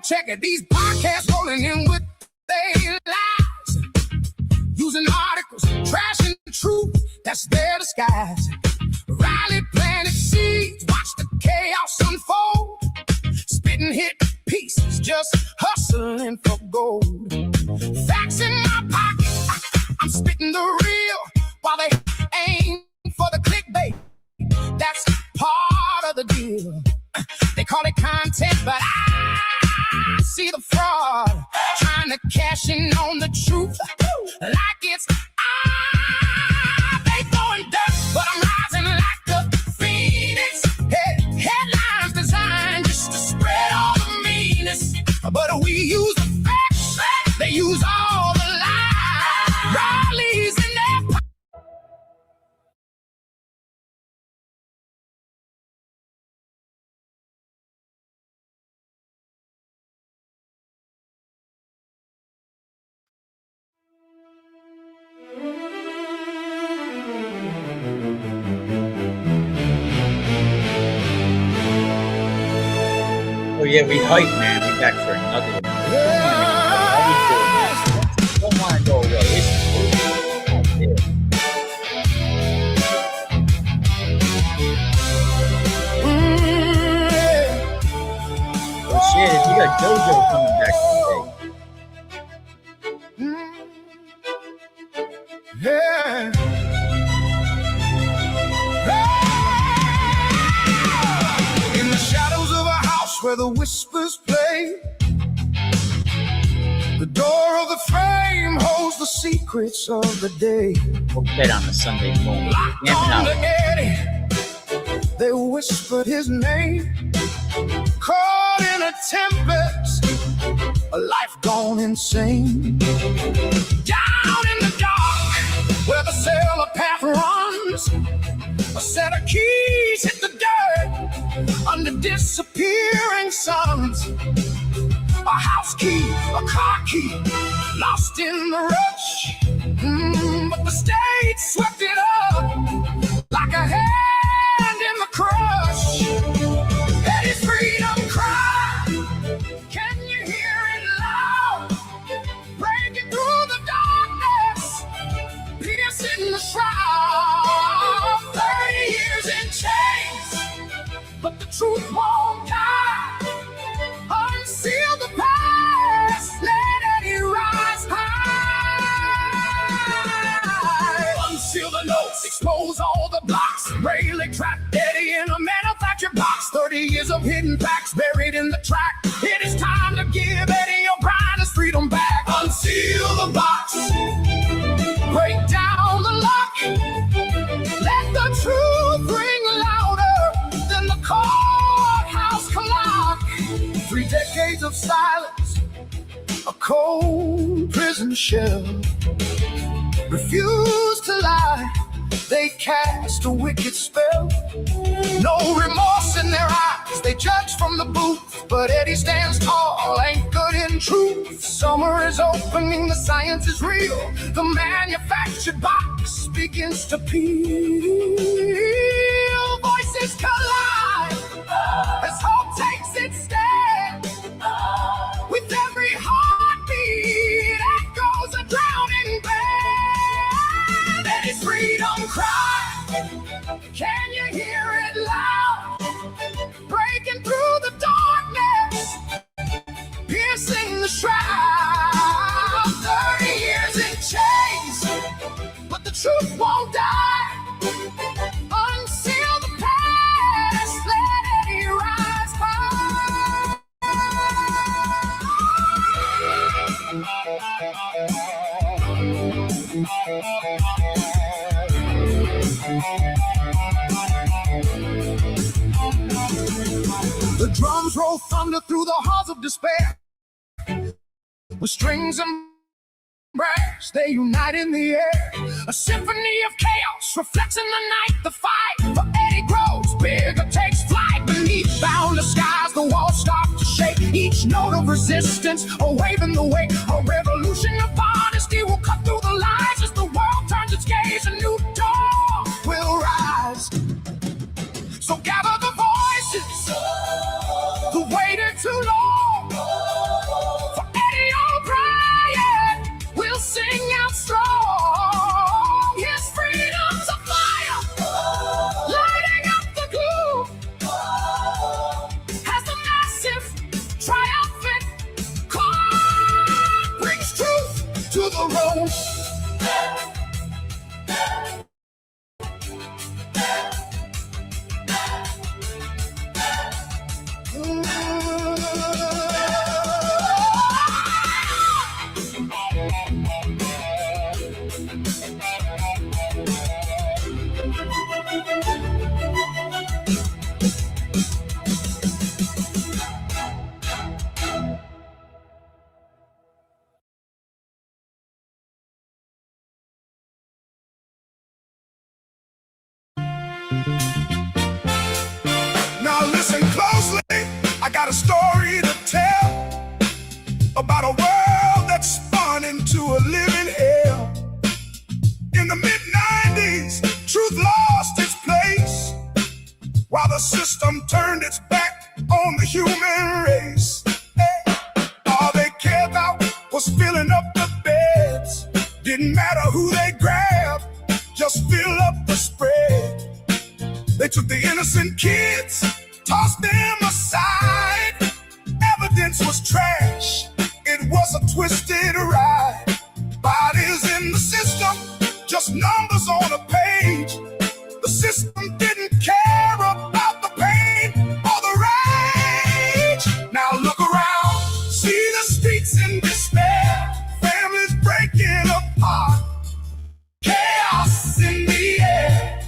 check it. These podcasts rolling in with their lies, using articles, trashing the truth. That's their disguise. Riley planted seeds, watch the chaos unfold. Spitting hit pieces, just hustling for gold. Facts in my pocket, I'm spitting the real, while they aim for the clickbait. That's part of the deal. They call it content, but I see the fraud, trying to cash in on the truth like it's they throwing dirt, but I'm rising like the phoenix. Headlines designed just to spread all the meanness, but we use the facts, they use all the lies. Riley's in their Oh yeah, we hype, man. We back for another one. Don't want to go away. Oh shit, you got JoJo coming back today. yeah. In the shadows of a house where the whispers play, the door of the frame holds the secrets of the day. We'll bet on a Sunday morning. Locked on to Eddie, they whispered his name. Caught in a tempest, a life gone insane. Down in the dark, where the cellar path runs, a set of keys hit the dirt under disappearing suns. A house key, a car key, lost in the rush. But the state swept it up like a hand in the crush. Eddie's freedom cry, can you hear it loud? Breaking through the darkness, piercing the shroud. 30 years in chains, but the truth won't die. Unseal the past, let Eddie rise high. Unseal the notes, expose all the blocks. Rayleigh trapped Eddie in a manufactured box. 30 years of hidden facts buried in the track. It is time to give Eddie Obrien his freedom back. Unseal the box, break down the lock. Let the truth ring louder than the courthouse clock. 3 decades of silence, a cold prison shell. Refuse to lie, they cast a wicked spell. No remorse in their eyes, they judge from the booth. But Eddie stands tall, anchored in truth. Summer is opening, the science is real. The manufactured box begins to peel. Voices collide as hope takes its stand. With every heartbeat echoes a drowning band. Eddie's freedom cry, can you hear it loud? Breaking through the darkness, piercing the shroud. 30 years in chains, but the truth won't die. Unseal the past, let Eddie rise high. The drums roll thunder through the halls of despair. With strings and brass, they unite in the air. A symphony of chaos reflects in the night. The fight for Eddie grows bigger, takes flight. Beneath boundless skies, the walls start to shake. Each note of resistance, a wave in the wake. A revolution of honesty will cut through the lies. As the world turns its gaze, a new dawn will rise. So gather the voices, who waited too long. alone. Now listen closely, I got a story to tell about a world that spun into a living hell. In the mid-90s, truth lost its place, while the system turned its back on the human race. Hey, all they cared about was filling up the beds. Didn't matter who they grabbed, just fill up the spread. They took the innocent kids, tossed them aside. Evidence was trash, it was a twisted ride. Bodies in the system, just numbers on a page. The system didn't care about the pain or the rage. Now look around, see the streets in despair. Families breaking apart, chaos in the air.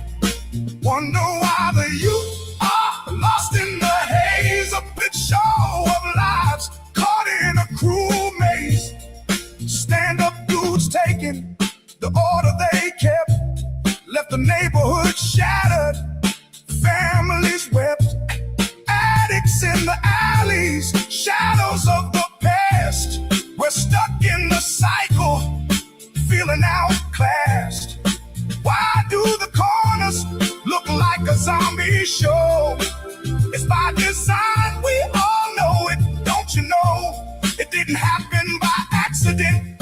Wonder why the youth are lost in the haze. A big show of lives caught in a cruel maze. Stand-up dudes taking the order they kept, left the neighborhood shattered, families wept. Addicts in the alleys, shadows of the past. We're stuck in the cycle, feeling outclassed. Why do the corners look like a zombie show? It's by design, we all know it, don't you know? It didn't happen by accident,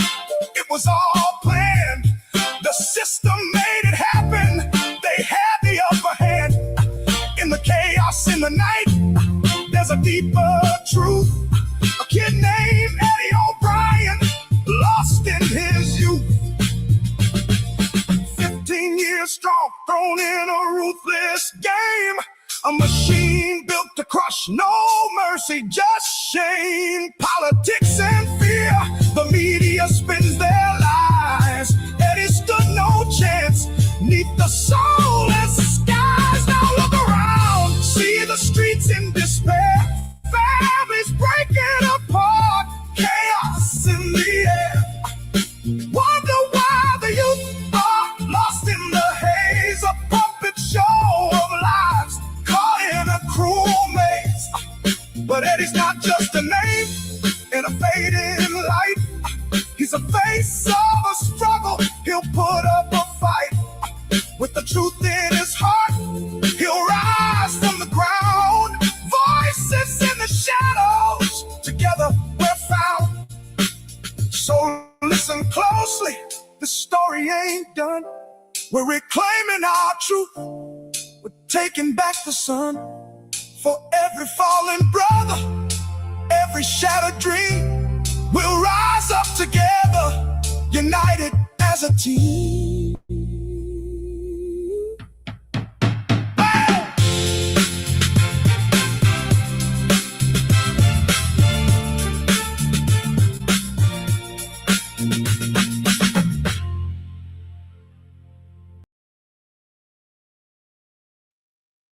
it was all planned. The system made it happen, they had the upper hand. In the chaos in the night, there's a deeper truth. A kid named Eddie Obrien, lost in his youth. 15 years strong, thrown in a ruthless game. A machine built to crush, no mercy, just shame. Politics and fear, the media spins their lies. Eddie stood no chance, neath the soulless skies. Now look around, see the streets in despair. Families breaking apart, chaos in the air. Wonder why the youth are lost in the haze. A puppet show of lives caught in a cruel maze. But Eddie's not just a name in a fading light. He's a face of a struggle, he'll put up a fight. With the truth in his heart, he'll rise from the ground. Voices in the shadows, together we're found. So listen closely, the story ain't done. We're reclaiming our truth, we're taking back the sun. For every fallen brother, every shattered dream, we'll rise up together, united as a team.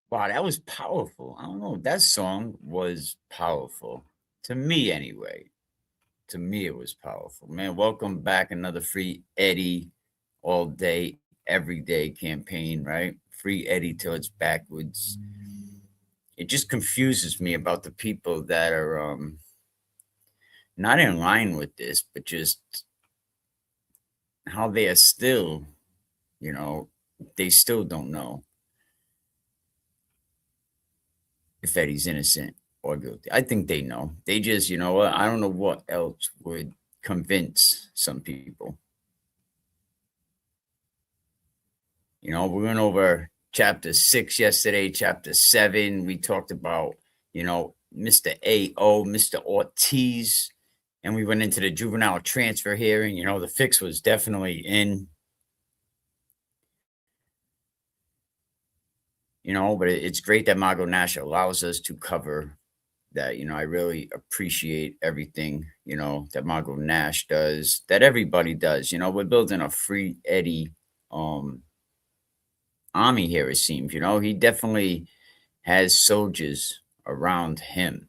Wow, that was powerful. I don't know. That song was powerful. To me, anyway. To me, it was powerful. Man, welcome back. Another Free Eddie all day, every day campaign, right? Free Eddie till it's backwards. It just confuses me about the people that are not in line with this, but just how they are still, they still don't know if Eddie's innocent or guilty. I think they know. They just, you know what? I don't know what else would convince some people. We went over chapter 6 yesterday, chapter 7. We talked about, Mr. A.O., Mr. Ortiz, and we went into the juvenile transfer hearing. The fix was definitely in. But it's great that Mago Nash allows us to cover that. I really appreciate everything, that Mago Nash does, that everybody does. We're building a free Eddie army here, it seems. He definitely has soldiers around him.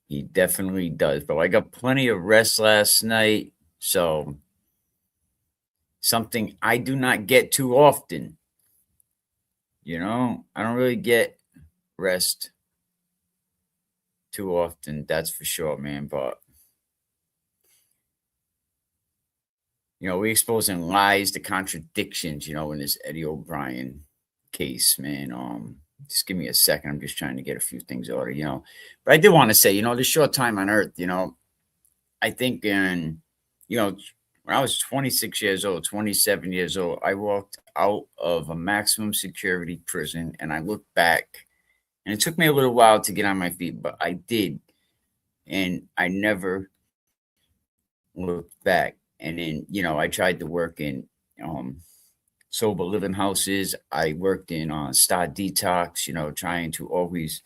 He definitely does. But I got plenty of rest last night. So something I do not get too often. I don't really get rest too often, that's for sure, man. But we exposing lies, the contradictions, in this Eddie Obrien case, man. Just give me a second. I'm just trying to get a few things ordered. But I did want to say, the short time on earth, I think when I was 26 years old, 27 years old, I walked out of a maximum security prison, and I looked back, and it took me a little while to get on my feet, but I did. And I never looked back. And then, I tried to work in sober living houses. I worked in Star Detox, trying to always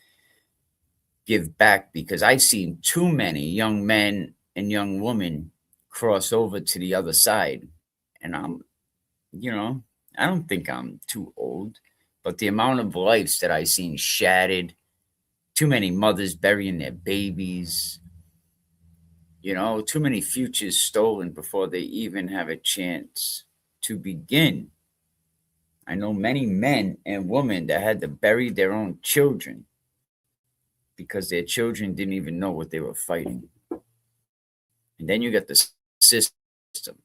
give back, because I've seen too many young men and young women cross over to the other side. And I don't think I'm too old, but the amount of lives that I've seen shattered, too many mothers burying their babies, too many futures stolen before they even have a chance to begin. I know many men and women that had to bury their own children because their children didn't even know what they were fighting. And then you got the system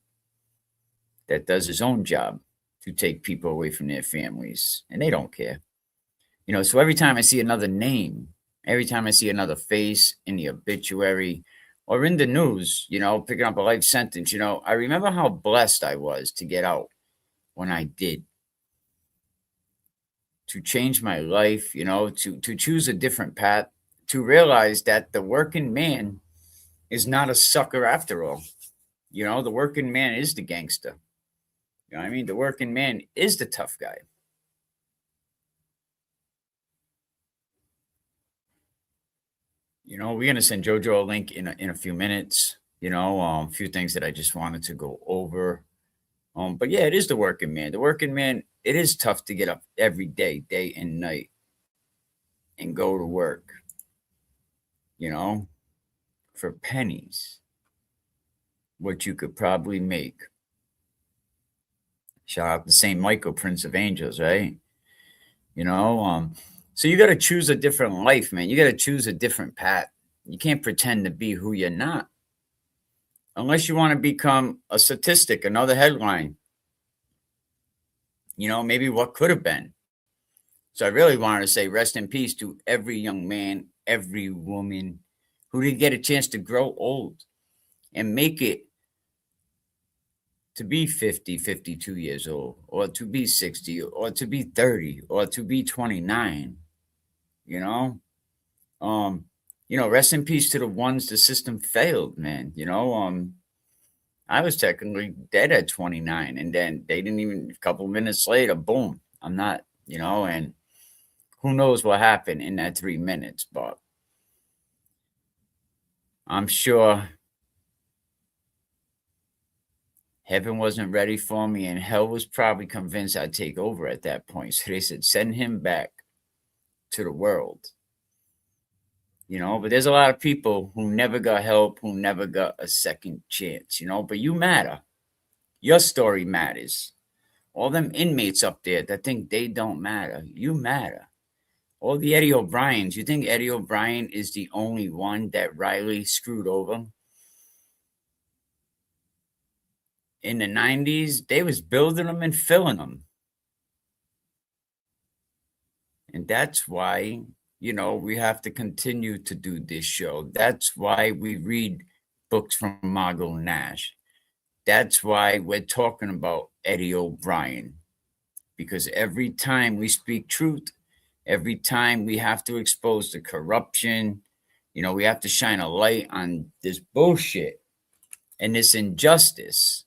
that does his own job to take people away from their families, and they don't care. So every time I see another name, every time I see another face in the obituary or in the news, picking up a life sentence, I remember how blessed I was to get out when I did, to change my life, to choose a different path, to realize that the working man is not a sucker after all. The working man is the gangster. You know what I mean? The working man is the tough guy. We're going to send Jojo a link in a few minutes, a few things that I just wanted to go over. But yeah, it is the working man. The working man, it is tough to get up every day and night, and go to work, for pennies, what you could probably make. Shout out to St. Michael, Prince of Angels, right? So you got to choose a different life, man. You got to choose a different path. You can't pretend to be who you're not. Unless you want to become a statistic, another headline. Maybe what could have been. So I really wanted to say rest in peace to every young man, every woman who didn't get a chance to grow old and make it to be 50, 52 years old, or to be 60, or to be 30, or to be 29. Rest in peace to the ones the system failed, man. I was technically dead at 29, and then they didn't even, a couple minutes later, boom, I'm not, and who knows what happened in that 3 minutes, but I'm sure heaven wasn't ready for me, and hell was probably convinced I'd take over at that point. So they said, send him back to the world. But there's a lot of people who never got help, who never got a second chance, but you matter. Your story matters. All them inmates up there that think they don't matter, you matter. All the Eddie O'Briens, you think Eddie Obrien is the only one that Riley screwed over? In the 90s, they was building them and filling them. And that's why, we have to continue to do this show. That's why we read books from Mago Nash. That's why we're talking about Eddie Obrien. Because every time we speak truth, every time we have to expose the corruption, We have to shine a light on this bullshit and this injustice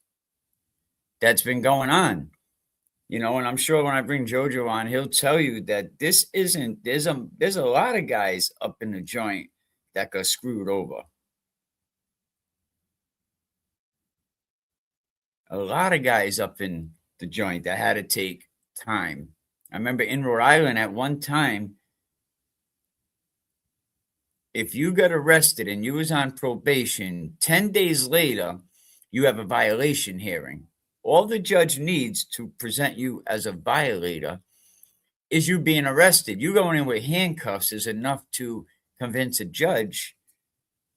that's been going on. And I'm sure when I bring Jojo on, he'll tell you that this isn't, there's a lot of guys up in the joint that got screwed over. A lot of guys up in the joint that had to take time. I remember in Rhode Island at one time, if you got arrested and you was on probation, 10 days later, you have a violation hearing. All the judge needs to present you as a violator is you being arrested. You going in with handcuffs is enough to convince a judge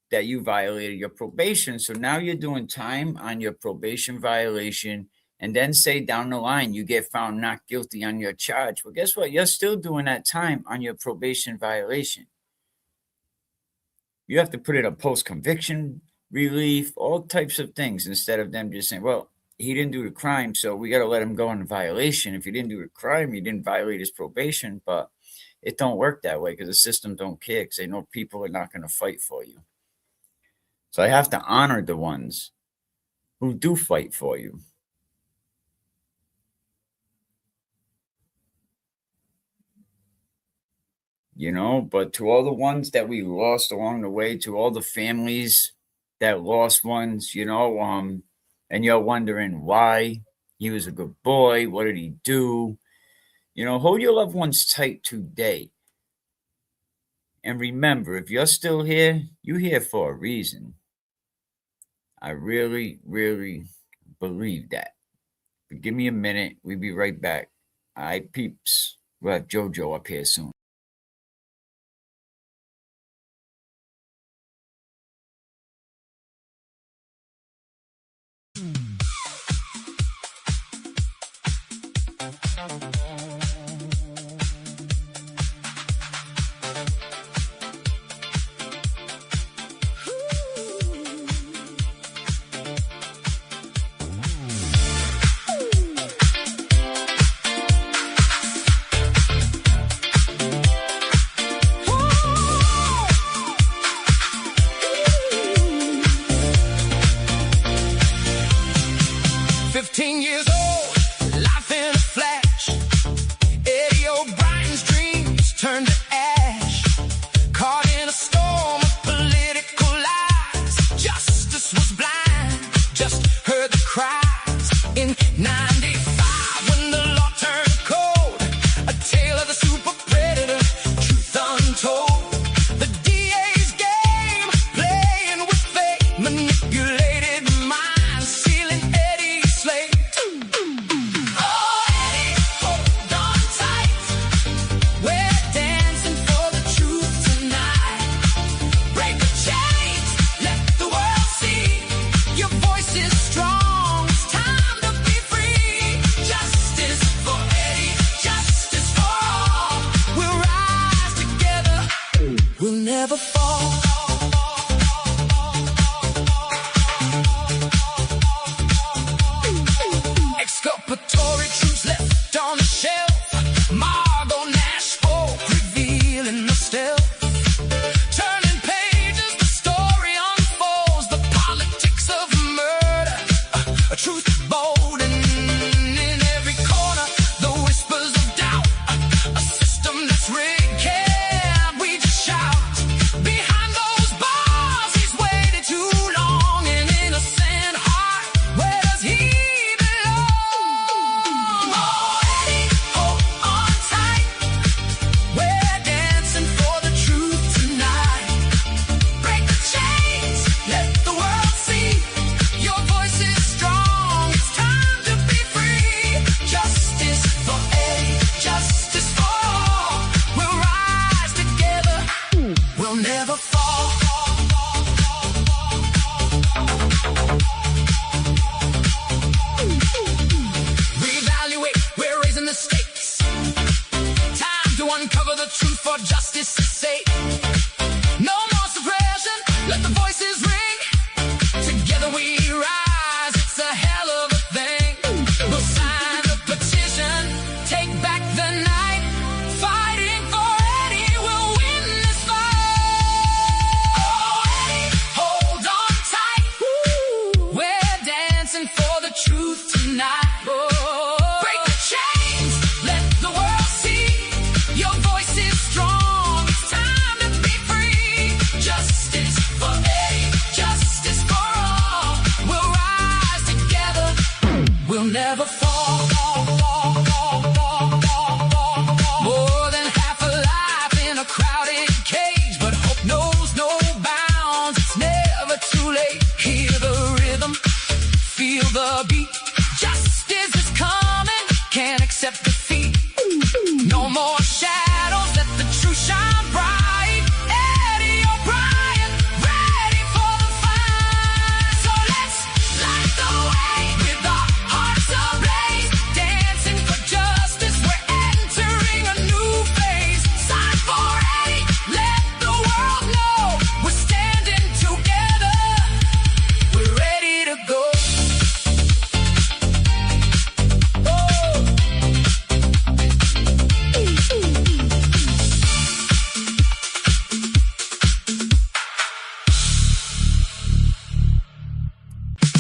that you violated your probation. So now you're doing time on your probation violation, and then say down the line you get found not guilty on your charge. Well, guess what? You're still doing that time on your probation violation. You have to put in a post-conviction relief, all types of things, instead of them just saying, well, he didn't do the crime, so we got to let him go in violation. If he didn't do the crime, he didn't violate his probation. But it don't work that way because the system don't care, because they know people are not going to fight for you. So I have to honor the ones who do fight for you. But to all the ones that we lost along the way, to all the families that lost ones, and you're wondering why. He was a good boy. What did he do? Hold your loved ones tight today. And remember, if you're still here, you're here for a reason. I really, really believe that. But give me a minute. We'll be right back. All right, peeps. We'll have JoJo up here soon.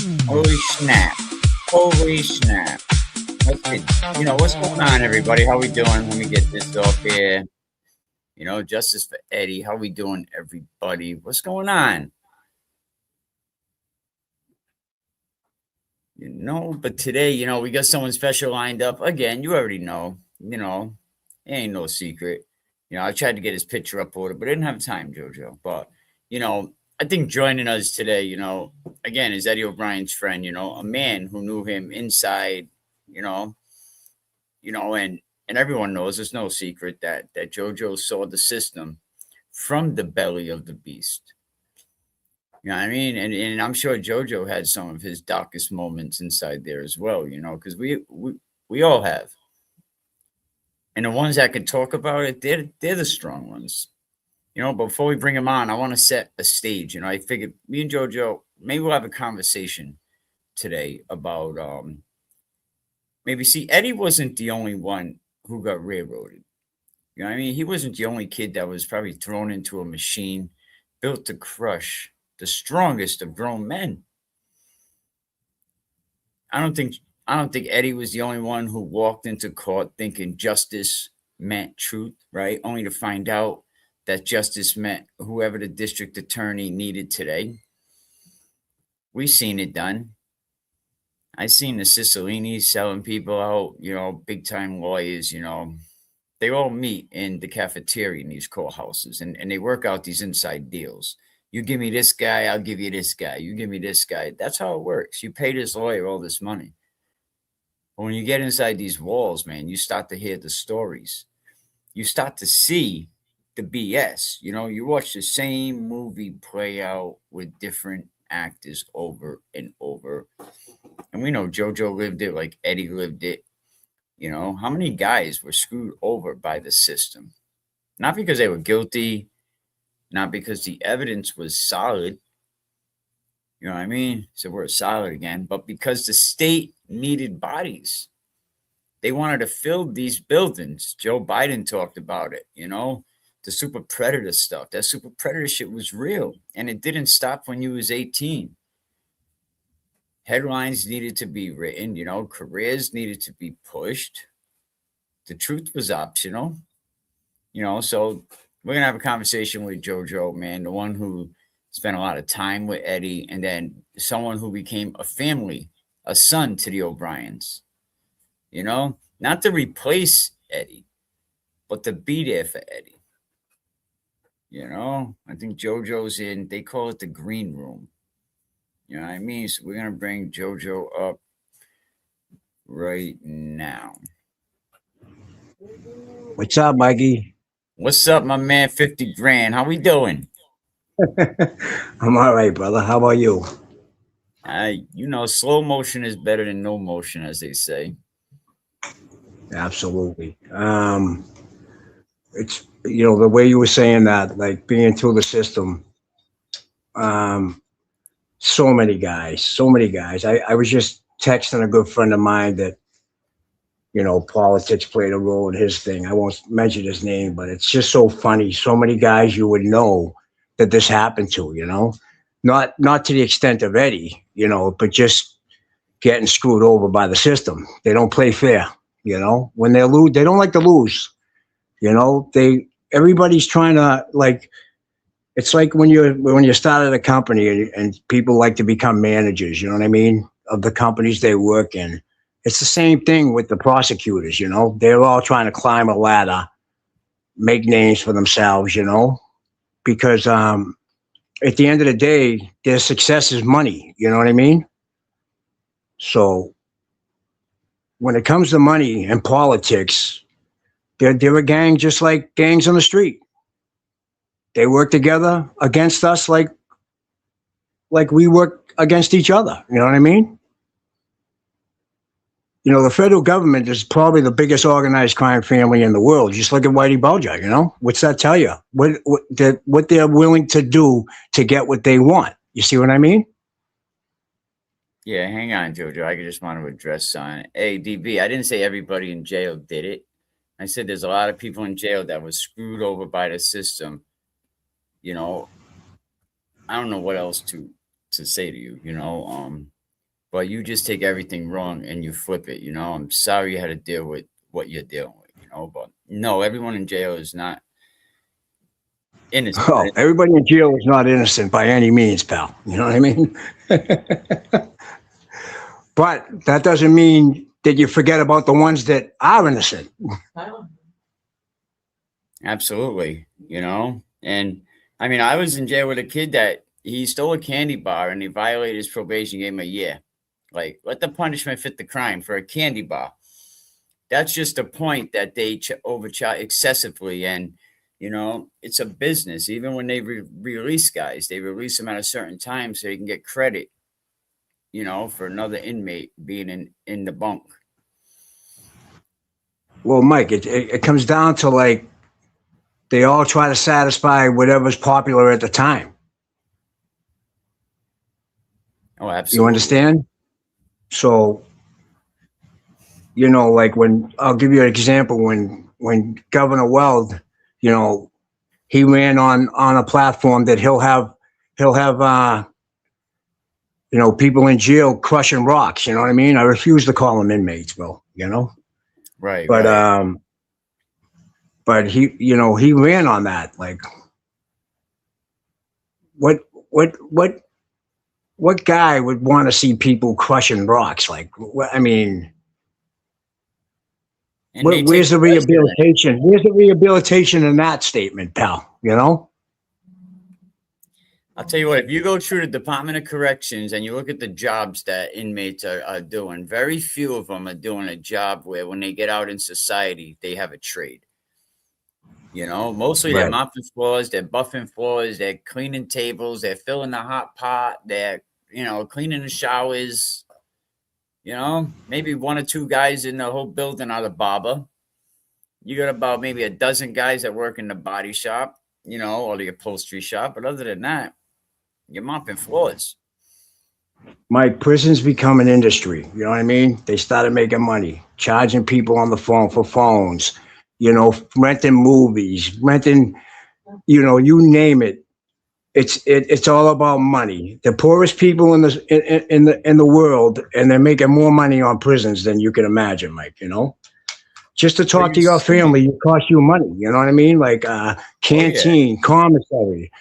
Holy snap. Holy snap. Let's get, what's going on, everybody? How we doing? Let me get this off here. Justice for Eddie. How we doing, everybody? What's going on? But today, we got someone special lined up. Again, you already know, it ain't no secret. I tried to get his picture up order, but I didn't have time, JoJo. But, I think joining us today, again, is Eddie O'Brien's friend, a man who knew him inside, and everyone knows it's no secret that JoJo saw the system from the belly of the beast. You know what I mean? And I'm sure JoJo had some of his darkest moments inside there as well, because we all have. And the ones that can talk about it, they're the strong ones. But before we bring him on, I want to set a stage. I figured me and JoJo, maybe we'll have a conversation today about maybe see Eddie wasn't the only one who got railroaded. You know what I mean? He wasn't the only kid that was probably thrown into a machine built to crush the strongest of grown men. I don't think Eddie was the only one who walked into court thinking justice meant truth, right? Only to find out that justice meant whoever the district attorney needed today. We've seen it done. I've seen the Cicilinis selling people out, big time lawyers, they all meet in the cafeteria in these courthouses and they work out these inside deals. You give me this guy, I'll give you this guy. You give me this guy. That's how it works. You pay this lawyer all this money. But when you get inside these walls, man, you start to hear the stories. You start to see the BS. You watch the same movie play out with different actors over and over. And we know JoJo lived it like Eddie lived it. How many guys were screwed over by the system? Not because they were guilty, not because the evidence was solid. You know what I mean? So we're solid again, but because the state needed bodies. They wanted to fill these buildings. Joe Biden talked about it, the super predator stuff. That super predator shit was real. And it didn't stop when you was 18. Headlines needed to be written, careers needed to be pushed. The truth was optional, so we're going to have a conversation with JoJo, man, the one who spent a lot of time with Eddie, and then someone who became a family, a son to the O'Briens, not to replace Eddie, but to be there for Eddie. I think JoJo's in, they call it the green room. You know what I mean? So we're going to bring JoJo up right now. What's up, Mikey? What's up, my man? 50 grand. How we doing? I'm all right, brother. How about you? Slow motion is better than no motion, as they say. Absolutely. It's the way you were saying that, like being through the system. So many guys. I was just texting a good friend of mine that politics played a role in his thing. I won't mention his name, but it's just so funny. So many guys you would know that this happened to, not to the extent of Eddie, but just getting screwed over by the system. They don't play fair, when they lose, they don't like to lose, everybody's trying to it's like when you started a company and people like to become managers, you know what I mean? Of the companies they work in. It's the same thing with the prosecutors, they're all trying to climb a ladder, make names for themselves, because at the end of the day, their success is money, you know what I mean? So when it comes to money and politics, they're a gang just like gangs on the street. They work together against us like we work against each other, you know what I mean? The federal government is probably the biggest organized crime family in the world. Just look at Whitey Bulger, What's that tell you? What they're willing to do to get what they want. You see what I mean? Yeah, hang on, JoJo. I just want to address on. Hey, DB, I didn't say everybody in jail did it. I said there's a lot of people in jail that was screwed over by the system. I don't know what else to say to you, but you just take everything wrong and you flip it. You know, I'm sorry you had to deal with what you're dealing with. You know, but no, everyone in jail is not innocent. Oh, everybody in jail is not innocent by any means, pal. You know what I mean? But that doesn't mean that you forget about the ones that are innocent. Absolutely, you know. And I mean, I was in jail with a kid that he stole a candy bar and he violated his probation, gave him a year. Like, let the punishment fit the crime for a candy bar. That's just a point that they overcharge excessively. And, you know, it's a business. Even when they release guys, they release them at a certain time so they can get credit, you know, for another inmate being in the bunk. Well, Mike, it comes down to like they all try to satisfy whatever's popular at the time. Oh, absolutely. You understand? So, you know, like when I'll give you an example when Governor Weld, you know, he ran on a platform that he'll have you know, people in jail crushing rocks. You know what I mean? I refuse to call them inmates, Bill. You know, Right. but right. but he, you know, he ran on that. Like, what guy would want to see people crushing rocks? Like, I mean, where's the rehabilitation? Where's the rehabilitation in that statement, pal? You know? I'll tell you what, if you go through the Department of Corrections and you look at the jobs that inmates are doing, very few of them are doing a job where when they get out in society, they have a trade. You know, mostly they're mopping floors, they're buffing floors, they're cleaning tables, they're filling the hot pot, they're, you know, cleaning the showers. You know, maybe one or two guys in the whole building are the barber. You got about maybe a dozen guys that work in the body shop, you know, or the upholstery shop. But other than that, you're mopping floors. Mike, prisons become an industry. You know what I mean? They started making money, charging people on the phone for phones, you know, renting movies, renting, you know, you name it. It's all about money. The poorest people in the world, and they're making more money on prisons than you can imagine, Mike. You know, just to talk to your family, it costs you money. You know what I mean? Like canteen, commissary.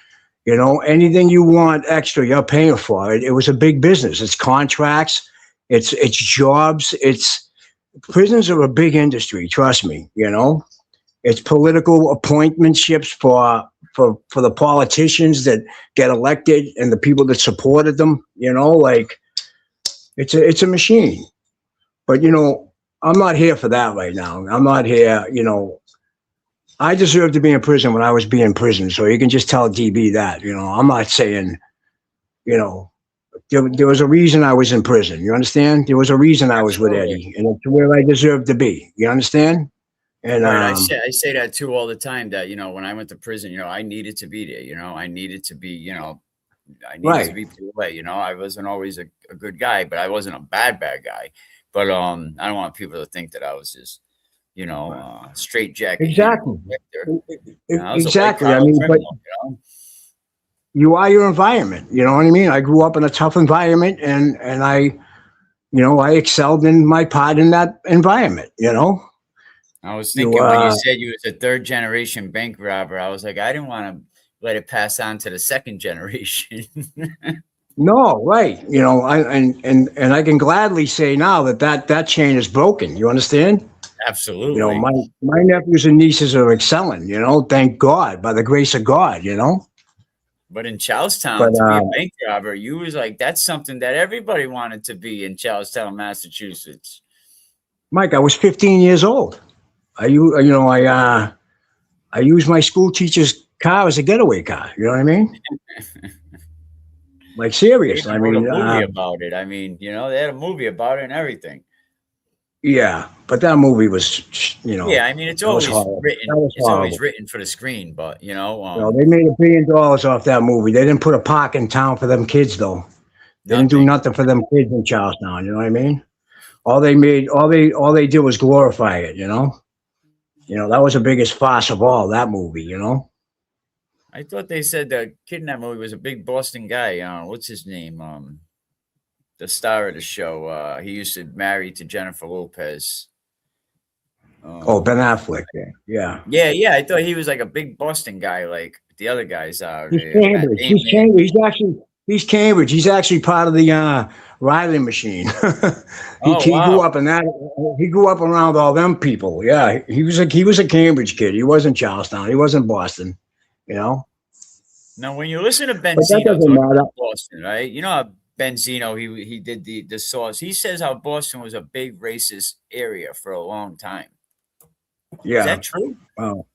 You know, anything you want extra, you're paying for it. It was a big business. It's contracts, it's jobs. Prisons are a big industry. Trust me. You know, it's political appointmentships for the politicians that get elected and the people that supported them. You know, like it's a machine. But you know, I'm not here for that right now. I'm not here. You know, I deserved to be in prison when I was being in prison. So you can just tell DB that, you know, I'm not saying, you know, there was a reason I was in prison. You understand? There was a reason I was with Eddie, and it's where I deserved to be. You understand? And right. I say that too all the time, that, you know, when I went to prison, you know, I needed to be there. You know, I needed to be, you know, I needed to be put away. You know, I wasn't always a good guy, but I wasn't a bad guy. But I don't want people to think that I was just, you know, straight jacket. Exactly. You know, exactly. I mean, but you know? You are your environment. You know what I mean? I grew up in a tough environment, and I, you know, I excelled in my part in that environment. You know. I was thinking when you said you was a third generation bank robber, I was like, I didn't want to let it pass on to the second generation. No, right. You know, and I can gladly say now that chain is broken. You understand? Absolutely. You know, my nephews and nieces are excelling. You know, thank God, by the grace of God. You know. But in Charlestown, to be a bank robber, you was like, that's something that everybody wanted to be in Charlestown, Massachusetts. Mike, I was 15 years old. I used my school teacher's car as a getaway car. You know what I mean? Like, serious. They wrote a movie about it. I mean, you know, they had a movie about it and everything. Yeah, but that movie was, you know. Yeah, I mean, it's always written. It's always written for the screen, but you know, they made $1 billion off that movie. They didn't put a park in town for them kids, though. They didn't do nothing for them kids in Charlestown. You know what I mean? All they did was glorify it. You know, that was the biggest farce of all. That movie, you know. I thought they said the kid in that movie was a big Boston guy. What's his name? the star of the show. He used to marry to Jennifer Lopez. Oh, Ben Affleck. Yeah. Yeah. I thought he was like a big Boston guy, like the other guys are. He's Cambridge. He's Cambridge. He's Cambridge. He's actually part of the Riley machine. Oh He grew wow. up in that. He grew up around all them people. Yeah, he was a Cambridge kid. He wasn't Charlestown. He wasn't Boston. You know. Now, when you listen to But that Benzino doesn't talk matter. about Boston, right? You know how Benzino he did the source. He says how Boston was a big racist area for a long time. Is Yeah. that true? Wow.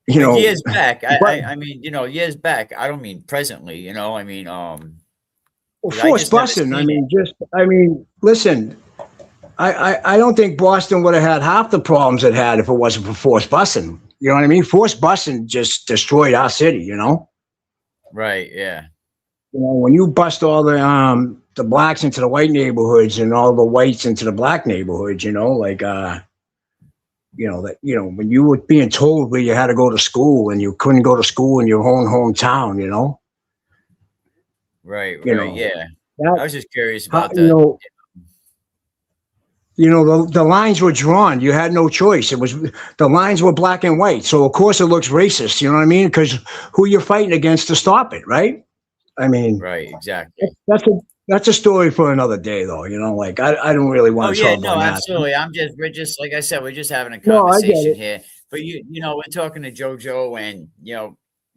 Like years back, but- I mean, years back. I don't mean presently. I mean, Well, 'cause I forced just never busting. seen Listen. I don't think Boston would have had half the problems it had if it wasn't for forced busing. You know what I mean? Forced busing just destroyed our city. You know. right. Yeah. When you bust all the blacks into the white neighborhoods and all the whites into the black neighborhoods, when you were being told where you had to go to school and you couldn't go to school in your own hometown, Right. You Right. know, Yeah. that, I was just curious about you that. know, the lines were drawn. You had no choice. The lines were black and white. So of course it looks racist. You know what I mean? Because who you're fighting against to stop it, right? I mean, Right. Exactly. that's a story for another day, though. I don't really Oh want to yeah, talk no, about that. absolutely. We're just like I said, we're just having a No, I get conversation it. here. But we're talking to JoJo, and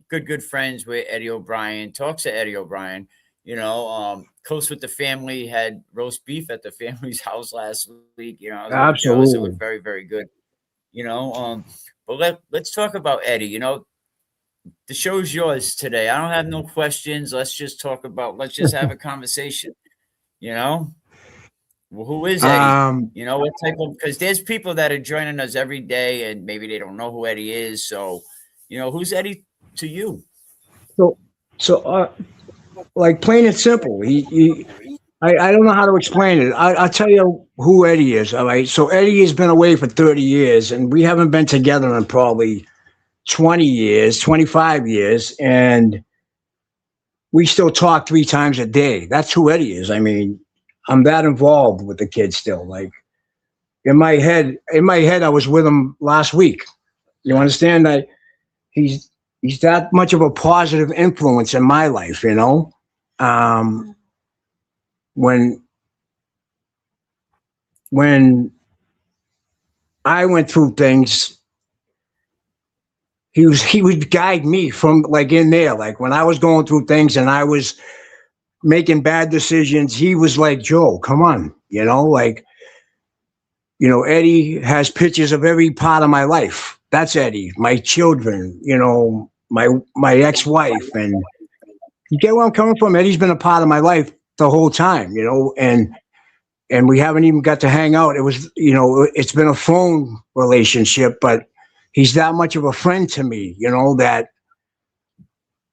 good friends with Eddie Obrien. Talks to Eddie Obrien. Close with the family. Had roast beef at the family's house last week. I was a little jealous. It Absolutely. was very, very good. But let's talk about Eddie. The show's yours today. I don't have no questions. Let's just have a conversation. Well, who is Eddie? What type of, because there's people that are joining us every day and maybe they don't know who Eddie is. So, who's Eddie to you? So, like plain and simple, I don't know how to explain it. I'll tell you who Eddie is. All right. So Eddie has been away for 30 years and we haven't been together in probably 20 years, 25 years. And we still talk 3 times a day. That's who Eddie is. I mean, I'm that involved with the kid still. Like in my head, I was with him last week. You understand that he's that much of a positive influence in my life, when I went through things, he would guide me from like in there. Like when I was going through things and I was making bad decisions, he was like, Joe, come on, Eddie has pictures of every part of my life. That's Eddie, my children, my ex-wife, and you get where I'm coming from. Eddie's been a part of my life the whole time, and we haven't even got to hang out. It was, it's been a phone relationship, but he's that much of a friend to me, that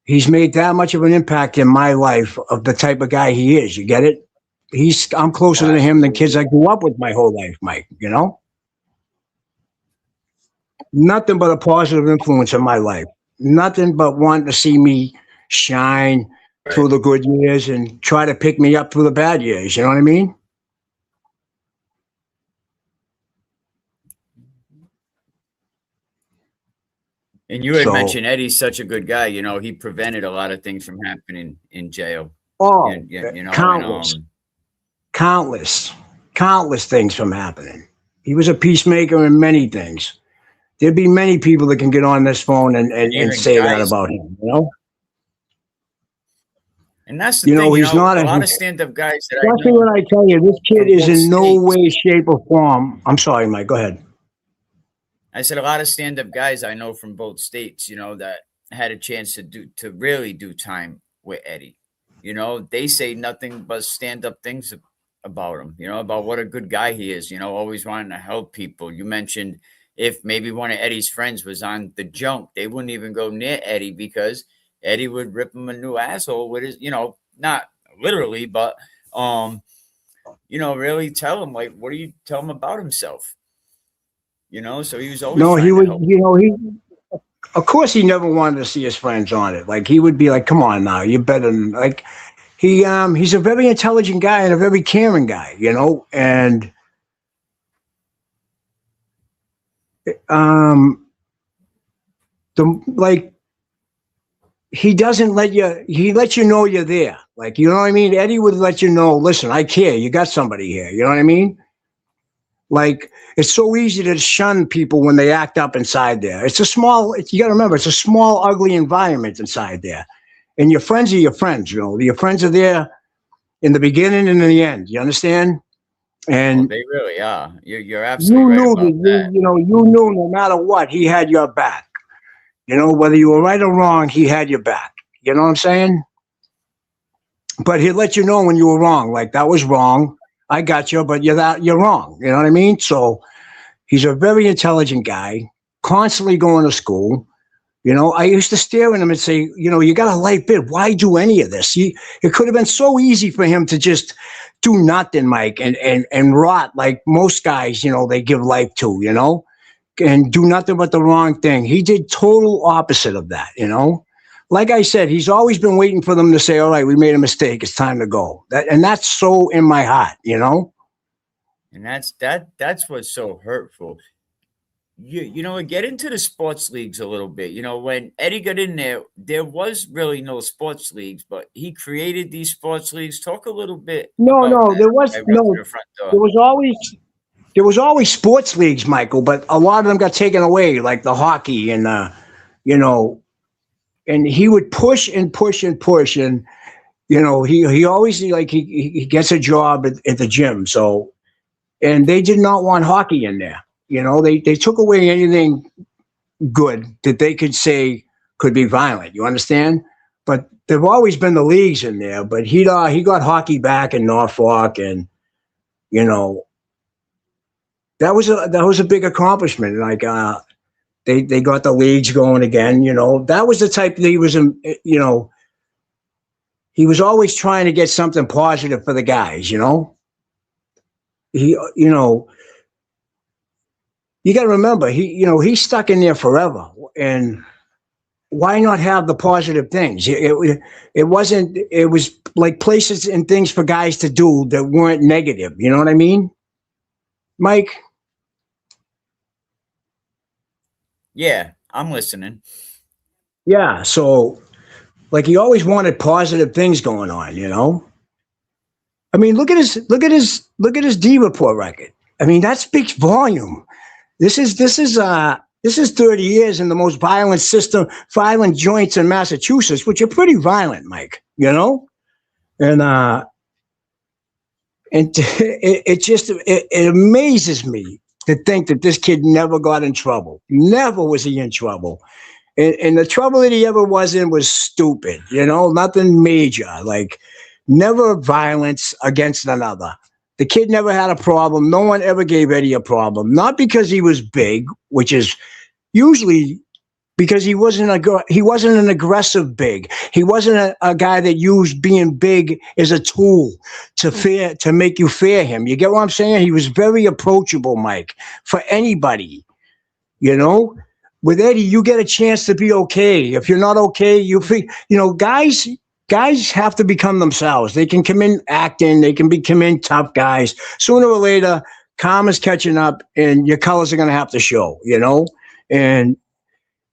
he's made that much of an impact in my life of the type of guy he is. You get it? I'm closer to him than kids I grew up with my whole life, Mike, Nothing but a positive influence in my life. Nothing but wanting to see me shine through the good years and try to pick me up through the bad years. You know what I mean? And you had mentioned Eddie's such a good guy. He prevented a lot of things from happening in jail. Oh, countless things from happening. He was a peacemaker in many things. There'd be many people that can get on this phone and say that about him, And that's the thing, he's not a lot of stand-up guys that especially when I tell you, this kid is in no way, shape, or form. I'm sorry, Mike, go ahead. I said a lot of stand-up guys I know from both states, that had a chance to really do time with Eddie. They say nothing but stand-up things about him, about what a good guy he is, always wanting to help people. You mentioned if maybe one of Eddie's friends was on the junk, they wouldn't even go near Eddie because Eddie would rip him a new asshole with his, not literally, but, really tell him, like, what do you tell him about himself? So he was always he would, of course, he never wanted to see his friends on it. Like he would be like, "Come on now, you're better than like." He's a very intelligent guy and a very caring guy, you know, and um, the like he doesn't let you. He lets you know you're there. Like you know what I mean. Eddie would let you know. Listen, I care. You got somebody here. You know what I mean. Like it's so easy to shun people when they act up inside there. It's a small. You got to remember, it's a small, ugly environment inside there, and your friends are your friends. You know, your friends are there in the beginning and in the end. You understand? Oh, And they really are. You're you absolutely right knew about that. that you knew no matter what, he had your back. You know, whether you were right or wrong, he had your back. You know what I'm saying? But he'd let you know when you were wrong. Like that was wrong. I got you, but you're wrong. You know what I mean? So he's a very intelligent guy, constantly going to school. You know, I used to stare at him and say, you know, you got a life bid. Why do any of this? It could have been so easy for him to just do nothing, Mike, and rot like most guys, you know, they give life to, you know, and do nothing but the wrong thing. He did total opposite of that, you know. Like I said, he's always been waiting for them to say, all right, we made a mistake. It's time to go. And that's so in my heart, you know. And that's what's so hurtful. You know, get into the sports leagues a little bit. You know, when Eddie got in there was really no sports leagues, but he created these sports leagues. Talk a little bit No, about no, that. there was Right up to no, the front door. there was always there was always sports leagues, Michael, but a lot of them got taken away, like the hockey and you know, and he would push and push and push, and you know, he always like he gets a job at the gym, so and they did not want hockey in there. You know, they took away anything good that they could say could be violent. You understand? But there've always been the leagues in there. But he got hockey back in Norfolk, and you know that was a big accomplishment. Like they got the leagues going again. You know, that was the type that he was. You know, he was always trying to get something positive for the guys. You know, you know, you got to remember he's stuck in there forever, and why not have the positive things? It wasn't. It was like places and things for guys to do that weren't negative. You know what I mean, Mike? Yeah, I'm listening. Yeah. So, like, he always wanted positive things going on. You know. I mean, look at his D report record. I mean, that speaks volume. This is 30 years in the most violent joints in Massachusetts, which are pretty violent, Mike, you know? And it amazes me to think that this kid never got in trouble. Never was he in trouble. And the trouble that he ever was in was stupid, you know, nothing major, like never violence against another. The kid never had a problem. No one ever gave Eddie a problem. Not because he was big, which is usually because he wasn't an aggressive big. He wasn't a guy that used being big as a tool to make you fear him. You get what I'm saying? He was very approachable, Mike, for anybody. You know, with Eddie, you get a chance to be okay. If you're not okay, guys have to become themselves. They can come in acting. They can come in tough guys. Sooner or later, karma's catching up, and your colors are going to have to show. You know, and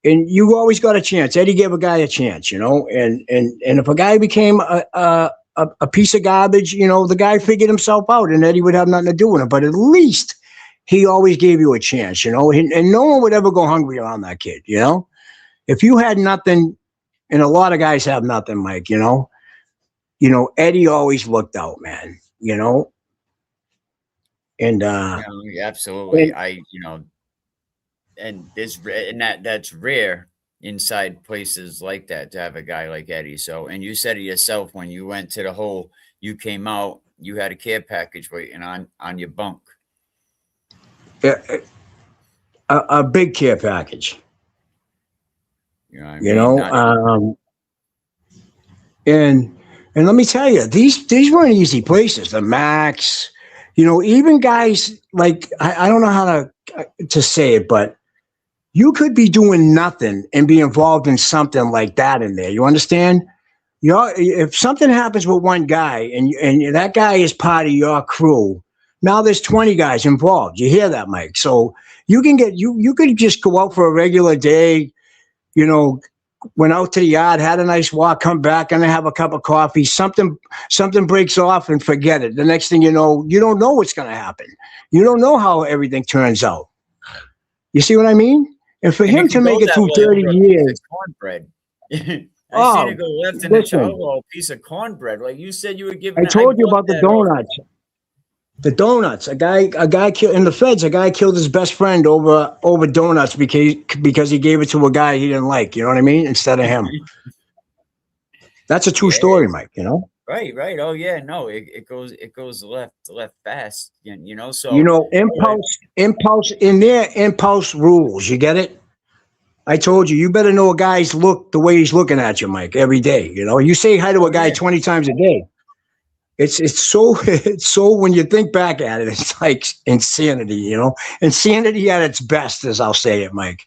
you always got a chance. Eddie gave a guy a chance. You know, and if a guy became a piece of garbage, you know, the guy figured himself out, and Eddie would have nothing to do with it. But at least he always gave you a chance. You know, and no one would ever go hungry around that kid. You know, if you had nothing. And a lot of guys have nothing, Mike, you know. Eddie always looked out, man, you know. And Absolutely. And that's rare inside places like that to have a guy like Eddie. So, and you said it yourself when you went to the hole, you came out, you had a care package waiting on your bunk. A big care package. You know what I mean? And let me tell you, these weren't easy places. The Max, you know, even guys like I don't know how to say it, but You could be doing nothing and be involved in something like that in there. You understand? If something happens with one guy and that guy is part of your crew, now there's 20 guys involved. You hear that, Mike? So you can get you could just go out for a regular day, you know, went out to the yard, had a nice walk, come back, and have a cup of coffee. Something breaks off and forget it. The next thing you know, you don't know what's going to happen. You don't know how everything turns out. You see what I mean? And for him to make it through 30 years. Cornbread. I seen it go left in the chow, a piece of cornbread. Like you said, you were giving. I told you about the donuts. The donuts. A guy killed in the feds. A guy killed his best friend over donuts because he gave it to a guy he didn't like. You know what I mean? Instead of him. That's a true story, Mike. You know. Right. Oh yeah. No, it goes left fast. You know. So impulse in there. Impulse rules. You get it? I told you, you better know a guy's look the way he's looking at you, Mike, every day. You know, you say hi to a guy 20 times a day. It's so when you think back at it, it's like insanity, you know, insanity at its best, as I'll say it, Mike.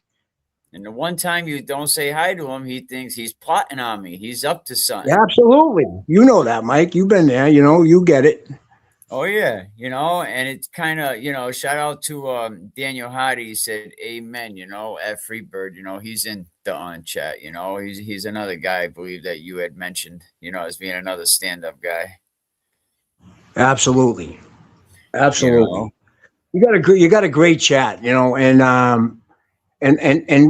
And the one time you don't say hi to him, he thinks he's plotting on me. He's up to something. Absolutely. You know that, Mike. You've been there, you know, you get it. Oh yeah, you know, and it's kind of, you know, shout out to Daniel Hardy. He said, "Amen." You know, at Freebird, you know, he's in the on chat. You know, he's another guy I believe that you had mentioned, you know, as being another stand-up guy. Absolutely. You got a great chat, you know, and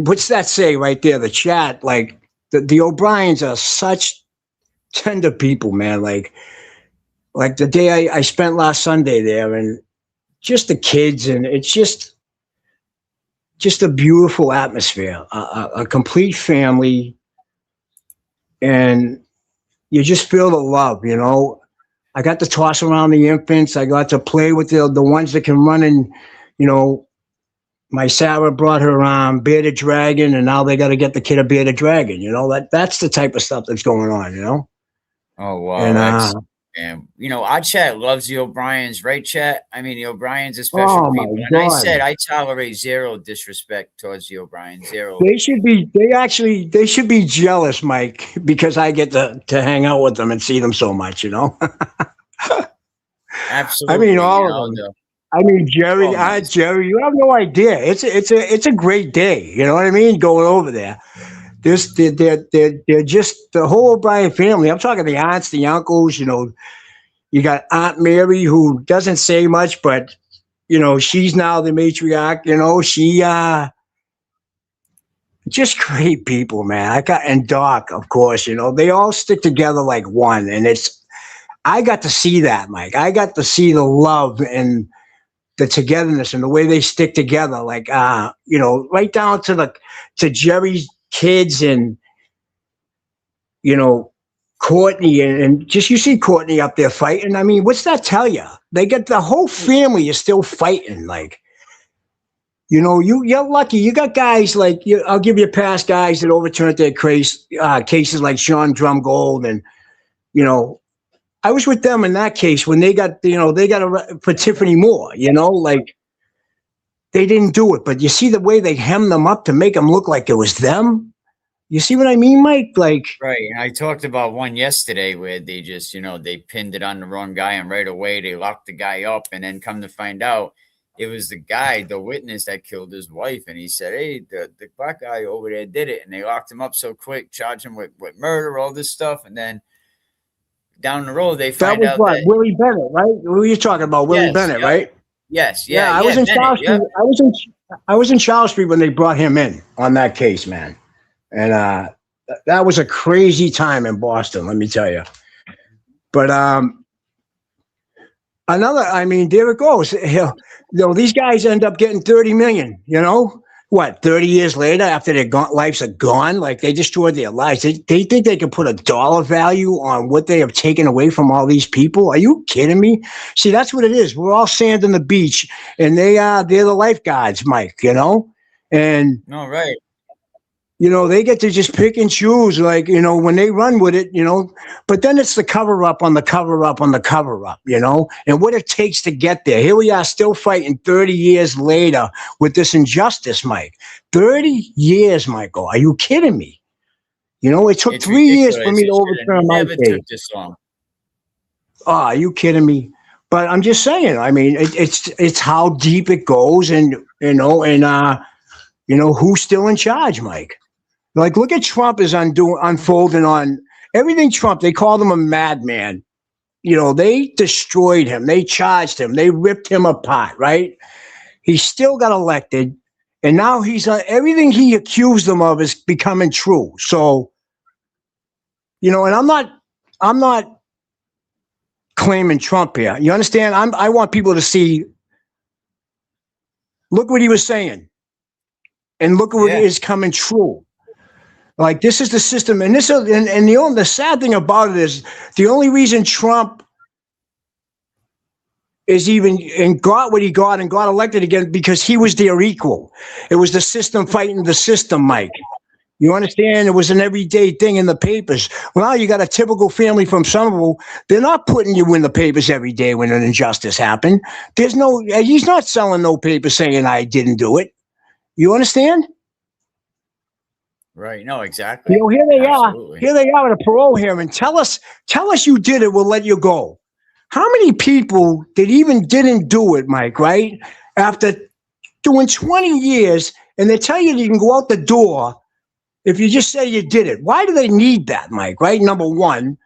what's that say right there? The chat, like the O'Briens are such tender people, man. Like the day I spent last Sunday there, and just the kids, and it's just a beautiful atmosphere, a complete family, and you just feel the love, you know. I got to toss around the infants. I got to play with the ones that can run, and, you know, my Sarah brought her bearded dragon, and now they got to get the kid a bearded dragon. You know, that's the type of stuff that's going on, you know. Oh wow. And you know, our chat loves the O'Briens, right, chat? I mean, the O'Briens are special people. And I said I tolerate zero disrespect towards the O'Briens. Zero. They should be jealous, Mike, because I get to hang out with them and see them so much, you know. Absolutely. I mean, all of them. I mean, Jerry, Jerry, you have no idea. It's a great day. You know what I mean? Going over there. They're just the whole O'Brien family. I'm talking the aunts, the uncles, you know. You got Aunt Mary, who doesn't say much, but, you know, she's now the matriarch, you know. She just great people, man. And Doc, of course, you know, they all stick together like one. And I got to see that, Mike. I got to see the love and the togetherness and the way they stick together, like you know, right down to Jerry's kids, and, you know, Courtney, and just, you see Courtney up there fighting. I mean, what's that tell you? They get the whole family is still fighting. Like, you know, you're lucky. You got guys like, I'll give you past guys that overturned their cases like Sean Drumgold, and, you know, I was with them in that case when they got for Tiffany Moore, you know, like, they didn't do it, but you see the way they hemmed them up to make them look like it was them. You see what I mean, Mike? Like, right. I talked about one yesterday where they just, you know, they pinned it on the wrong guy, and right away they locked the guy up, and then come to find out it was the guy, the witness, that killed his wife. And he said, "Hey, the black guy over there did it," and they locked him up so quick, charged him with murder, all this stuff, and then down the road they find out that Willie Bennett, right? Who are you talking about? Willie Bennett, right? Yes, I was in Charles Street. I was in Charles Street when they brought him in on that case, man, and that was a crazy time in Boston, let me tell you. But I mean, there it goes. You know, these guys end up getting 30 million. You know what? 30 years later, after their lives are gone, like, they destroyed their lives. They think they can put a dollar value on what they have taken away from all these people? Are you kidding me? See, that's what it is. We're all sand on the beach, and they're the lifeguards, Mike. You know, and no, right. They get to just pick and choose, like, when they run with it, but then it's the cover up on the cover up on the cover up, and what it takes to get there. Here we are still fighting 30 years later with this injustice, Mike. 30 years, Michael. Are you kidding me? It took It's 3 years for ridiculous. me to It should have overturn my never case. took this long. Oh, are you kidding me? But I'm just saying, I mean, it's how deep it goes, and, who's still in charge, Mike? Like, look at Trump is unfolding on everything Trump. They called him a madman. They destroyed him. They charged him. They ripped him apart, right? He still got elected. And now he's everything he accused them of is becoming true. So, and I'm not claiming Trump here. You understand? I want people to see, look what he was saying. And look what is coming true. Like, this is the system, and the sad thing about it is the only reason Trump is even and got what he got and got elected again because he was their equal. It was the system fighting the system, Mike. You understand? It was an everyday thing in the papers. Well, you got a typical family from Somerville. They're not putting you in the papers every day when an injustice happened. He's not selling no paper saying I didn't do it. You understand? Right. No, exactly. Here they Absolutely. are. Here they are at a parole hearing. Tell us you did it. We'll let you go. How many people didn't do it, Mike, right? After doing 20 years, and they tell you can go out the door if you just say you did it. Why do they need that, Mike, right? Number one,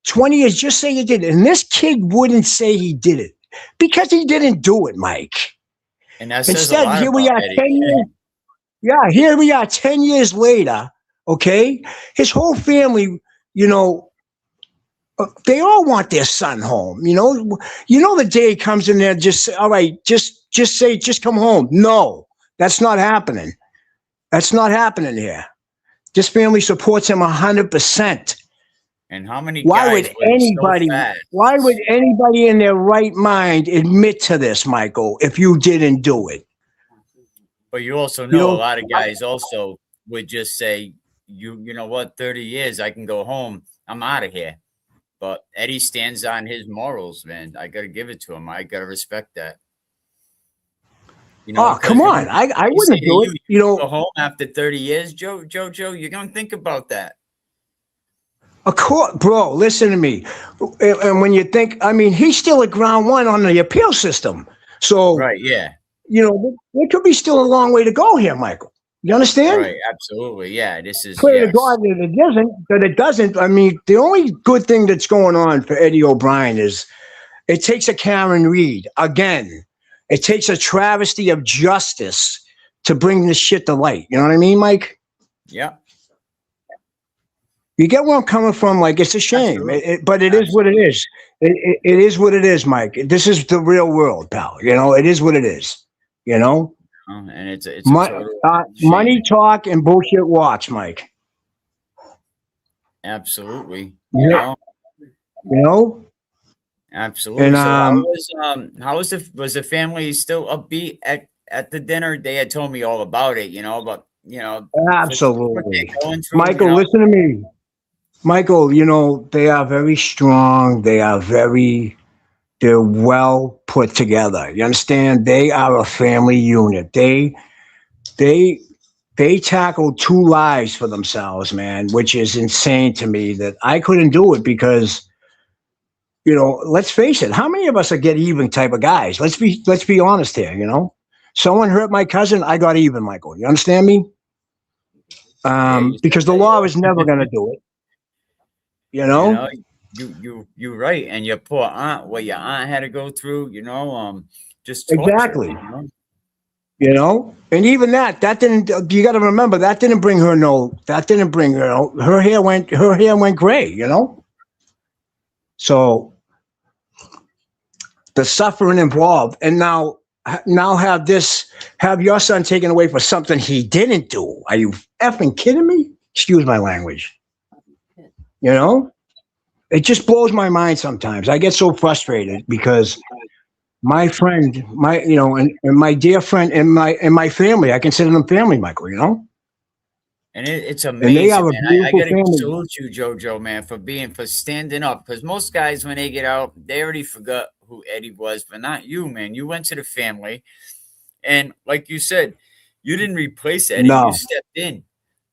20 years, just say you did it. And this kid wouldn't say he did it because he didn't do it, Mike. And that says Instead, a lot here we about are Eddie. 10 years. Yeah, here we are 10 years later, okay? His whole family, they all want their son home, the day comes in there, all right, just come home. No, that's not happening. That's not happening here. This family supports him 100%. And how many Why would guys were anybody, so fat? why would anybody in their right mind admit to this, Michael, if you didn't do it? But you also know a lot of guys also would just say, you know what, 30 years, I can go home. I'm out of here. But Eddie stands on his morals, man. I got to give it to him. I got to respect that. Come on. I wouldn't do it. Go home after 30 years, Joe, you're going to think about that. Of course, bro, listen to me. And when you think, I mean, he's still at ground one on the appeal system. So, right, yeah. There could be still a long way to go here, Michael. You understand? Right, absolutely. Yeah, this is pray to God that it doesn't. I mean, the only good thing that's going on for Eddie Obrien is it takes a Karen Reed again. It takes a travesty of justice to bring this shit to light. You know what I mean, Mike? Yeah. You get where I'm coming from? Like, it's a shame, but it is what it is. It is what it is, Mike. This is the real world, pal. It is what it is. And it's money talk and bullshit walks, Mike. Absolutely. Absolutely. And, so was the family still upbeat at the dinner? They had told me all about it, but absolutely. Through, Michael, listen to me. Michael, they are very strong. They're well put together. You understand? They are a family unit. They tackled 2 lives for themselves, man, which is insane to me that I couldn't do it because, let's face it. How many of us are get even type of guys? Let's be honest here. Someone hurt my cousin, I got even, Michael. You understand me? Because the law is never going to do it. You're right. And your poor aunt, what your aunt had to go through, just torture, exactly. And even that didn't, you got to remember, that didn't bring her her hair went gray, So the suffering involved, and now have your son taken away for something he didn't do. Are you effing kidding me? Excuse my language. It just blows my mind sometimes. I get so frustrated because my friend, and my dear friend and my family, I consider them family, Michael, And it's and they amazing, are a man. I beautiful gotta family. salute you, JoJo, man, for standing up. Because most guys, when they get out, they already forgot who Eddie was, but not you, man. You went to the family, and like you said, you didn't replace Eddie. You No, stepped in.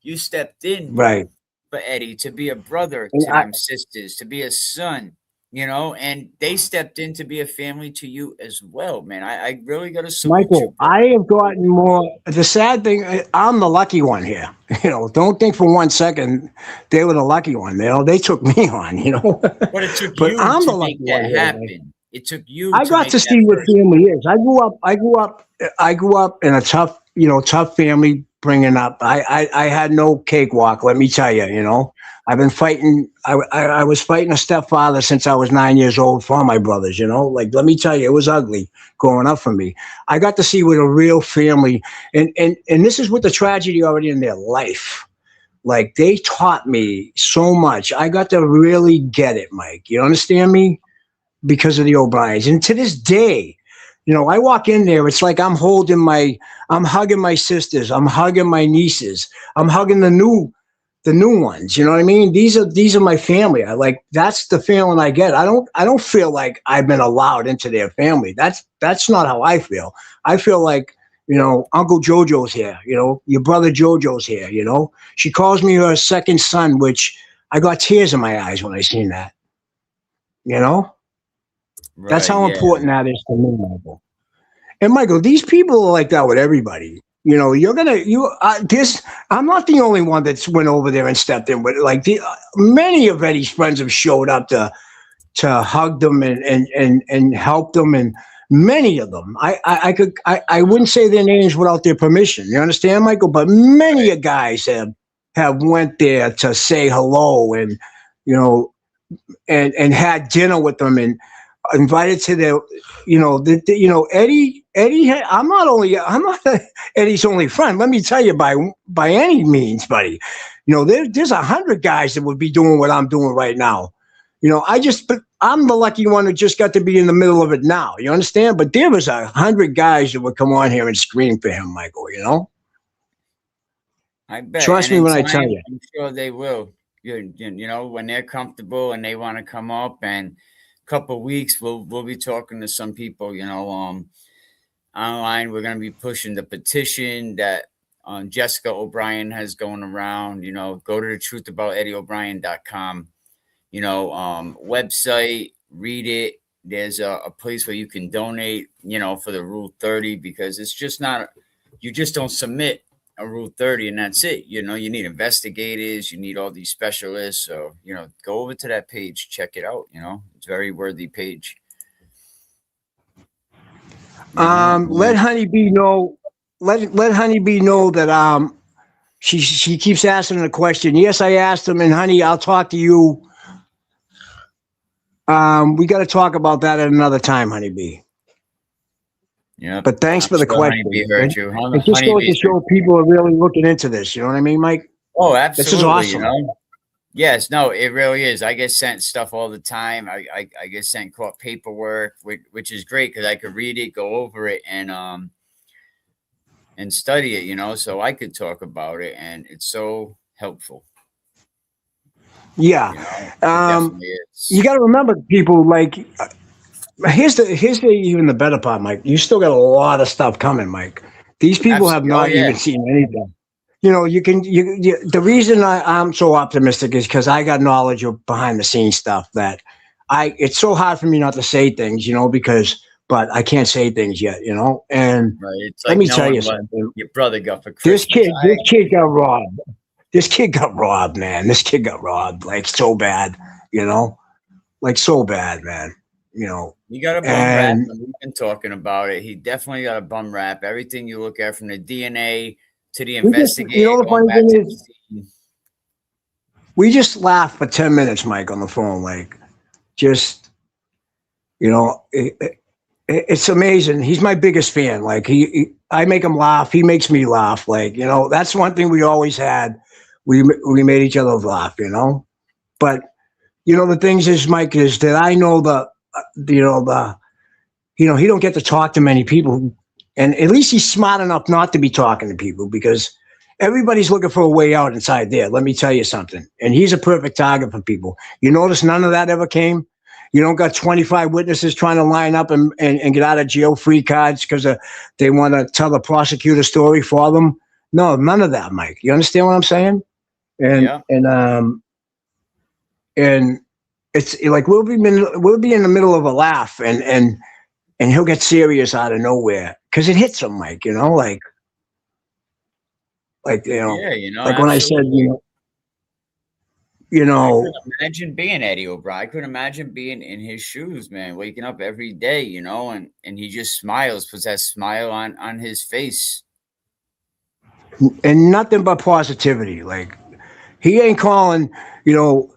You stepped in right. for Eddie to be a brother And to them sisters, to be a son, and they stepped in to be a family to you as well, man. I really got to salute you, Michael, bro. I have gotten more. The sad thing, I'm the lucky one here. Don't think for 1 second they were the lucky one. They took me on. But it took But you I'm to the lucky make one that here, man. happen. It took you I to got make to that see what first. family is. I grew up in a tough family bringing up. I had no cakewalk. Let me tell you. I've been fighting. I was fighting a stepfather since I was 9 years old for my brothers. Like let me tell you, it was ugly growing up for me. I got to see what a real family, and this is with the tragedy already in their life. Like they taught me so much. I got to really get it, Mike. You understand me? Because of the O'Briens. And to this day, I walk in there, it's like I'm hugging my sisters, I'm hugging my nieces, I'm hugging the new ones. You know what I mean? These are my family. That's the feeling I get. I don't feel like I've been allowed into their family. That's not how I feel. I feel like, Uncle Jojo's here, your brother Jojo's here, She calls me her second son, which I got tears in my eyes when I seen that, you know? That's Right, how yeah. important that is to me, Michael. And Michael, these people are like that with everybody. You're gonna you this. I'm not the only one that's went over there and stepped in, but like many of Eddie's friends have showed up to hug them and help them, and many of them. I wouldn't say their names without their permission. You understand, Michael? But many Right. of guys have went there to say hello and you know and had dinner with them and invited to their, Eddie. I'm not Eddie's only friend. Let me tell you, by any means, buddy. There's 100 guys that would be doing what I'm doing right now. But I'm the lucky one who just got to be in the middle of it now. You understand? But there was 100 guys that would come on here and scream for him, Michael. I bet. Trust And me in when I tell time, you. I'm sure they will. When they're comfortable and they want to come up, and a couple of weeks, we'll be talking to some people, online. We're going to be pushing the petition that Jessica Obrien has going around. Go to the truthabouteddieobrien.com, website, read it. There's a place where you can donate, for the Rule 30, because it's just not, you just don't submit a Rule 30 and that's it. You need investigators, you need all these specialists. So, go over to that page, check it out. It's a very worthy page. Let Honeybee know. Let Honeybee know that she keeps asking the question. Yes, I asked him, and honey, I'll talk to you. We got to talk about that at another time, Honeybee. Yeah. But thanks for the question. Honeybee heard you. It just goes to show people are really looking into this. You know what I mean, Mike? Oh, absolutely. This is awesome. Yes, no, it really is. I get sent stuff all the time. I get sent court paperwork, which is great because I could read it, go over it, and study it. So I could talk about it, and it's so helpful. Yeah, it definitely is. You got to remember, people. Like, here's the even the better part, Mike. You still got a lot of stuff coming, Mike. These people have not even seen anything. The reason I'm so optimistic is because I got knowledge of behind the scenes stuff that it's so hard for me not to say things, but I can't say things yet, and right. It's let me tell you something. Your brother got for Christmas. This kid got robbed. This kid got robbed, man. This kid got robbed, like so bad, like so bad, man. You got a bum rap, and we've been talking about it. He definitely got a bum rap. Everything you look at, from the DNA to the investigator. The funny thing is, we just laughed for 10 minutes, Mike, on the phone. Like, just, it's amazing. He's my biggest fan. Like, I make him laugh. He makes me laugh. Like, that's one thing we always had. We made each other laugh, But, the things is, Mike, is that I know he don't get to talk to many people. And at least he's smart enough not to be talking to people, because everybody's looking for a way out inside there. Let me tell you something. And he's a perfect target for people. You notice none of that ever came? You don't got 25 witnesses trying to line up and get out of jail free cards because they want to tell the prosecutor story for them. No, none of that, Mike. You understand what I'm saying? And and it's like we'll be in the middle of a laugh and he'll get serious out of nowhere because it hits him, Mike. You know, like you know, like when I said, you know, I couldn't imagine being Eddie O'Brien. I couldn't imagine being in his shoes, man, waking up every day, you know, and he just smiles, puts that smile on his face. And nothing but positivity. Like he ain't calling, you know,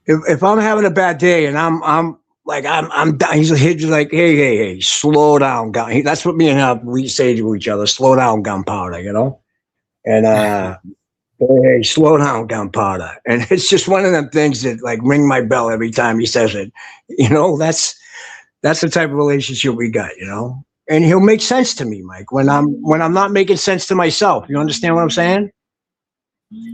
if I'm having a bad day and I'm down, he's like, hey, slow down, gun. That's what me and him, we say to each other, slow down, gunpowder, you know? And, hey, slow down, gunpowder. And it's just one of them things that like ring my bell every time he says it. You know, that's the type of relationship we got, you know? And he'll make sense to me, Mike, when I'm not making sense to myself. You understand what I'm saying?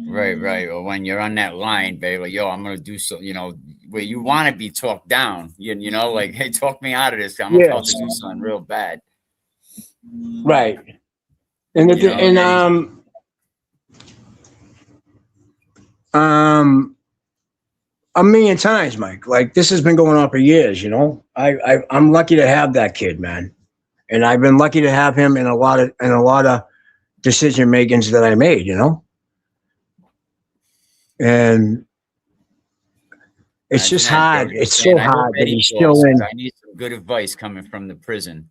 Right. Or when you're on that line, baby, like, yo, I'm gonna do so, you know, where you want to be talked down, you know, like, hey, talk me out of this. I'm about to do something real bad. Right. And a million times, Mike. Like this has been going on for years, you know. I'm lucky to have that kid, man. And I've been lucky to have him in a lot of decision makings that I made, you know. And it's just hard. It's so hard that he's still in. I need some good advice coming from the prison.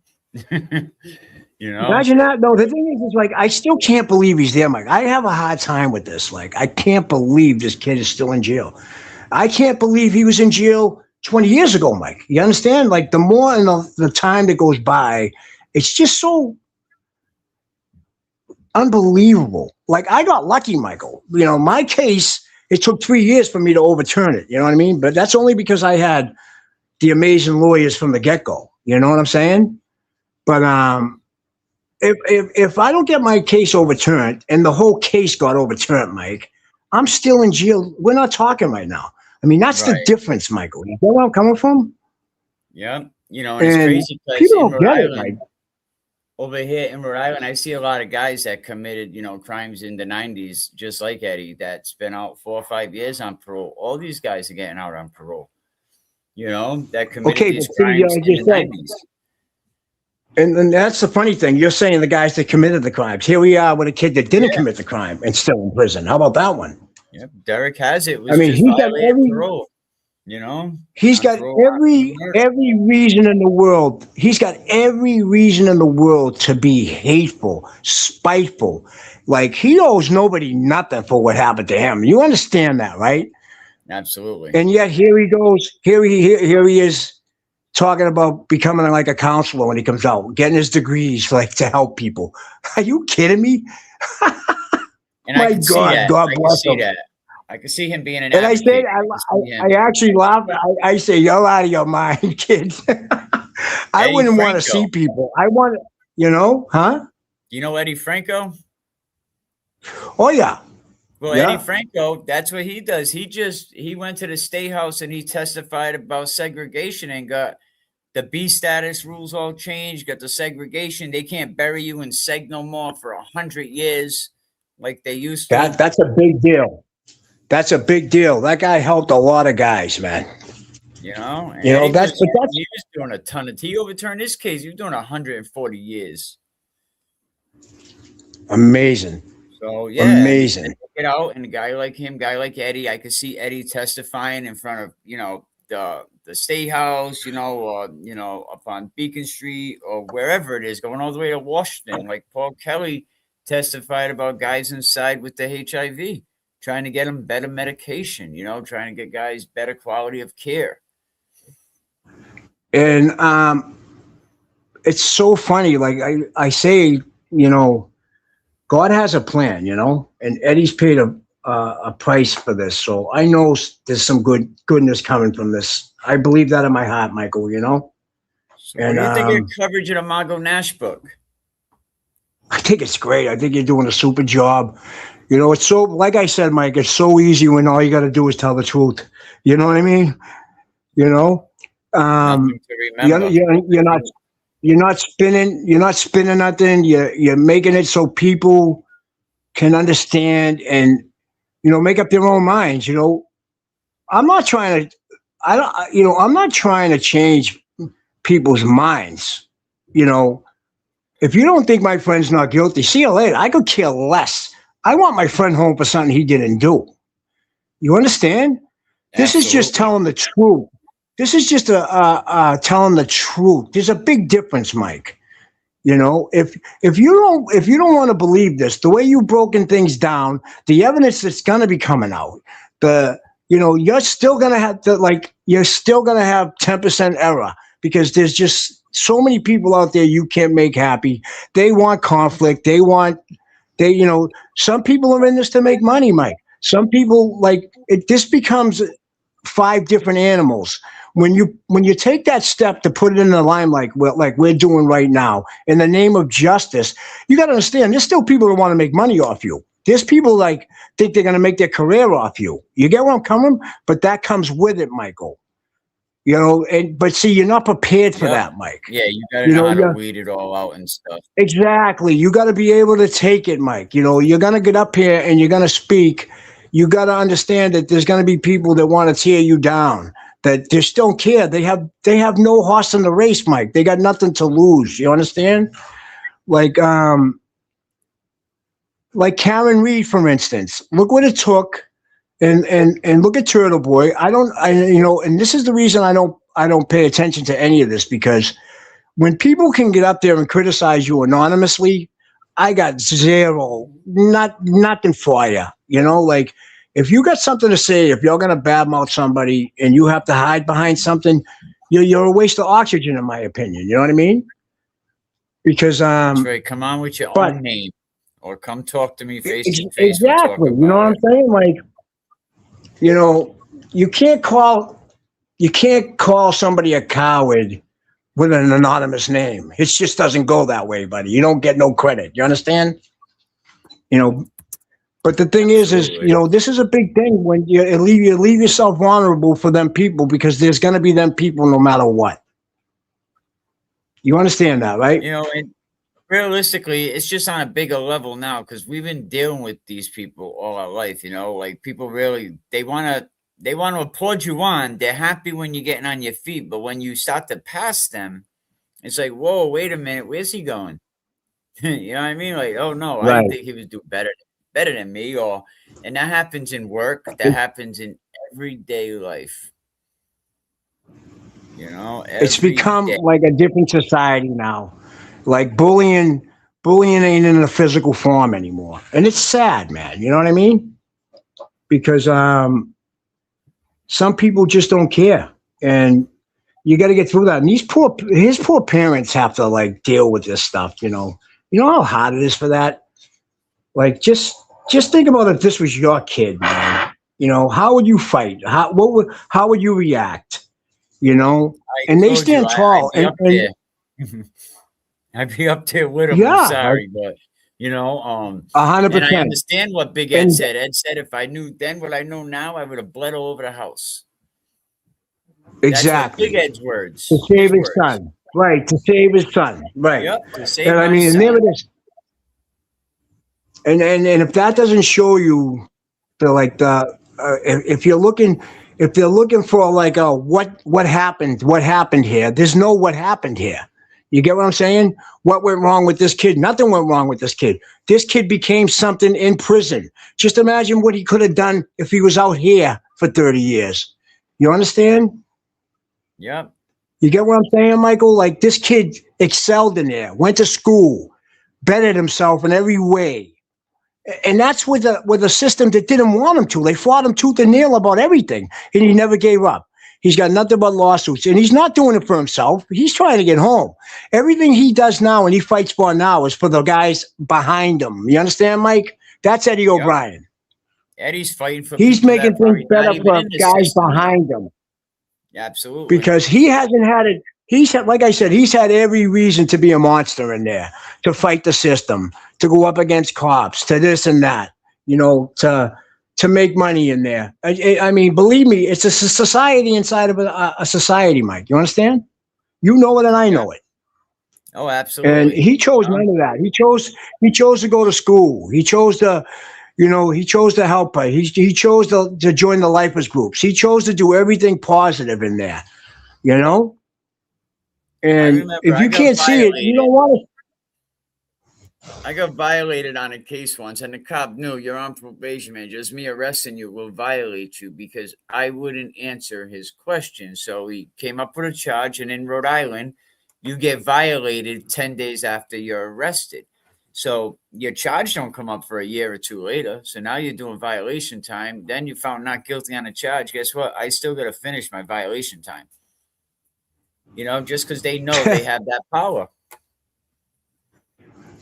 You know, imagine that. No, the thing is like I still can't believe he's there, Mike. I have a hard time with this. Like I can't believe this kid is still in jail. I can't believe he was in jail 20 years ago, Mike. You understand? Like the more and the time that goes by, it's just so unbelievable. Like I got lucky, Michael. You know, my case, it took 3 years for me to overturn it. You know what I mean? But that's only because I had the amazing lawyers from the get-go. You know what I'm saying? But if I don't get my case overturned and the whole case got overturned, Mike, I'm still in jail. We're not talking right now. I mean, that's the difference, Michael. You know where I'm coming from? Yeah. You know, and it's crazy because people don't get it, Mike. Over here in Rhode Island, I see a lot of guys that committed, you know, crimes in the 90s, just like Eddie, that's been out 4 or 5 years on parole. All these guys are getting out on parole, you know, that committed these crimes in the 90s. And that's the funny thing. You're saying the guys that committed the crimes. Here we are with a kid that didn't commit the crime and still in prison. How about that one? Yep. Derek has it. I mean, he's got parole. You know, he's got every reason in the world. He's got every reason in the world to be hateful, spiteful. Like he owes nobody nothing for what happened to him. You understand that, right? Absolutely. And yet here he goes. Here he is talking about becoming like a counselor when he comes out, getting his degrees like to help people. Are you kidding me? And my God, God bless him. I can see him being an. And I said, I actually laugh. I say, you're out of your mind, kid. I wouldn't want to see people. I want, you know, huh? You know Eddie Franco? Oh yeah. Well, Eddie Franco, that's what he does. He went to the state house and he testified about segregation and got the B status rules all changed. Got the segregation. They can't bury you in seg no more for 100 years like they used to. That's a big deal. That's a big deal. That guy helped a lot of guys, man. You know, he was doing a ton of. He overturned this case. He was doing 140 years. Amazing. So yeah, amazing. Get out, and a guy like him, guy like Eddie, I could see Eddie testifying in front of the state house, up on Beacon Street or wherever it is, going all the way to Washington. Like Paul Kelly testified about guys inside with the HIV. Trying to get them better medication, trying to get guys better quality of care. And it's so funny. Like I say, God has a plan, and Eddie's paid a price for this. So I know there's some goodness coming from this. I believe that in my heart, Michael, So what do you think of your coverage of the Margot Nash book? I think it's great. I think you're doing a super job. You know, it's so, like I said, Mike, it's so easy when all you got to do is tell the truth. You know what I mean? You know, Nothing to you're, remember. you're, you're not, you're not spinning nothing. You're making it so people can understand and, you know, make up their own minds. You know, I'm not trying to, I'm not trying to change people's minds. You know, if you don't think my friend's not guilty, see you later. I could care less. I want my friend home for something he didn't do. You understand? This is just Absolutely. telling the truth. This is just telling the truth. There's a big difference, Mike. You know, if you don't want to believe this, the way you've broken things down, the evidence that's going to be coming out, the you know, you're still going to have to you're still going to have 10% error because there's just so many people out there you can't make happy. They want conflict. You know, some people are in this to make money, Mike. Some people this becomes five different animals. When you take that step to put it in the limelight, like we're doing right now, in the name of justice, you got to understand. There's still people that want to make money off you. There's people think they're going to make their career off you. You get where I'm coming? But that comes with it, Michael. You know, but see, you're not prepared for that, Mike. Yeah, you gotta You know know, how to weed it all out and stuff. exactly. You got to be able to take it, Mike. You know, you're going to get up here and you're going to speak. You got to understand that there's going to be people that want to tear you down, that just don't care. They have no horse in the race, Mike. They got nothing to lose. You understand? Like like Karen Reed, for instance. Look what it took, and look at Turtle Boy. And this is the reason I don't pay attention to any of this, because when people can get up there and criticize you anonymously, I got zero, nothing for you. You know, like if you got something to say, if you're gonna badmouth somebody and you have to hide behind something, you're a waste of oxygen, in my opinion. You know what I mean? Because That's right. Come on with your but own name, or come talk to me face to face. We'll talk exactly, you know what about I'm it. saying? Like, you know, you can't call somebody a coward with an anonymous name. It just doesn't go that way, buddy. You don't get no credit. You understand? You know, but the thing is Absolutely. you know, this is a big thing when you leave yourself vulnerable for them people, because there's going to be them people no matter what. You understand that, right? You know, and realistically, it's just on a bigger level now because we've been dealing with these people all our life. You know, like people really they want to applaud you on. They're happy when you're getting on your feet, but when you start to pass them, it's like, whoa, wait a minute, where's he going? You know what I mean? Like, oh no, I didn't Right. think he was doing better than me. And that happens in work. That happens in everyday life. You know, It's every become day. like a different society now. Like bullying ain't in a physical form anymore, and it's sad, man. You know what I mean? Because some people just don't care, and you got to get through that. And his poor parents have to deal with this stuff. You know how hard it is for that. Like just think about if this was your kid, man. You know, how would you fight? How would you react? You know, I and they told you stand I'd tall, be up and there. I'd be up there with him. I'm yeah, sorry, but you know, 100%. and I understand what Big Ed And said. Ed said, if I knew then what I know now, I would have bled all over the house. That's what Big exactly, Ed's to words, save his his words. son, right? To save his son, right? Yep, to save And I my mean, and there son. it is. And if that doesn't show you if you're looking, if they're looking for what happened here, there's no what happened here. You get what I'm saying? What went wrong with this kid? Nothing went wrong with this kid. This kid became something in prison. Just imagine what he could have done if he was out here for 30 years. You understand? Yep. You get what I'm saying, Michael? Like, this kid excelled in there, went to school, bettered himself in every way. And that's with a system that didn't want him to. They fought him tooth and nail about everything, and he never gave up. He's got nothing but lawsuits, and he's not doing it for himself. He's trying to get home. Everything he does now and he fights for now is for the guys behind him. You understand, Mike? That's Eddie Yep. O'Brien. Eddie's fighting for He's people that making are things probably not better even for in the guys system now. behind him, Absolutely. because he hasn't had it. He's had, like I said, he's had every reason to be a monster in there, to fight the system, to go up against cops, to this and that, to make money in there. I mean, believe me, it's a society inside of a society, Mike. You understand? You know it, and I know it. Oh, And absolutely. he chose none of that. He chose to go to school. He chose to, he chose to help her. He chose to join the lifers groups. He chose to do everything positive in there, you know? I And remember if I you got can't see it, you violated. don't want to. I got violated on a case once, and the cop knew you're on probation, man. Just me arresting you will violate you because I wouldn't answer his question. So he came up with a charge, and in Rhode Island, you get violated 10 days after you're arrested. So your charge don't come up for a year or two later. So now you're doing violation time. Then you found not guilty on a charge. Guess what? I still got to finish my violation time. Just because they know they have that power.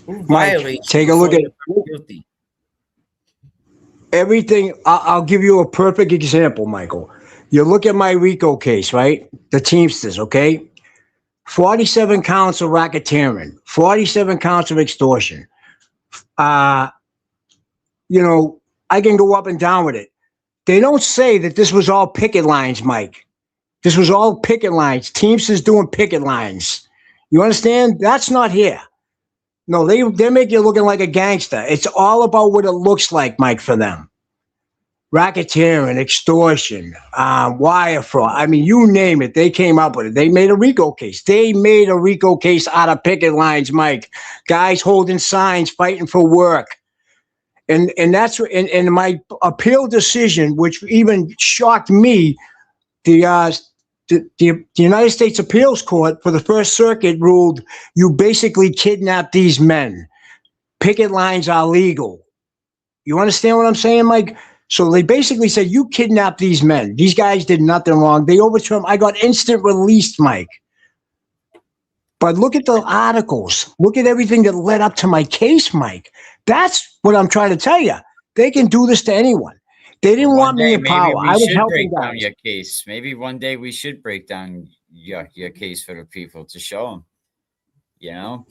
Who Mike, violates take you a look before at you're found guilty? everything. I'll give you a perfect example, Michael. You look at my RICO case, right? The Teamsters, okay? 47 counts of racketeering, 47 counts of extortion. I can go up and down with it. They don't say that this was all picket lines, Mike. This was all picket lines. Teamsters doing picket lines. You understand? That's not here. No, they make you looking like a gangster. It's all about what it looks like, Mike, for them. Racketeering, extortion, wire fraud. I mean, you name it. They came up with it. They made a RICO case. They made a RICO case out of picket lines, Mike. Guys holding signs, fighting for work. And that's and my appeal decision, which even shocked me, the United States Appeals Court for the First Circuit ruled you basically kidnapped these men. Picket lines are legal. You understand what I'm saying, Mike? So they basically said you kidnapped these men. These guys did nothing wrong. They overturned. I got instant release, Mike. But look at the articles. Look at everything that led up to my case, Mike. That's what I'm trying to tell you. They can do this to anyone. They didn't want me in power. I was helping break down guys. your case. Maybe one day we should break down your case for the people to show them.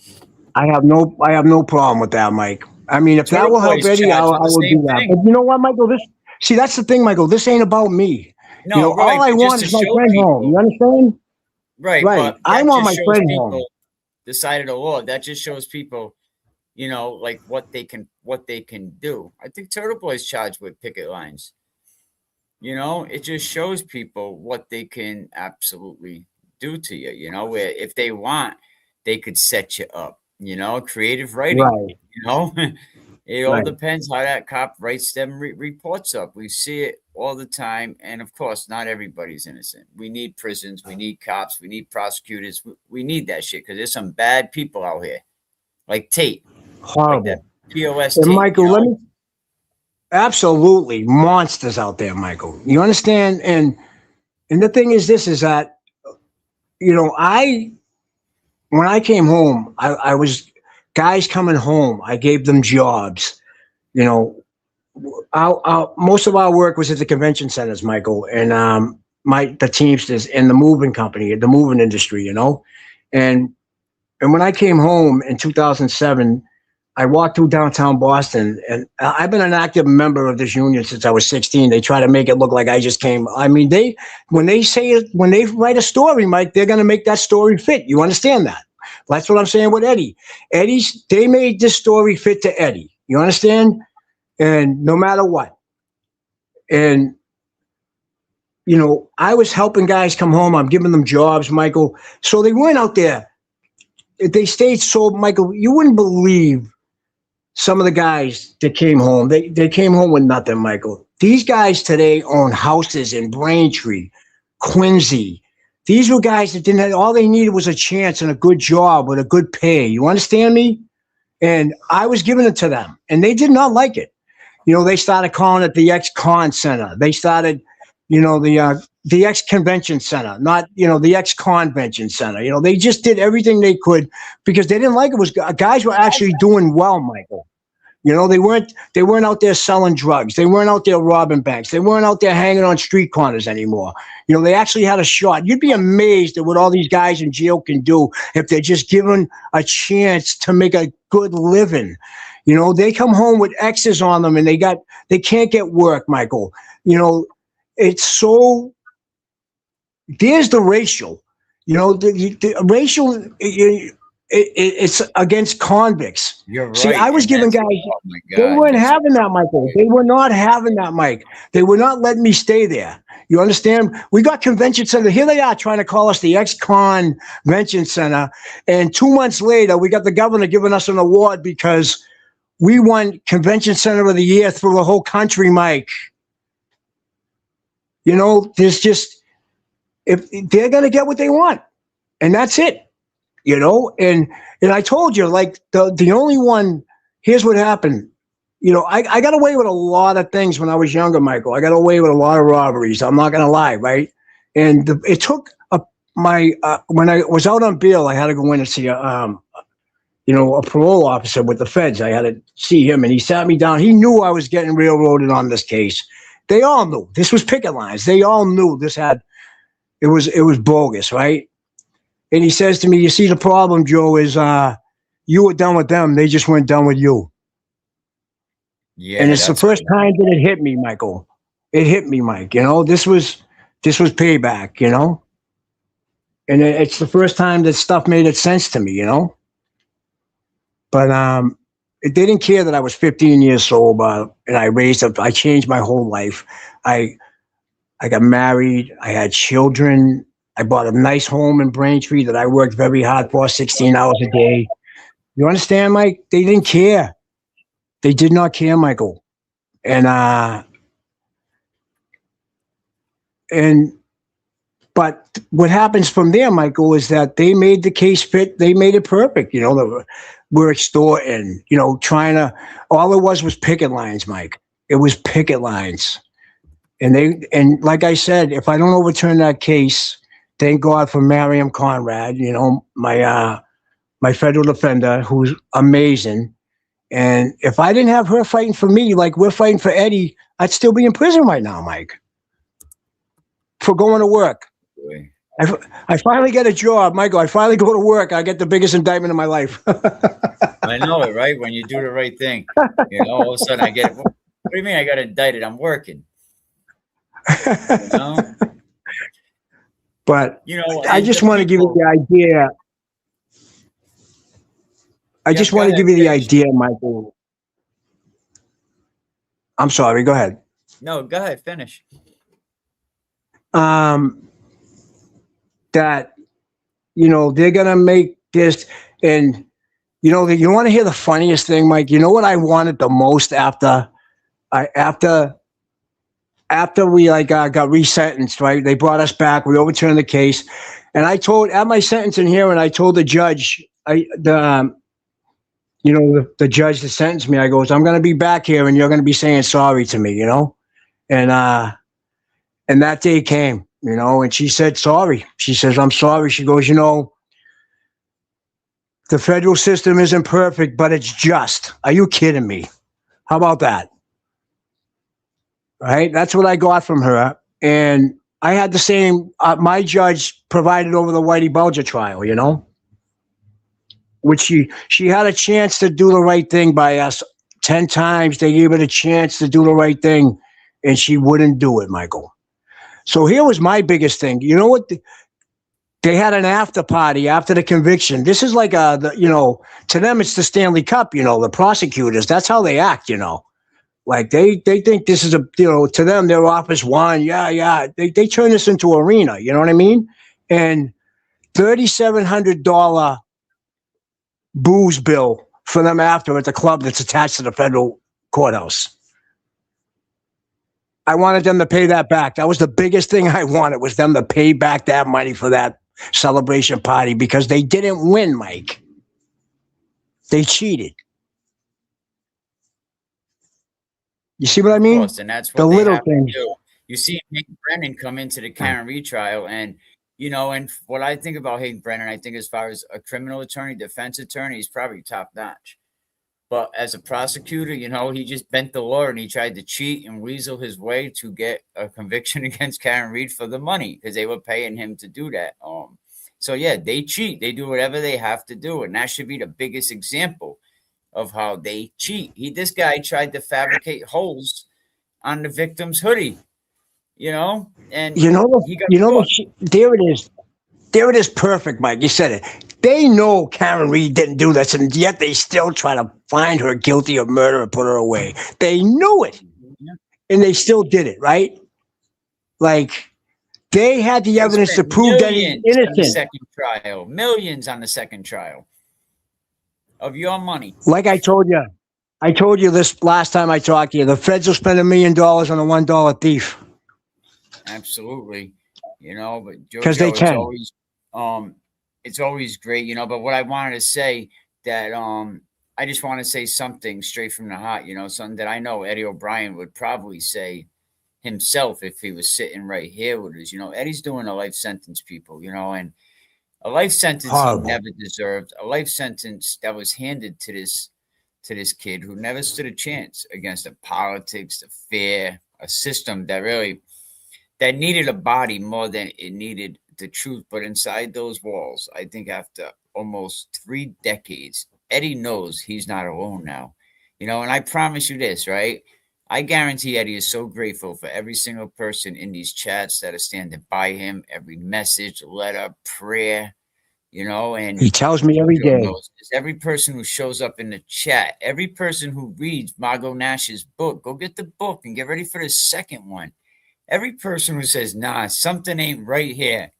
I have no problem with that, Mike. I mean, if that will help Eddie, I will do that. But you know what, Michael? That's the thing, Michael. This ain't about me. No, right, all I want is my friend home. You understand? Right. Right. I want my friend home. The side of the law. That just shows people, like what they can do. I think Turtle Boy's charged with picket lines. It just shows people what they can absolutely do to you. Where if they want, they could set you up. Creative writing. Right. It all depends how that cop writes them reports up. We see it all the time. And of course, not everybody's innocent. We need prisons. We need cops. We need prosecutors. We need that shit because there's some bad people out here. Like Tate. Horrible. Like POS and Tate. Michael, absolutely monsters out there, Michael. You understand? And the thing is this, is that, when I came home, I was guys coming home. I gave them jobs. Most of our work was at the convention centers, Michael, and the Teamsters and the moving company, the moving industry, and when I came home in 2007, I walked through downtown Boston, and I've been an active member of this union since I was 16. They try to make it look like I just came. I mean, when they write a story, Mike, they're going to make that story fit. You understand that? That's what I'm saying with Eddie. They made this story fit to Eddie. You understand? And no matter what. And, I was helping guys come home. I'm giving them jobs, Michael. So they went out there. They stayed so, Michael, you wouldn't believe some of the guys that came home. They came home with nothing, Michael. These guys today own houses in Braintree, Quincy. These were guys that didn't have, all they needed was a chance and a good job with a good pay. You understand me? And I was giving it to them, and they did not like it. They started calling it the ex-con center. They started, the ex-convention center, not, the ex-convention center. They just did everything they could because they didn't like it. Guys were actually doing well, Michael. You know, they weren't out there selling drugs. They weren't out there robbing banks. They weren't out there hanging on street corners anymore. You know, they actually had a shot. You'd be amazed at what all these guys in jail can do if they're just given a chance to make a good living. You know, they come home with X's on them and they can't get work, Michael. You know, it's so, there's the racial, you know, the racial, it's against convicts. You're right. See, I was giving guys, oh my God, they weren't having that, Michael. They were not having that, Mike. They were not letting me stay there. You understand? We got convention center. Here they are trying to call us the ex-convention center. And 2 months later, we got the governor giving us an award because we won convention center of the year through the whole country, Mike. You know, there's just, if they're going to get what they want, and that's it. You know, and I told you, like, the only one, here's what happened. You know, I got away with a lot of things when I was younger, Michael. I got away with a lot of robberies. I'm not going to lie, right? And it took when I was out on bail, I had to go in and see a parole officer with the feds. I had to see him, and he sat me down. He knew I was getting railroaded on this case. They all knew. This was picket lines. They all knew it was bogus, right? And he says to me, you see, the problem, Joe, is you were done with them. They just weren't done with you. Yeah. And it's the first time that it hit me, Michael. It hit me, Mike. You know, this was payback, you know? And it's the first time that stuff made sense to me, you know? But they didn't care that I was 15 years sober and I changed my whole life. I got married. I had children. I bought a nice home in Braintree that I worked very hard for, 16 hours a day. You understand, Mike? They didn't care. They did not care, Michael. But what happens from there, Michael, is that they made the case fit. They made it perfect. You know, we're extorting, you know, all it was picket lines, Mike. It was picket lines. And like I said, if I don't overturn that case, thank God for Miriam Conrad, you know, my federal defender, who's amazing. And if I didn't have her fighting for me, like we're fighting for Eddie, I'd still be in prison right now, Mike, for going to work. I finally get a job, Michael. I finally go to work. I get the biggest indictment of my life. I know it, right? When you do the right thing, you know, all of a sudden I get, what do you mean I got indicted? I'm working. You know? But you know, I just want to give you the idea. I just want to give you the idea, Michael. I'm sorry. Go ahead. No, go ahead. Finish. That, you know, they're going to make this, and, you know, you want to hear the funniest thing, Mike? You know what I wanted the most after we got resentenced, right? They brought us back. We overturned the case. And I told, at my sentencing hearing, I told the judge, the judge that sentenced me, I goes, I'm going to be back here and you're going to be saying sorry to me, you know? And that day came, you know, and she said, sorry. She says, I'm sorry. She goes, you know, the federal system isn't perfect, but it's just. Are you kidding me? How about that? Right? That's what I got from her. And I had the same, my judge provided over the Whitey Bulger trial, you know, which she had a chance to do the right thing by us 10 times. They gave her a chance to do the right thing, and she wouldn't do it, Michael. So here was my biggest thing. You know what? They had an after party after the conviction. This is like to them, it's the Stanley Cup, you know, the prosecutors. That's how they act, you know. Like they think this is to them, their office won. Yeah. They turn this into arena. You know what I mean? And $3,700 booze bill for them after at the club that's attached to the federal courthouse. I wanted them to pay that back. That was the biggest thing I wanted, was them to pay back that money for that celebration party, because they didn't win, Mike. They cheated. You see what I mean? Of course, and that's what the they little have things. to do. You see Hank Brennan come into the Karen retrial, and you know, and what I think about Hank Brennan, I think as far as a criminal attorney, defense attorney, he's probably top notch. But as a prosecutor, he just bent the law and he tried to cheat and weasel his way to get a conviction against Karen Reed for the money because they were paying him to do that. So yeah, they cheat. They do whatever they have to do, and that should be the biggest example of how they cheat. This guy tried to fabricate holes on the victim's hoodie, and he got there it is. There it is, perfect, Mike. You said it. They know Karen Reed didn't do this, and yet they still try to find her guilty of murder and put her away. They knew it, and they still did it, right? Like, they had the evidence to prove that he's innocent. On the second trial, millions on the second trial of your money. Like I told you this last time I talked to you, the feds will spend $1 million on a $1 thief. Absolutely. But because they can. It's always great, but what I wanted to say that I just want to say something straight from the heart, something that I know Eddie Obrien would probably say himself if he was sitting right here with us. Eddie's doing a life sentence, people, and a life sentence he never deserved, a life sentence that was handed to this kid who never stood a chance against the politics, the fear, a system that needed a body more than it needed the truth. But inside those walls, I think after almost 3 decades, Eddie knows he's not alone now, and I promise you this, right? I guarantee Eddie is so grateful for every single person in these chats that are standing by him, every message, letter, prayer, and he tells me every day. Every person who shows up in the chat, every person who reads Margot Nash's book, go get the book and get ready for the second one. Every person who says, nah, something ain't right here.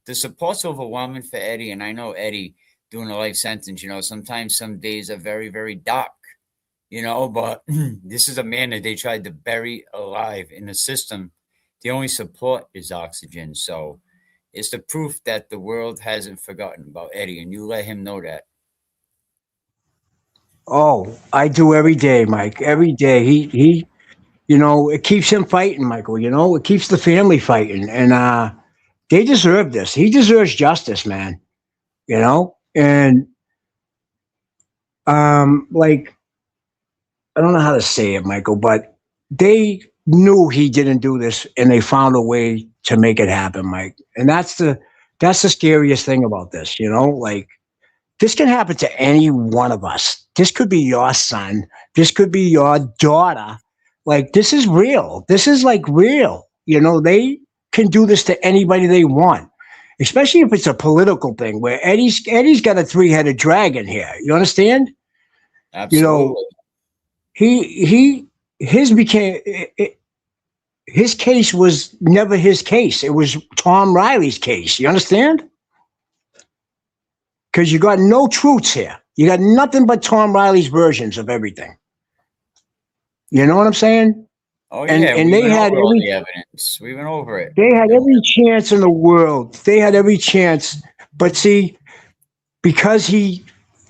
The support's overwhelming for Eddie, and I know Eddie doing a life sentence, sometimes some days are very, very dark, but this is a man that they tried to bury alive in the system. The only support is oxygen. So it's the proof that the world hasn't forgotten about Eddie, and you let him know that. Oh, I do every day, Mike. Every day. He it keeps him fighting, Michael. It keeps the family fighting. And they deserve this. He deserves justice, man. And like, I don't know how to say it, Michael, but they knew he didn't do this, and they found a way to make it happen, Mike. And that's the scariest thing about this, like, this can happen to any one of us. This could be your son. This could be your daughter. Like, this is real. This is like real. They can do this to anybody they want, especially if it's a political thing where Eddie's got a 3-headed dragon here. You understand? Absolutely. His case was never his case. It was Tom Riley's case. You understand? Because you got no truths here. You got nothing but Tom Riley's versions of everything. You know what I'm saying? Oh yeah, and they had all the evidence. We went over it. They had every chance in the world. They had every chance. But see, because he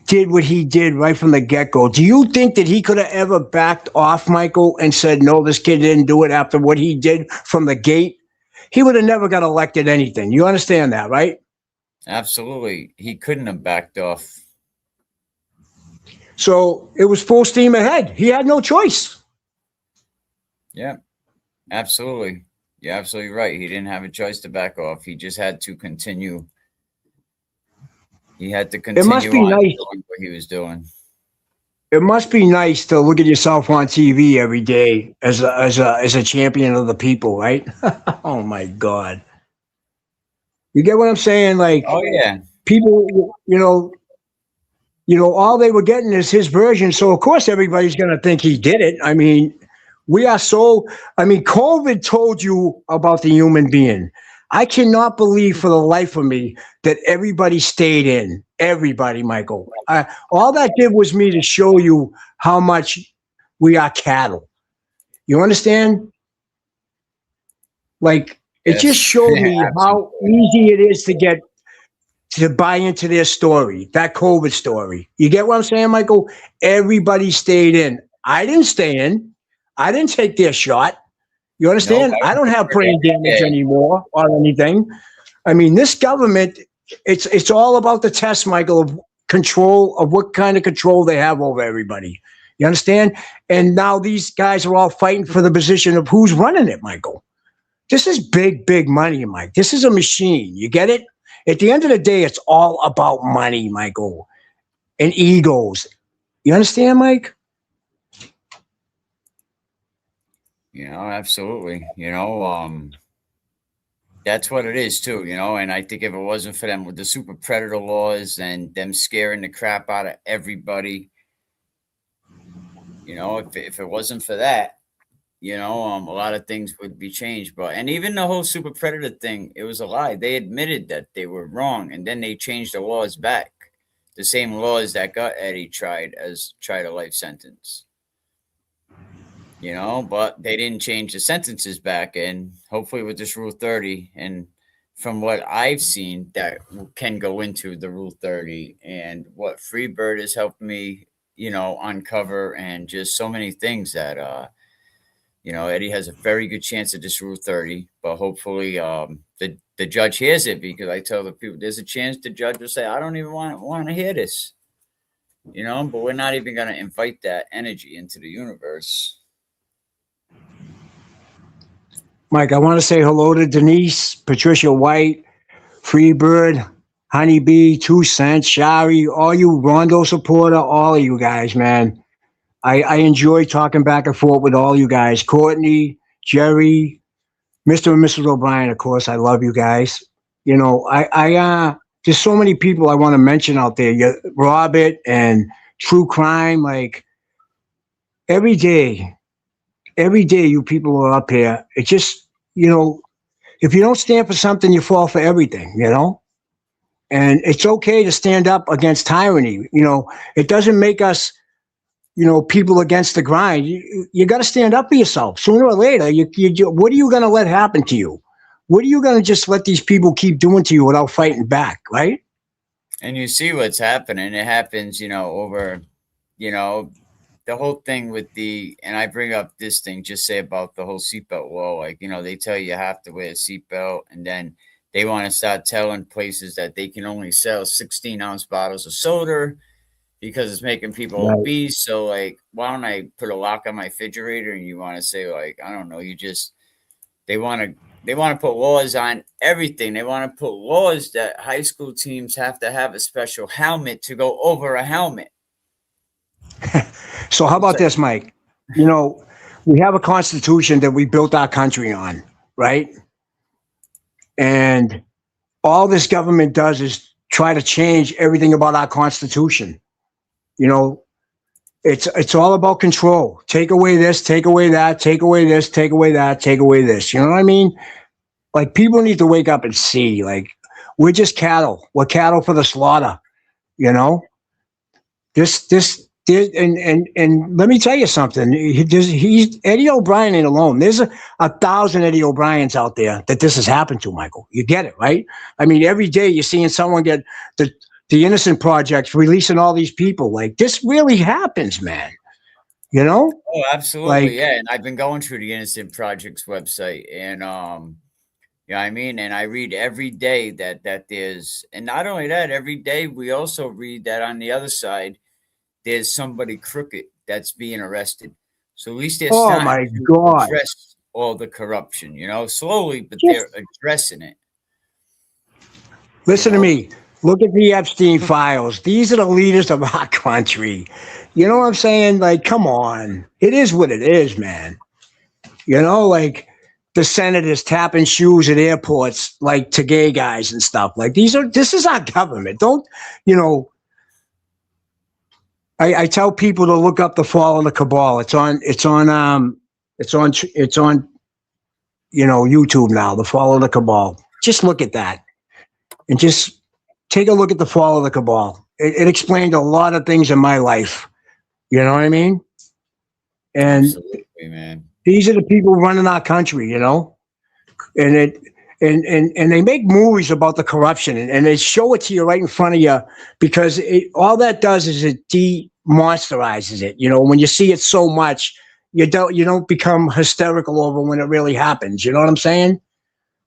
did what he did right from the get-go, do you think that he could have ever backed off, Michael, and said, no, this kid didn't do it after what he did from the gate? He would have never got elected anything. You understand that, right? Absolutely. He couldn't have backed off. So it was full steam ahead. He had no choice. Yeah, absolutely. You're absolutely right. He didn't have a choice to back off. He just had to continue. He had to continue it must be on nice. doing what he was doing. It must be nice to look at yourself on TV every day as a champion of the people, right? Oh my God. You get what I'm saying? Like, oh yeah, people, all they were getting is his version. So of course everybody's going to think he did it. I mean, COVID told you about the human being. I cannot believe for the life of me that everybody stayed in. Everybody, Michael. All that did was me to show you how much we are cattle. You understand? Like, it just showed me how easy it is to buy into their story, that COVID story. You get what I'm saying, Michael? Everybody stayed in. I didn't stay in. I didn't take their shot. You understand? I don't have brain damage anymore or anything. I mean, this government, it's all about the test, Michael, of control of what kind of control they have over everybody. You understand? And now these guys are all fighting for the position of who's running it, Michael. This is big, big money, Mike. This is a machine. You get it? At the end of the day, it's all about money, Michael, and egos. You understand, Mike? Absolutely. That's what it is too, and I think if it wasn't for them with the super predator laws and them scaring the crap out of everybody, if it wasn't for that, a lot of things would be changed. And even the whole super predator thing, it was a lie. They admitted that they were wrong, and then they changed the laws back. The same laws that got Eddie tried a life sentence. But they didn't change the sentences back. And hopefully with this Rule 30, and from what I've seen that can go into the Rule 30 and what Freebird has helped me, uncover, and just so many things that, Eddie has a very good chance at this Rule 30, but hopefully the judge hears it, because I tell the people there's a chance the judge will say, I don't even want to hear this, but we're not even going to invite that energy into the universe. Mike, I want to say hello to Denise, Patricia White, Freebird, Honeybee, 2 Cents, Shari, all you Rondo supporter, all of you guys, man. I enjoy talking back and forth with all you guys. Courtney, Jerry, Mr. and Mrs. Obrien, of course. I love you guys. There's so many people I want to mention out there. Robert and True Crime, like every day you people are up here. It just, if you don't stand for something, you fall for everything, and it's okay to stand up against tyranny. It doesn't make us, people against the grind. You got to stand up for yourself. Sooner or later, what are you going to let happen to you? What are you going to just let these people keep doing to you without fighting back, right? And you see what's happening. It happens, over, the whole thing with and I bring up this thing, just say about the whole seatbelt law. Like, they tell you have to wear a seatbelt, and then they want to start telling places that they can only sell 16-ounce bottles of soda because it's making people obese. So, like, why don't I put a lock on my refrigerator? And you want to say, like, I don't know, they want to put laws on everything. They want to put laws that high school teams have to have a special helmet to go over a helmet. So how about this, Mike? We have a constitution that we built our country on, right? And all this government does is try to change everything about our constitution. It's all about control. Take away this, take away that, take away this, take away that, take away this. You know what I mean? Like, people need to wake up and see, like, we're just cattle. We're cattle for the slaughter. And let me tell you something. Eddie Obrien ain't alone. There's 1,000 Eddie O'Briens out there that this has happened to, Michael. You get it, right? I mean, every day you're seeing someone get the Innocent Project releasing all these people. Like, this really happens, man. Oh, absolutely. Yeah. And I've been going through the Innocent Project's website, and and I read every day that there's, and not only that, every day we also read that on the other side, there's somebody crooked that's being arrested. So at least they're starting to address all the corruption, slowly, but they're addressing it. Listen to me. Look at the Epstein files. These are the leaders of our country. You know what I'm saying? Like, come on. It is what it is, man. Like the senators tapping shoes at airports, like, to gay guys and stuff. Like, this is our government. Don't, I tell people to look up The Fall of the Cabal. It's on YouTube now, The Fall of the Cabal. Just look at that and just take a look at The Fall of the Cabal. It explained a lot of things in my life. You know what I mean? And absolutely, man. These are the people running our country, and they make movies about the corruption, and they show it to you right in front of you, because all that does is it demonsterizes it. When you see it so much, you don't become hysterical over when it really happens. You know what I'm saying?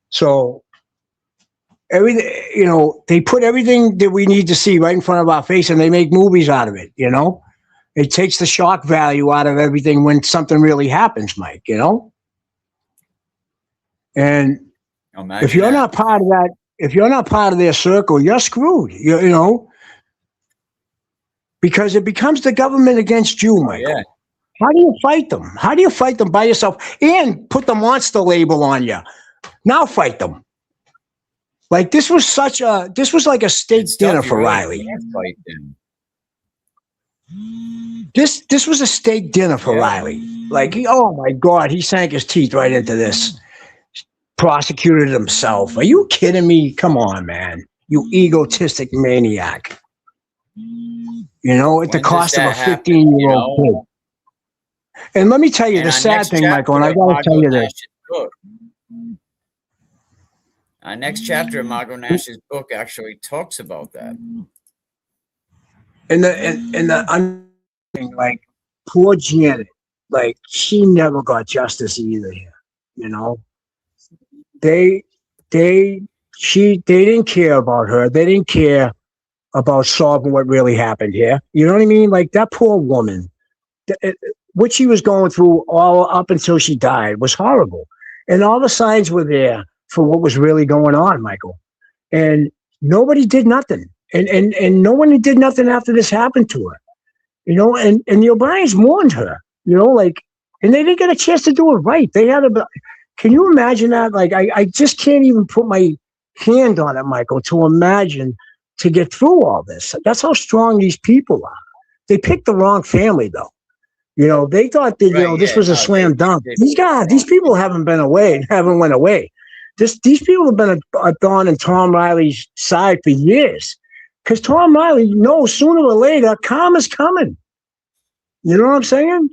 So everything, they put everything that we need to see right in front of our face and they make movies out of it. It takes the shock value out of everything when something really happens, Mike, and Imagine if you're that. not part of that, if you're not part of their circle, you're screwed, because it becomes the government against you, Michael. Yeah. How do you fight them? How do you fight them by yourself and put the monster label on you? Now fight them. Like this was like a steak It's dinner tough, you for really Riley. can't fight them. This was a steak dinner for Yeah. Riley. Like, oh my God, he sank his teeth right into this. Prosecuted himself. Are you kidding me? Come on, man. You egotistic maniac. At the When cost does of a that happen, 15-year-old kid. And let me tell you And the our sad next thing, Michael, and I chapter of got to tell Margot you this. Nash's book. Our next chapter of Margot Nash's book actually talks about that. I'm like poor Janet, like she never got justice either here. They didn't care about her. They didn't care about solving what really happened here. You know what I mean? Like that poor woman, what she was going through all up until she died was horrible. And all the signs were there for what was really going on, Michael. And nobody did nothing. And no one did nothing after this happened to her. And the O'Briens mourned her, and they didn't get a chance to do it right. They had can you imagine that? Like, I just can't even put my hand on it, Michael, to imagine to get through all this. That's how strong these people are. They picked the wrong family, though. They thought that, Right, this yeah, was a no, slam dunk. they These people haven't been away, haven't went away. These people have been a thorn in Tom Riley's side for years. Because Tom Riley knows sooner or later, karma's coming. You know what I'm saying?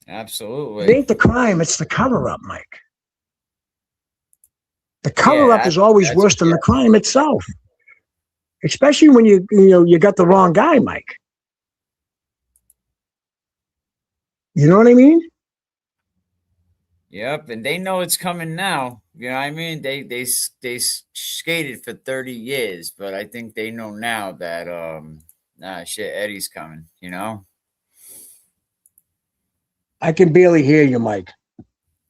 Absolutely. It ain't the crime, it's the cover-up, Mike. The cover-up is always worse than the crime itself. Especially when you got the wrong guy, Mike. You know what I mean? Yep, and they know it's coming now. You know what I mean? They skated for 30 years, but I think they know now that shit, Eddie's coming, I can barely hear you, Mike.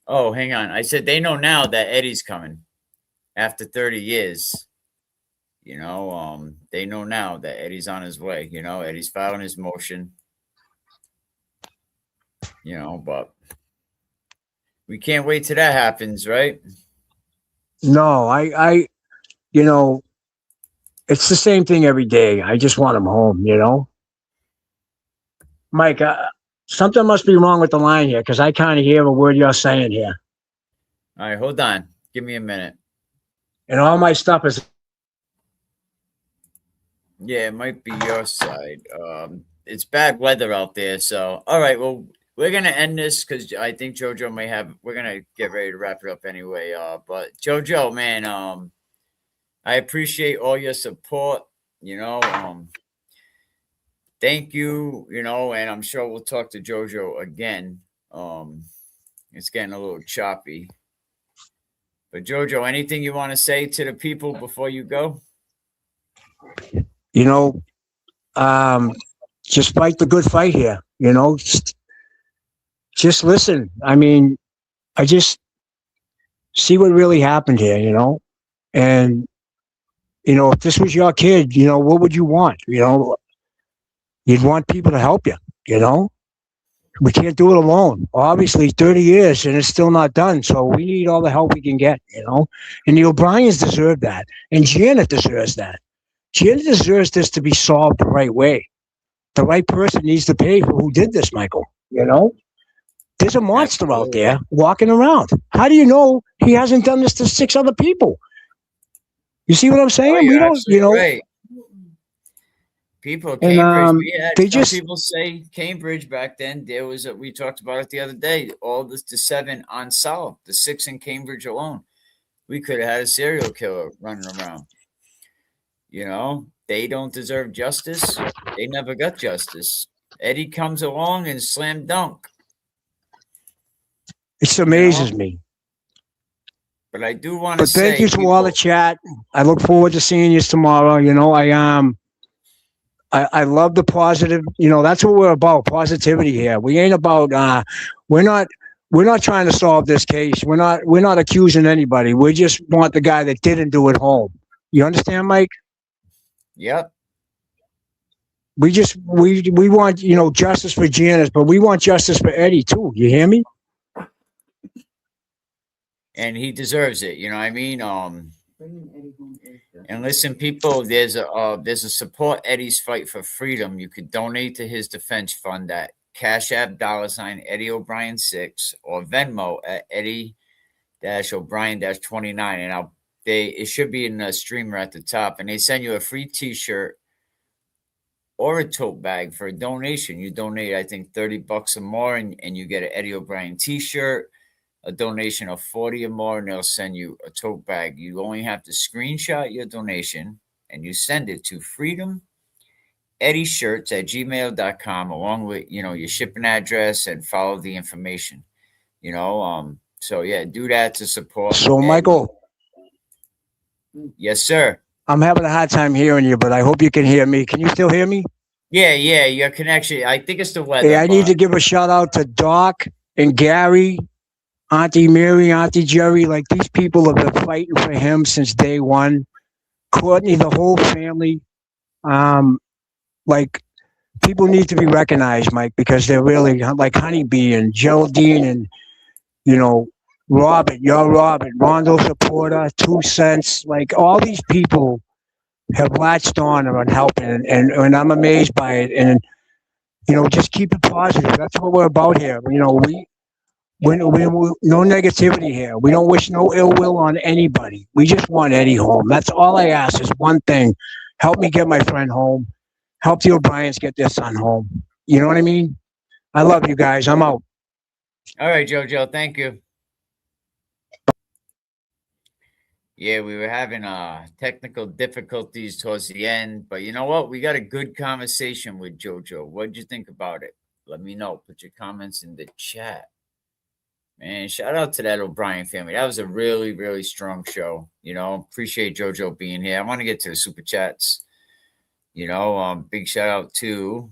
Oh, hang on. I said they know now that Eddie's coming after 30 years. They know now that Eddie's on his way. Eddie's filing his motion. But we can't wait till that happens, right? No, I it's the same thing every day. I just want him home, Mike, something must be wrong with the line here because I can't hear a word you're saying here. All right, hold on. Give me a minute. And all my stuff is. Yeah, it might be your side. It's bad weather out there. So, all right, well, we're going to end this because I think JoJo we're going to get ready to wrap it up anyway. But JoJo, man, I appreciate all your support, thank you, and I'm sure we'll talk to JoJo again. It's getting a little choppy. But JoJo, anything you want to say to the people before you go? Just fight the good fight here, just listen. I mean, I just see what really happened here, and, if this was your kid, what would you want? You'd want people to help you, We can't do it alone. Obviously, 30 years and it's still not done. So we need all the help we can get, And the O'Briens deserve that. And Janet deserves that. Janet deserves this to be solved the right way. The right person needs to pay for who did this, Michael. There's a monster out there walking around. How do you know he hasn't done this to 6 other people? You see what I'm saying? We don't, right. People, Cambridge, people say Cambridge back then. We talked about it the other day. All the 7 unsolved, the 6 in Cambridge alone. We could have had a serial killer running around. They don't deserve justice. They never got justice. Eddie comes along and slam dunk. It amazes me. But I do want to But thank say, you to all the chat. I look forward to seeing you tomorrow. You know, I love the positive. You know, that's what we're about. Positivity here. We ain't about. We're not. We're not trying to solve this case. We're not accusing anybody. We just want the guy that didn't do it home. You understand, Mike? yep. We want, you know, justice for Janice, but we want justice for Eddie too. You hear me? And he deserves it. You know what I mean? And listen, people, there's a support Eddie's fight for freedom. You could donate to his defense fund at Cash App $ Eddie O'Brien 6 or Venmo at Eddie-O'Brien-29. And it should be in the streamer at the top. And they send you a free T-shirt or a tote bag for a donation. You donate, I think, $30 or more, and you get an Eddie O'Brien T-shirt. A donation of 40 or more, and they'll send you a tote bag. You only have to screenshot your donation and you send it to freedomeddie-shirts@gmail.com along with, you know, your shipping address, and follow the information. You know, so yeah, do that to support. So, Eddie. Michael. Yes, sir. I'm having a hard time hearing you, but I hope you can hear me. Can you still hear me? Yeah, your connection. I think it's the weather. Hey, I need to give a shout out to Doc and Gary, Auntie Mary, Auntie Jerry. Like, these people have been fighting for him since day one. Courtney, the whole family. Like, people need to be recognized, Mike, because they're really like Honeybee and Geraldine and, you know, Robert, Rondo Supporter, 2 Cents. Like, all these people have latched on and are helping, and I'm amazed by it. And, you know, just keep it positive. That's what we're about here. You know, we no negativity here. We don't wish no ill will on anybody. We just want Eddie home. That's all I ask is one thing. Help me get my friend home. Help the O'Briens get their son home. You know what I mean? I love you guys. I'm out. All right, JoJo. Thank you. Yeah, we were having technical difficulties towards the end, but you know what? We got a good conversation with JoJo. What'd you think about it? Let me know. Put your comments in the chat. Man, shout out to that Obrien family. That was a really, really strong show. You know, appreciate JoJo being here. I want to get to the super chats. You know, big shout out to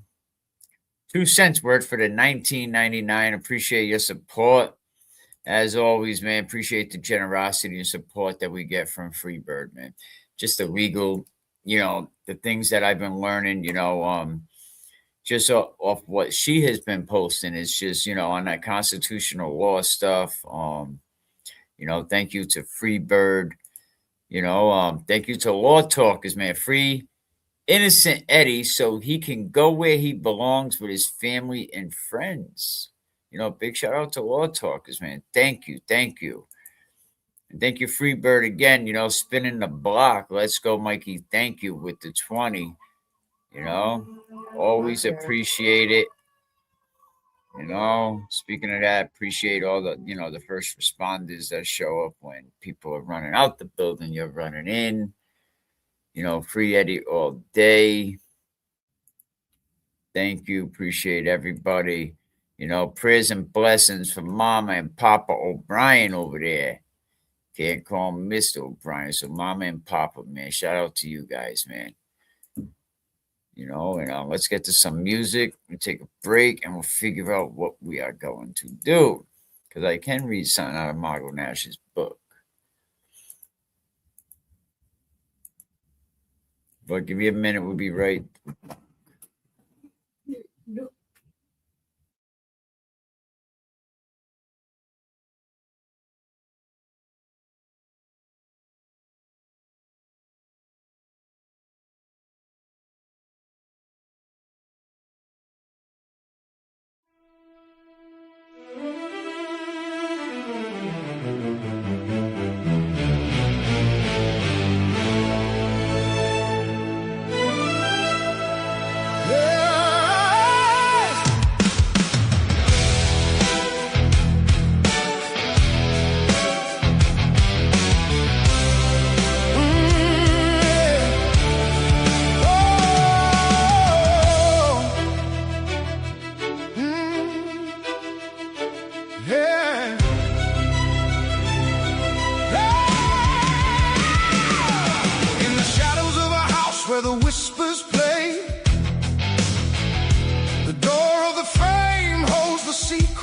2 Cents Word for the $19.99. Appreciate your support. As always, man, appreciate the generosity and support that we get from Freebird, man. Just the legal, you know, the things that I've been learning, you know, just off what she has been posting is just, you know, on that constitutional law stuff. You know, thank you to Freebird. You know, thank you to Law Talkers, man. Free innocent Eddie so he can go where he belongs with his family and friends. You know, big shout out to Law Talkers, man. Thank you. Thank you. And thank you, Freebird, again, you know, spinning the block. Let's go, Mikey. Thank you with the 20. You know, always appreciate it. You know, speaking of that, appreciate all the, you know, the first responders that show up when people are running out the building, you're running in. You know, free Eddie all day. Thank you. Appreciate everybody. You know, prayers and blessings for Mama and Papa O'Brien over there. Can't call him Mr. O'Brien. So Mama and Papa, man, shout out to you guys, man. You know, and let's get to some music. We'll take a break and we'll figure out what we are going to do. Because I can read something out of Margot Nash's book. But give me a minute. We'll be right.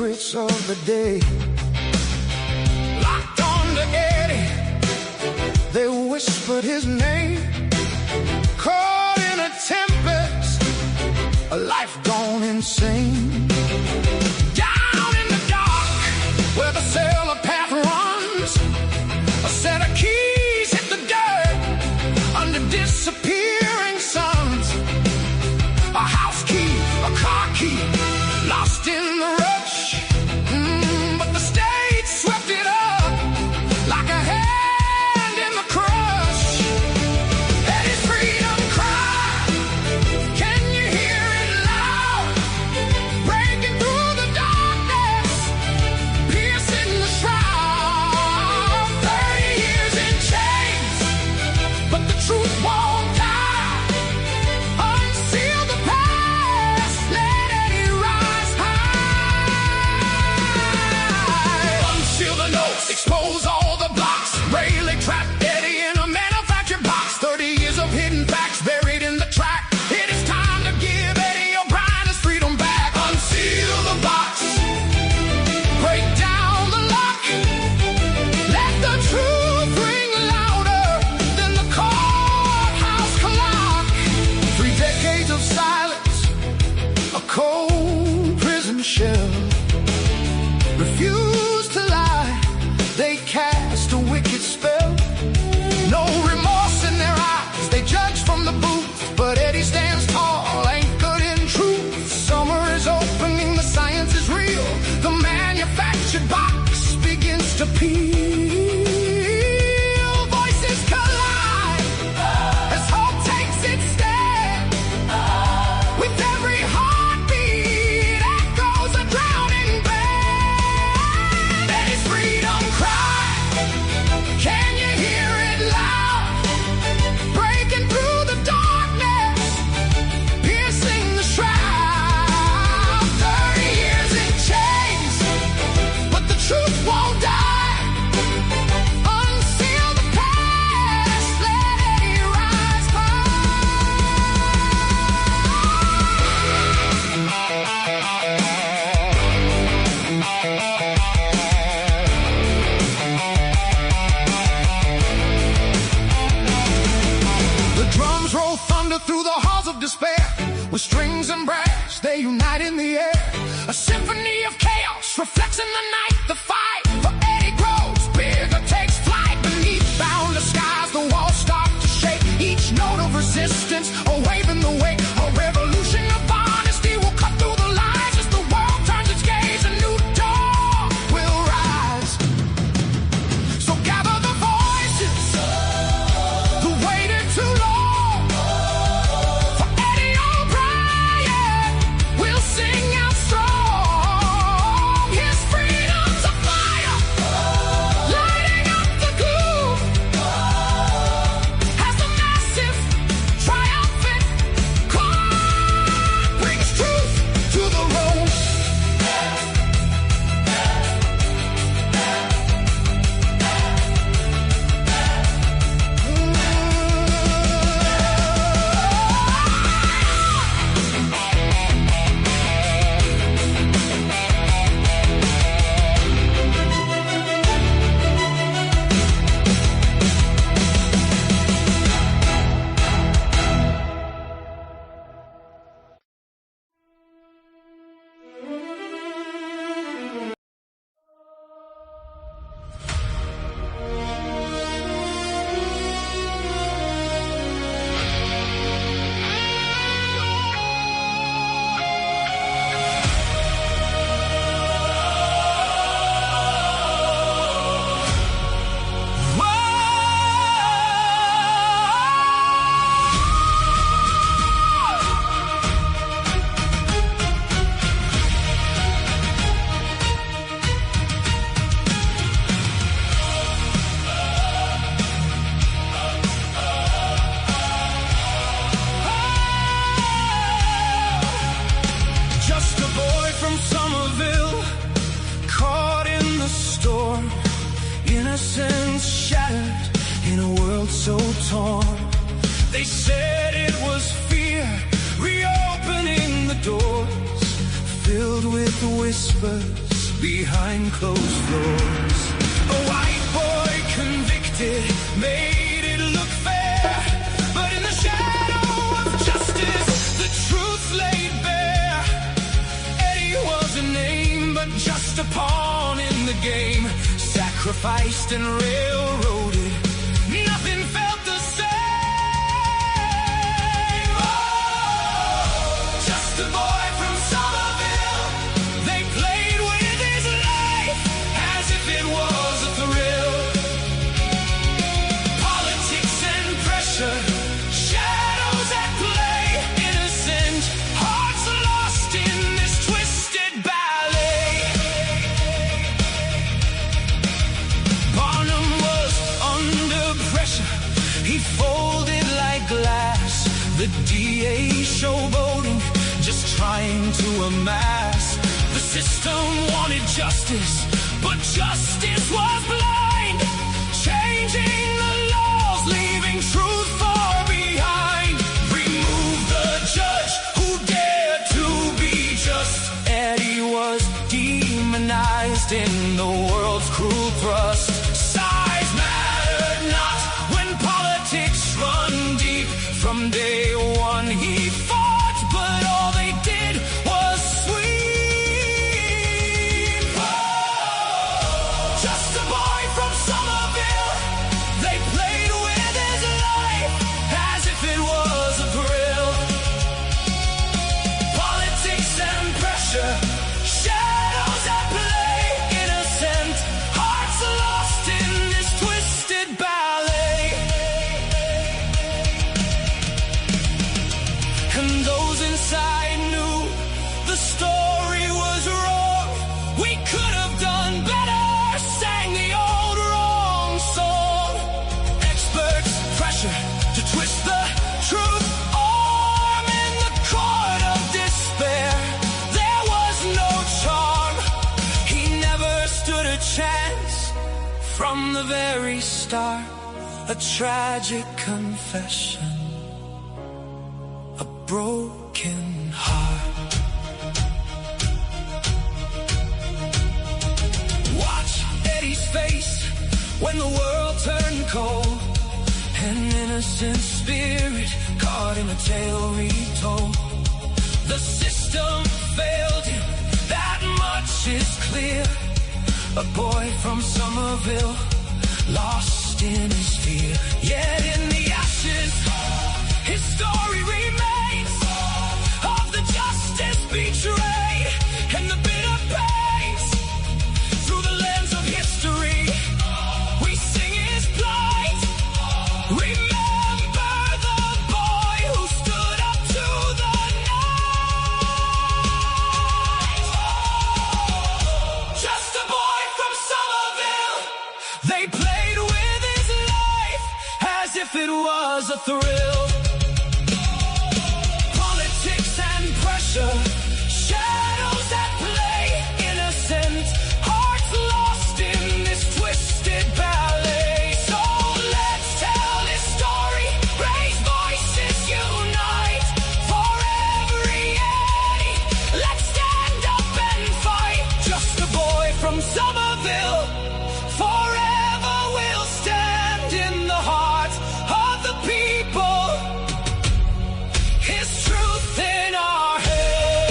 secrets of the day. Locked on to Eddie, they whispered his name. Caught in a tempest, a life gone insane. Down in the dark, where the sailor path runs, a set of keys hit the dirt under disappearing suns. A house key, a car key, lost in the rush. But the state swept it up like a hand in the crush. Eddie's freedom cry, can you hear it loud? Breaking through the darkness, piercing the shroud. 30 years in chains, but the truth won't die. Unseal the past, let Eddie rise high. Unseal the notes, expose all the blocks. Rayleigh trapped Eddie in a manufactured box. 30 years of hidden facts buried in the track. It is time to give Eddie Obrien his freedom back. Unseal the box, break down the lock. Let the truth ring louder than the courthouse clock. 3 decades of silence, a cold prison shell. Refuse to lie, they cast a wicked spell. No remorse in their eyes, they judge from the booth. But Eddie stands tall, anchored in truth. Summer is opening, the science is real. The manufactured box begins to peel. Voices collide as hope takes its stand. With every heartbeat echoes a drowning band. Eddie's freedom cry, can you hear it loud? Breaking through the darkness, piercing the shroud. 30 years in chains, but the truth won't die. Unseal the past, let Eddie rise The drums roll thunder through the halls of despair. With strings and brass, they unite in the air. A symphony of chaos reflects in the night. The fight for Eddie grows bigger, takes flight. Beneath boundless skies, the walls start to shake. Each note of resistance, a wave in the wake. A revolution of honesty will cut through the lies. As the world turns its gaze, a new dawn will rise. So gather the voices who waited too long for Eddie Obrien. We'll sing out strong. His freedom's a fire, lighting up the gloom. As the massive, triumphant chord brings truth to the room. innocence shattered in a world so torn. They said it was fear reopening the doors, filled with whispers behind closed doors. A white boy convicted made it look fair, but in the shadow of justice, the truth laid bare. Eddie was a name, but just a pawn in the game. Sacrificed and railroaded, nothing felt the same. Oh, just a boy from Somerville. They played with his life as if it was a thrill. Politics and pressure, shadows at play. Innocent hearts lost in this twisted ballet. Barnum was under pressure, he folded like glass. The DA showboating, just trying to amass. The system wanted justice, but justice was blind, changing the laws, leaving truth far behind. Remove the judge who dared to be just. Eddie was demonized in the world's cruel thrust. Size mattered not when politics run deep. From day one he fought, but all they did was sweep. Oh, just a boy from Somerville. They played with his life as if it was a thrill. Politics and pressure, shadows at play. Innocent hearts lost in this twisted ballet. And those inside knew the story was wrong. We could have done better, sang the old wrong song. Experts pressure to twist the truth, arm in the court of despair. There was no charm, he never stood a chance. From the very start, a tragic confession, a broken heart. Watch Eddie's face when the world turned cold. An innocent spirit caught in a tale retold. The system failed him, that much is clear. A boy from Somerville, lost in his fear. Yet in the ashes, his story remains of the justice betrayed and the bitter pains. Through the lens of history, we sing his plight. Remember the boy who stood up to the night. Just a boy from Somerville. They played with his life as if it was a thrill. Politics and pressure, shadows at play. Innocent hearts lost in this twisted ballet. So let's tell his story, raise voices, unite. For every Eddie, let's stand up and fight. Just a boy from Somerville, forever will stand in the heart of the people. His truth in our heads.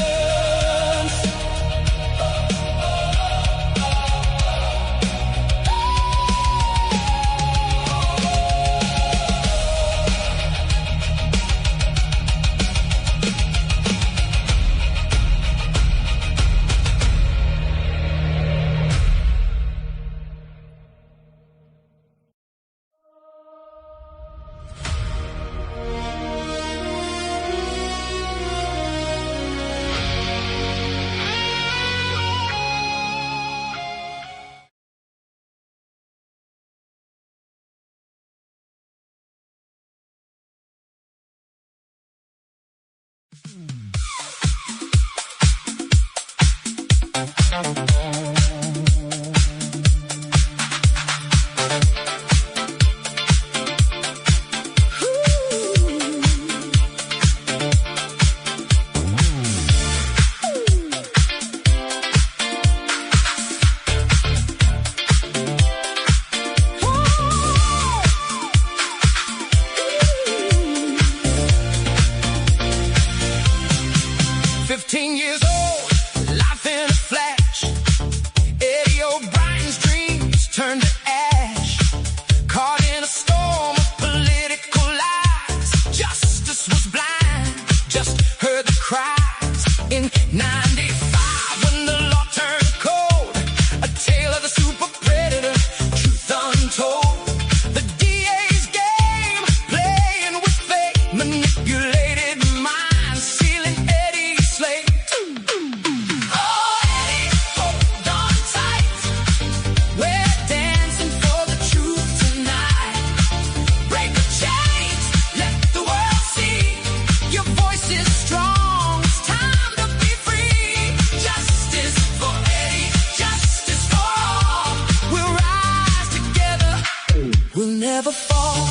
never fall.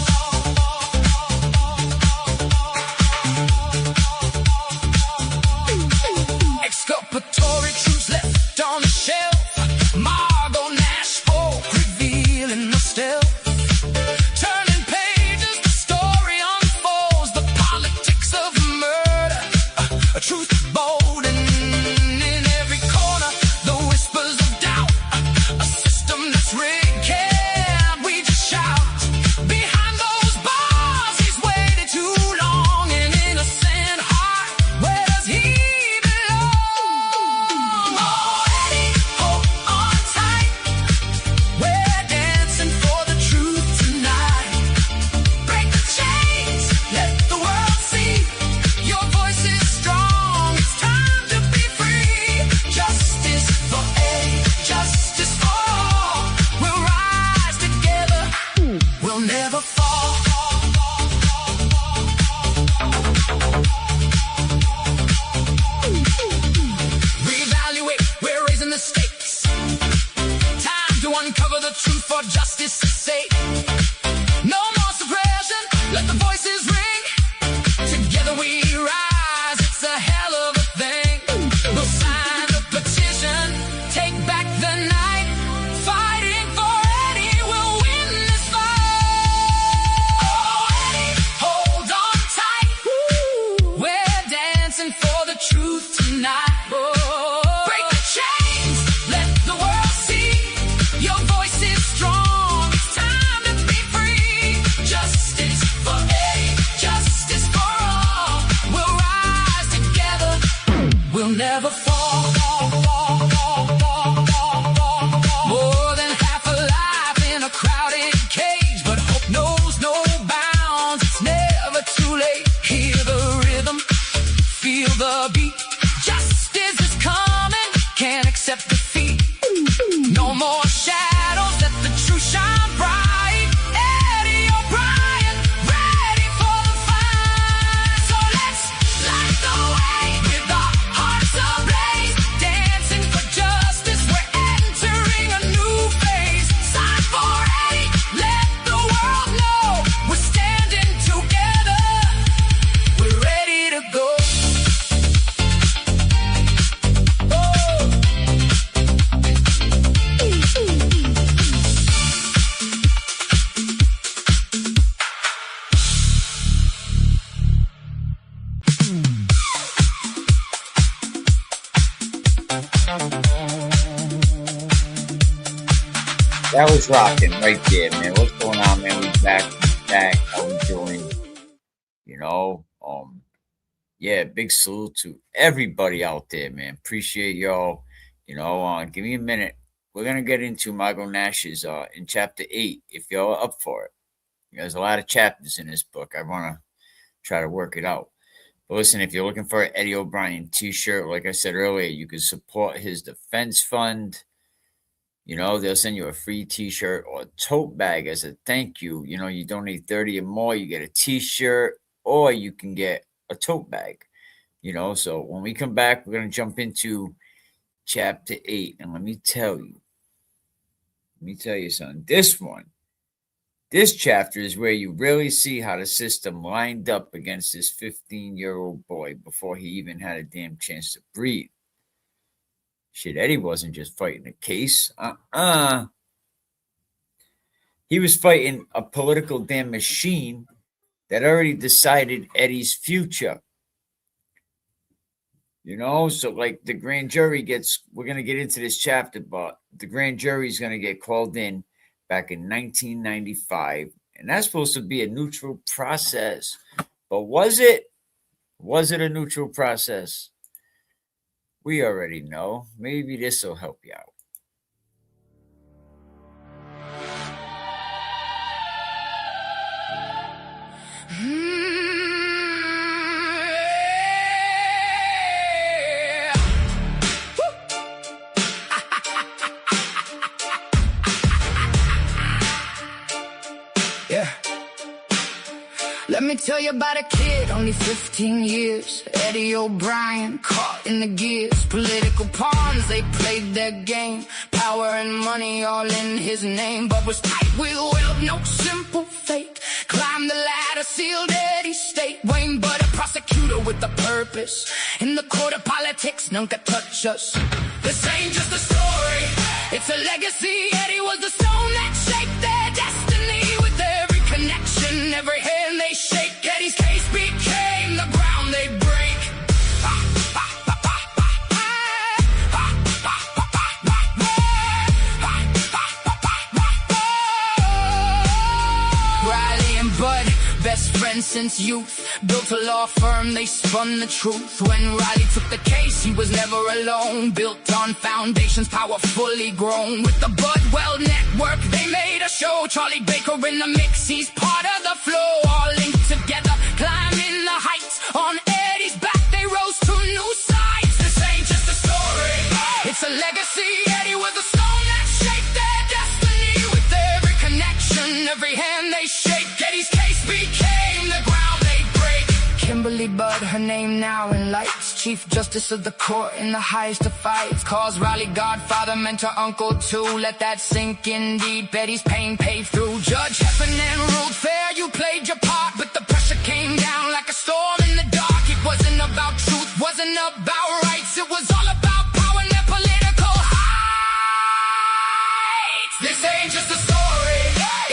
Exculpatory truths left on the shelf. Margot Nash spoke, revealing the stealth. Turning pages, the story unfolds. The politics of murder, a truth bold and in every corner. The whispers of doubt, a system that's rigged. Can't we just shout? Behind those bars, he's waited too long. An innocent heart, where does he belong? Oh, Eddie, hold on tight. We're dancing for the truth tonight. Break the chains, let the world see. Your voice is strong, it's time to be free. Justice for Eddie, justice for all. We'll rise together, we'll never fall. Reevaluate, we're raising the stakes. Time to uncover the truth for justice's sake. No more suppression, let the voices ring. Together we rise, it's a hell of a thing. We'll sign the petition, take back the night. Fighting for Eddie, we'll win this fight. Oh, Eddie, hold on tight. We're dancing for the truth tonight. Break the chains, let the world see. Your voice is strong, it's time to be free. Justice for Eddie, justice for all. We'll rise together, we'll never fall. More than half a life in a crowded cage, but hope knows no bounds. It's never too late. Hear the rhythm, feel the beat. Justice is coming, can't accept defeat. No more shadows, let the truth shine bright. Eddie O'Brien, ready for the fight. So let's light the way with our hearts ablaze. Dancing for justice, we're entering a new phase. Sign for Eddie, let the world know. We're standing together, we're ready to go. That was rocking right there, man. What's going on, man? We back. How we doing? You know, yeah, big salute to everybody out there, man. Appreciate y'all. You know, give me a minute. We're gonna get into Margot Nash's in chapter 8, if y'all are up for it. There's a lot of chapters in this book. I wanna try to work it out. But listen, if you're looking for an Eddie O'Brien t-shirt, like I said earlier, you can support his defense fund. You know, they'll send you a free t-shirt or a tote bag as a thank you. You know, you donate 30 or more, you get a t-shirt, or you can get a tote bag. You know, so when we come back, we're going to jump into chapter 8. And let me tell you something. This chapter is where you really see how the system lined up against this 15-year-old boy before he even had a damn chance to breathe. Shit, Eddie wasn't just fighting a case. He was fighting a political damn machine that already decided Eddie's future. You know, so like the grand jury we're going to get into this chapter, but the grand jury is going to get called in back in 1995. And that's supposed to be a neutral process. But was it? Was it a neutral process? We already know. Maybe this will help you out. Yeah. Let me tell you about a kid, only 15 years. Eddie Obrien, caught in the gears. Political pawns, they played their game. Power and money all in his name. But was tight with wealth, no simple fate. Climbed the ladder, sealed Eddie's state. Wayne Bud, a prosecutor with a purpose. In the court of politics, none could touch us. This ain't just a story, it's a legacy. Eddie was the stone that shaped their destiny. With every connection, every hand they shake, Eddie's case became the ground they break. Riley and Bud, best friends since youth. Built a law firm, they spun the truth. When Riley took the case, he was never alone. Built on foundations, powerfully grown. With the Budwell network, they made a show. Charlie Baker in the mix, he's part of the flow. All linked together, climbing the heights. On Eddie's back, they rose to new sights. This ain't just a story, it's a legacy. Eddie was the stone that shaped their destiny. With every connection, every hand they shake, Eddie's case became the ground they break. Kimberly Budd, her name now in lights. Chief Justice of the court in the highest of fights. Calls Riley godfather, mentor, uncle too. Let that sink in deep. Eddie's pain paved through. Judge Heffernan ruled fair, you played your part. But the pressure came down like a storm in the dark. It wasn't about truth, wasn't about rights. It was all about power and their political heights. This ain't just a story,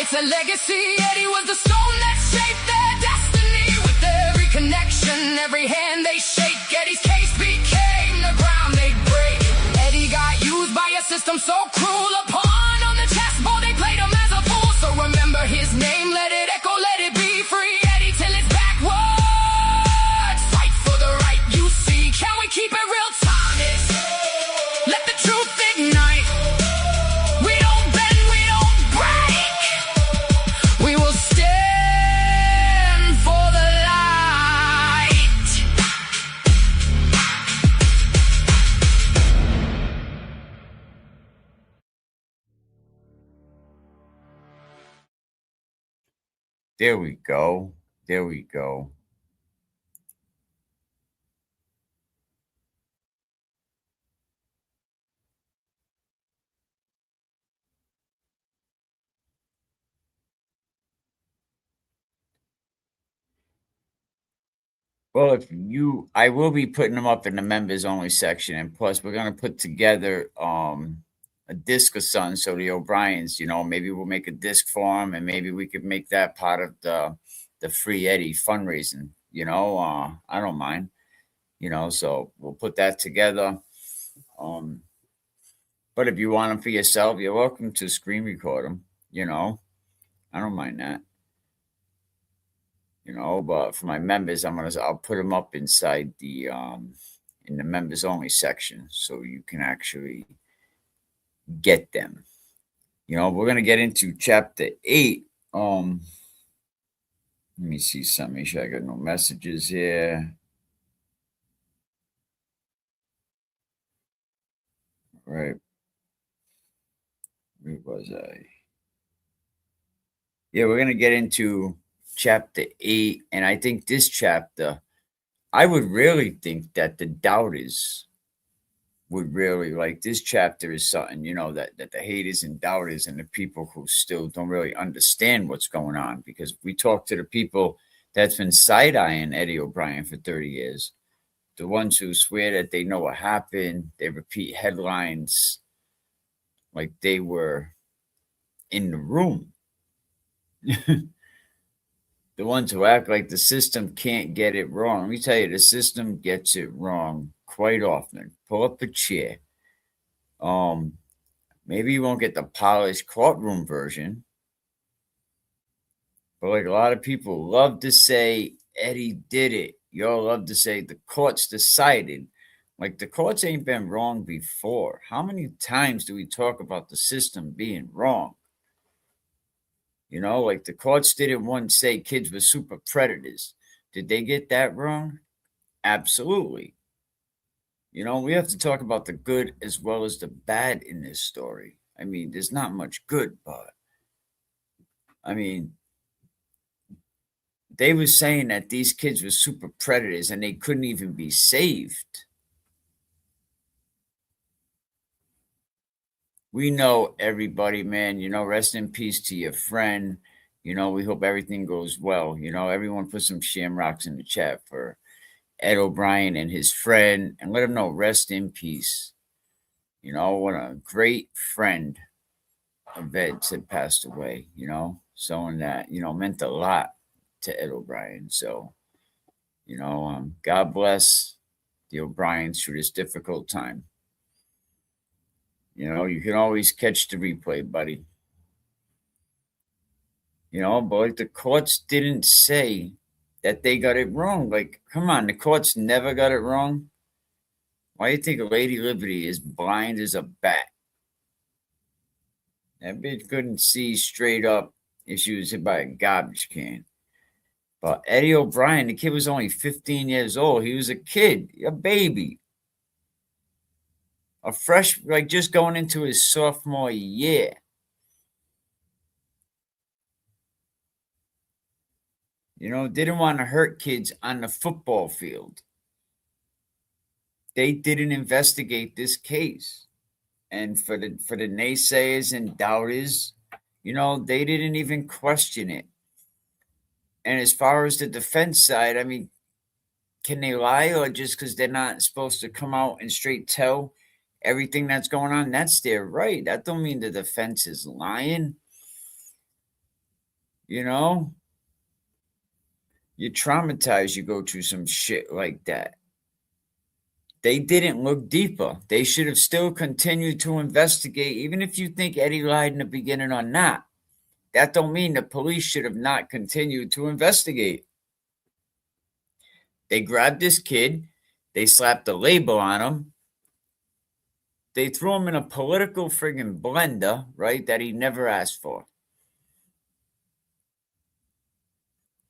it's a legacy. Eddie was the stone that shaped their destiny. With every connection, every hand they shake, Eddie's case became the ground they break. Eddie got used by a system so cruel. A pawn on the chessboard, they played him as a fool. So remember his name, let it echo, let it be free. Eddie till it's backwards. Fight for the right you see. Can we keep it real honest? Let the truth ignite. We don't bend, we don't break. We will stand for the light. There we go. There we go. Well, I will be putting them up in the members only section, and plus we're gonna put together a disc or something. So the O'Briens, maybe we'll make a disc for them, and maybe we could make that part of the Free Eddie fundraising. I don't mind. So we'll put that together. But if you want them for yourself, you're welcome to screen record them. I don't mind that. But for my members, I'll put them up inside in the members only section, so you can actually get them. We're gonna get into chapter 8. Let me see something. Make sure I got no messages here. All right. Where was I? Yeah, we're gonna get into chapter 8, and I think this chapter, I would really think that the doubters would really like this chapter. Is something that the haters and doubters and the people who still don't really understand what's going on, because we talk to the people that's been side-eyeing Eddie Obrien for 30 years, the ones who swear that they know what happened, they repeat headlines like they were in the room. The ones who act like the system can't get it wrong. Let me tell you, the system gets it wrong quite often. Pull up a chair. Maybe you won't get the polished courtroom version, but like a lot of people love to say, Eddie did it. Y'all love to say the courts decided. Like the courts ain't been wrong before. How many times do we talk about the system being wrong? Like the courts didn't once say kids were super predators. Did they get that wrong? Absolutely. We have to talk about the good as well as the bad in this story. I mean, there's not much good, but I mean, they were saying that these kids were super predators and they couldn't even be saved. We know everybody, man. Rest in peace to your friend. We hope everything goes well. Everyone put some shamrocks in the chat for Ed Obrien and his friend and let him know rest in peace. What a great friend of Ed's had passed away, someone that, meant a lot to Ed Obrien. So, God bless the O'Briens through this difficult time. You can always catch the replay, buddy. But like the courts didn't say that they got it wrong. Like, come on, the courts never got it wrong. Why do you think Lady Liberty is blind as a bat? That bitch couldn't see straight up if she was hit by a garbage can. But Eddie Obrien, the kid was only 15 years old. He was a kid, a baby. A fresh, like just going into his sophomore year. Didn't want to hurt kids on the football field. They didn't investigate this case. And for the naysayers and doubters, they didn't even question it. And as far as the defense side, I mean, can they lie, or just because they're not supposed to come out and straight tell everything that's going on? That's their right. That don't mean the defense is lying. You're traumatized. You go through some shit like that. They didn't look deeper. They should have still continued to investigate, even if you think Eddie lied in the beginning or not. That don't mean the police should have not continued to investigate. They grabbed this kid. They slapped a label on him. They threw him in a political friggin' blender, right, that he never asked for.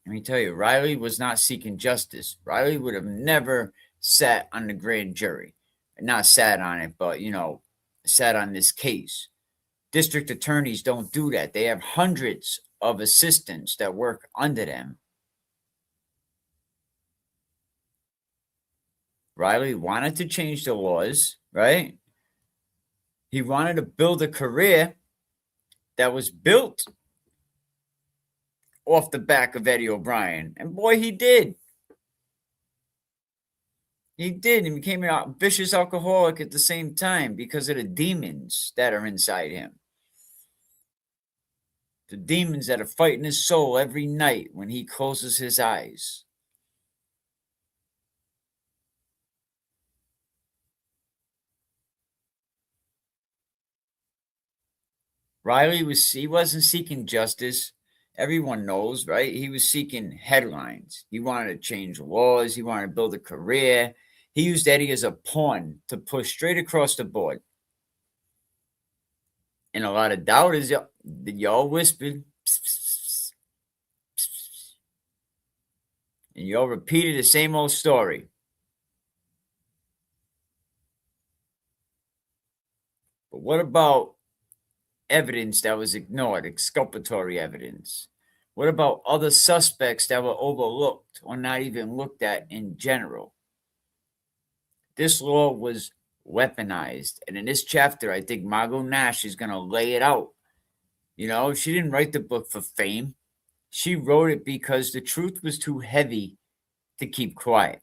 Let me tell you, Riley was not seeking justice. Riley would have never sat on the grand jury. Not sat on it, but, sat on this case. District attorneys don't do that. They have hundreds of assistants that work under them. Riley wanted to change the laws, right? He wanted to build a career that was built off the back of Eddie Obrien. And boy, he did. He did. He became a vicious alcoholic at the same time because of the demons that are inside him. The demons that are fighting his soul every night when he closes his eyes. Riley wasn't seeking justice. Everyone knows, right? He was seeking headlines. He wanted to change laws. He wanted to build a career. He used Eddie as a pawn to push straight across the board. And a lot of doubters, y'all whispered. And y'all repeated the same old story. But what about evidence that was ignored, exculpatory evidence? What about other suspects that were overlooked or not even looked at in general? This law was weaponized. And in this chapter, I think Margot Nash is going to lay it out. She didn't write the book for fame. She wrote it because the truth was too heavy to keep quiet.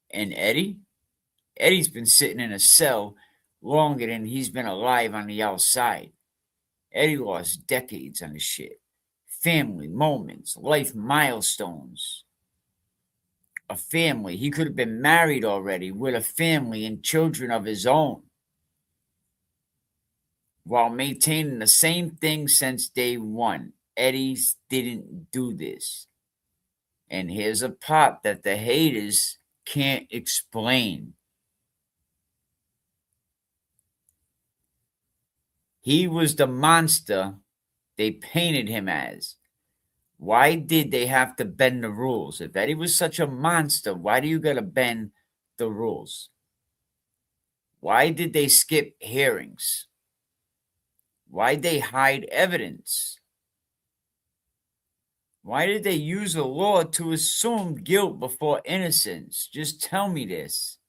And Eddie's been sitting in a cell longer than he's been alive on the outside. Eddie lost decades on this shit. Family moments, life milestones. A family. He could have been married already with a family and children of his own, while maintaining the same thing since day one. Eddie didn't do this. And here's a part that the haters can't explain. He was the monster they painted him as. Why did they have to bend the rules? If Eddie was such a monster, why do you got to bend the rules? Why did they skip hearings? Why'd they hide evidence? Why did they use the law to assume guilt before innocence? Just tell me this.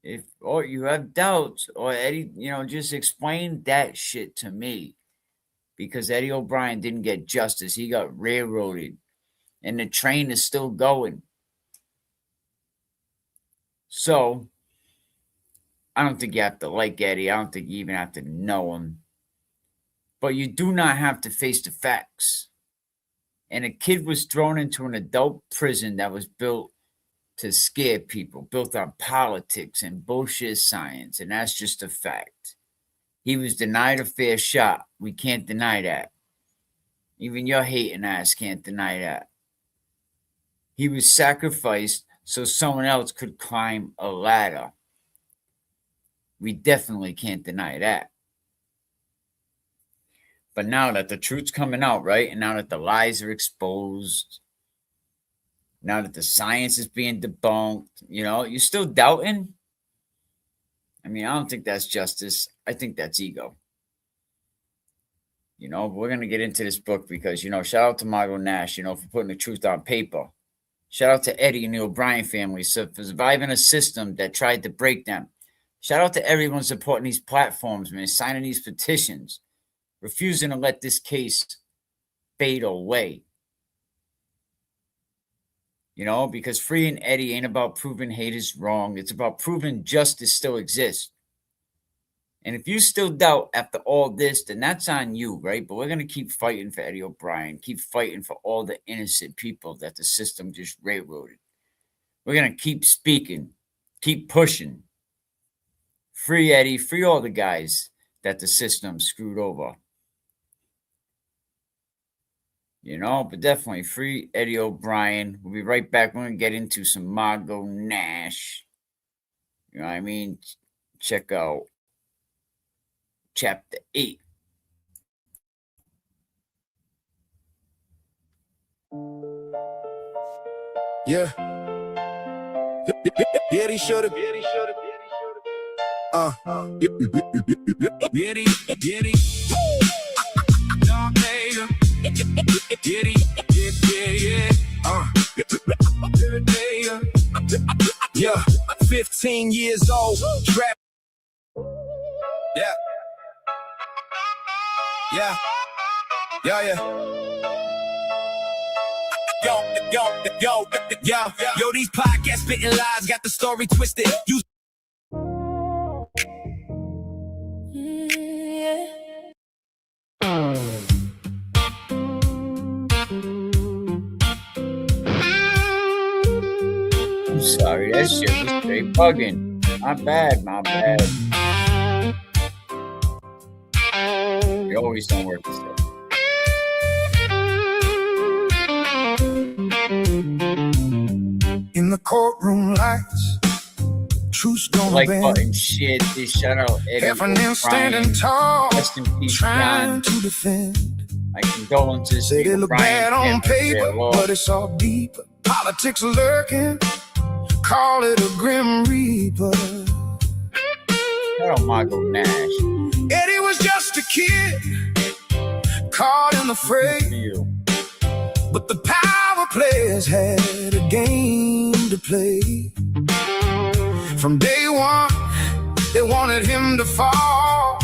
If or you have doubts, or Eddie, just explain that shit to me. Because Eddie O'Brien didn't get justice. He got railroaded. And the train is still going. So I don't think you have to like Eddie. I don't think you even have to know him. But you do not have to face the facts. And a kid was thrown into an adult prison that was built to scare people, built on politics and bullshit science. And that's just a fact. He was denied a fair shot. We can't deny that. Even your hating ass can't deny that. He was sacrificed so someone else could climb a ladder. We definitely can't deny that. But now that the truth's coming out, right? And now that the lies are exposed, now that the science is being debunked, you're still doubting? I mean, I don't think that's justice. I think that's ego. We're going to get into this book because, shout out to Margot Nash, for putting the truth on paper. Shout out to Eddie and the O'Brien family for surviving a system that tried to break them. Shout out to everyone supporting these platforms, man, signing these petitions, refusing to let this case fade away. Because freeing Eddie ain't about proving hate is wrong. It's about proving justice still exists. And if you still doubt after all this, then that's on you, right? But we're going to keep fighting for Eddie O'Brien, keep fighting for all the innocent people that the system just railroaded. We're going to keep speaking, keep pushing. Free Eddie, free all the guys that the system screwed over. But definitely free Eddie O'Brien. We'll be right back. We're going to get into some Margot Nash. You know what I mean? Check out Chapter 8. Yeah. Yeah, he should have. Yeah, he. Yeah. 15 years old. Trap. Yeah. Yeah. Yo, these podcast spitting lies got the story twisted. You I'm sorry, that shit was straight bugging. My bad. You always don't work this way. in the courtroom lights, truth's gonna Like bend. button shit. They shout out Eddie Half an inch standing O'Brien. tall, Rest in peace, trying John. to defend. My condolences Say to they look O'Brien bad on family for their paper, loss. but it's all deep. Politics lurking, call it a grim reaper. Shout out Margot Nash. Eddie was just a kid, caught in the fray. You. But the power players had a game to play. From day one, they wanted him to fall.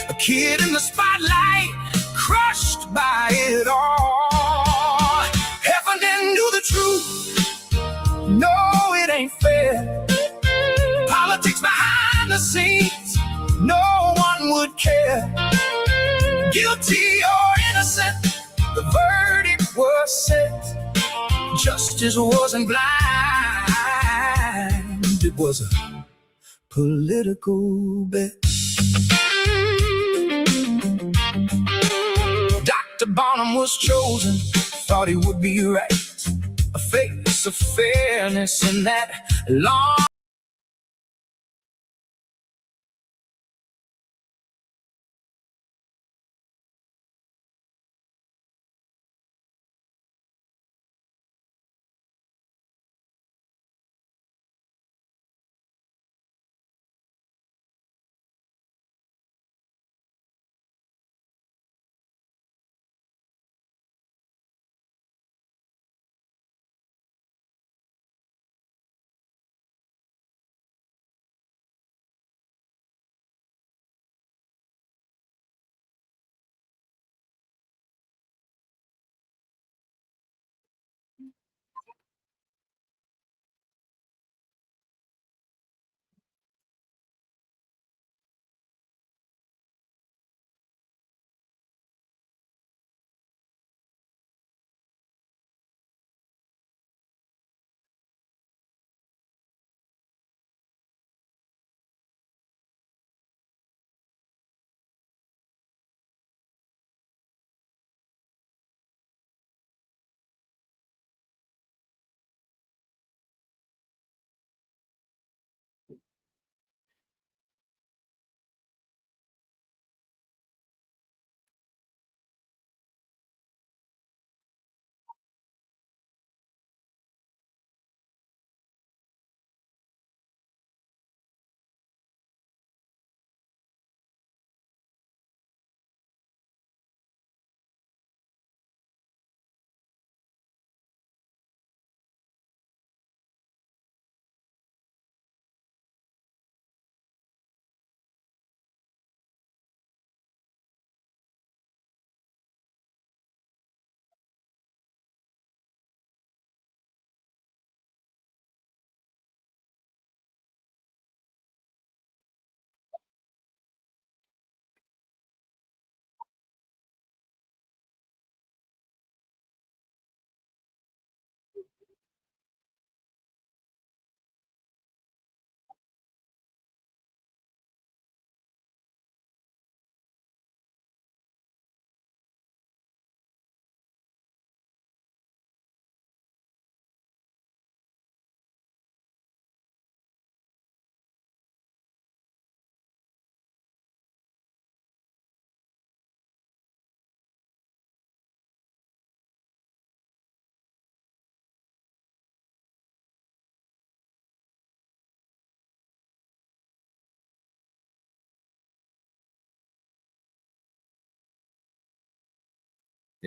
A kid in the spotlight, crushed by it all. Heaven didn't do the truth. No, it ain't fair. Politics behind the scenes, no one would care. Guilty or innocent, the verdict was set. Justice wasn't blind, it was a political bet. Dr. Bonham was chosen, thought he would be right. A face of fairness in that long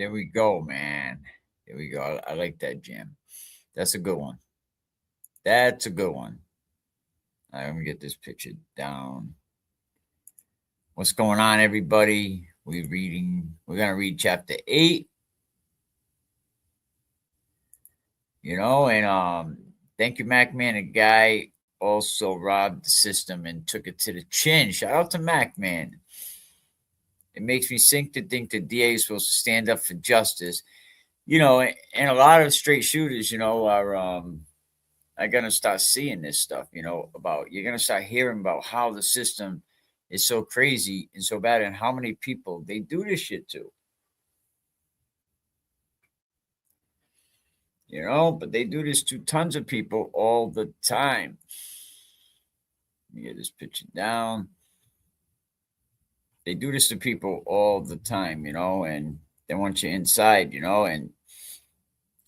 There we go, man. There we go. I like that jam. That's a good one. That's a good one. All right, let me get this picture down. What's going on, everybody? We're gonna read chapter 8. And thank you, Mac Man. A guy also robbed the system and took it to the chin. Shout out to Mac Man. It makes me think the DA is supposed to stand up for justice. And a lot of straight shooters, are gonna start seeing this stuff, about you're gonna start hearing about how the system is so crazy and so bad and how many people they do this shit to. But they do this to tons of people all the time. Let me get this picture down. They do this to people all the time, and they want you inside, and the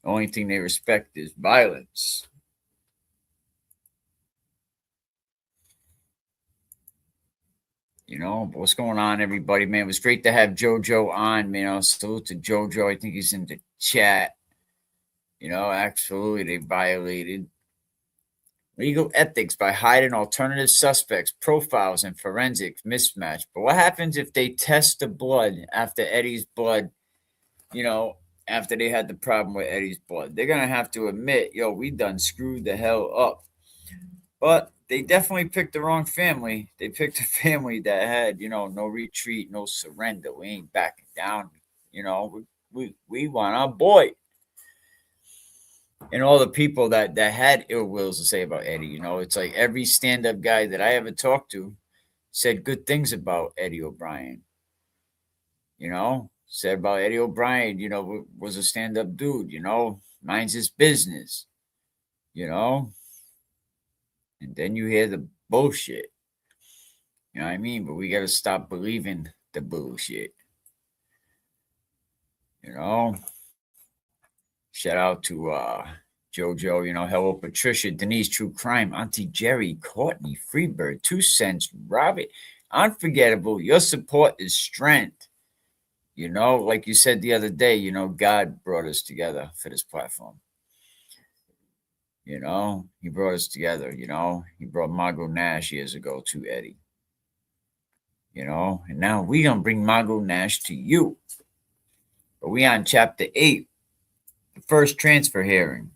only thing they respect is violence. But what's going on, everybody, man? It was great to have JoJo on, man. Salute to JoJo. I think he's in the chat. Absolutely, they violated legal ethics by hiding alternative suspects, profiles, and forensics mismatch. But what happens if they test the blood after Eddie's blood, after they had the problem with Eddie's blood? They're going to have to admit, we done screwed the hell up. But they definitely picked the wrong family. They picked a family that had, no retreat, no surrender. We ain't backing down. We want our boy. And all the people that had ill wills to say about Eddie, it's like every stand-up guy that I ever talked to said good things about Eddie Obrien. Said about Eddie Obrien, was a stand-up dude, minds his business, And then you hear the bullshit. You know what I mean? But we got to stop believing the bullshit. Shout out to JoJo, hello, Patricia, Denise, True Crime, Auntie Jerry, Courtney, Freebird, 2 Cents, Robert, Unforgettable. Your support is strength. Like you said the other day, God brought us together for this platform. He brought us together, he brought Margot Nash years ago to Eddie. And now we're going to bring Margot Nash to you. But we on chapter 8. The first transfer hearing.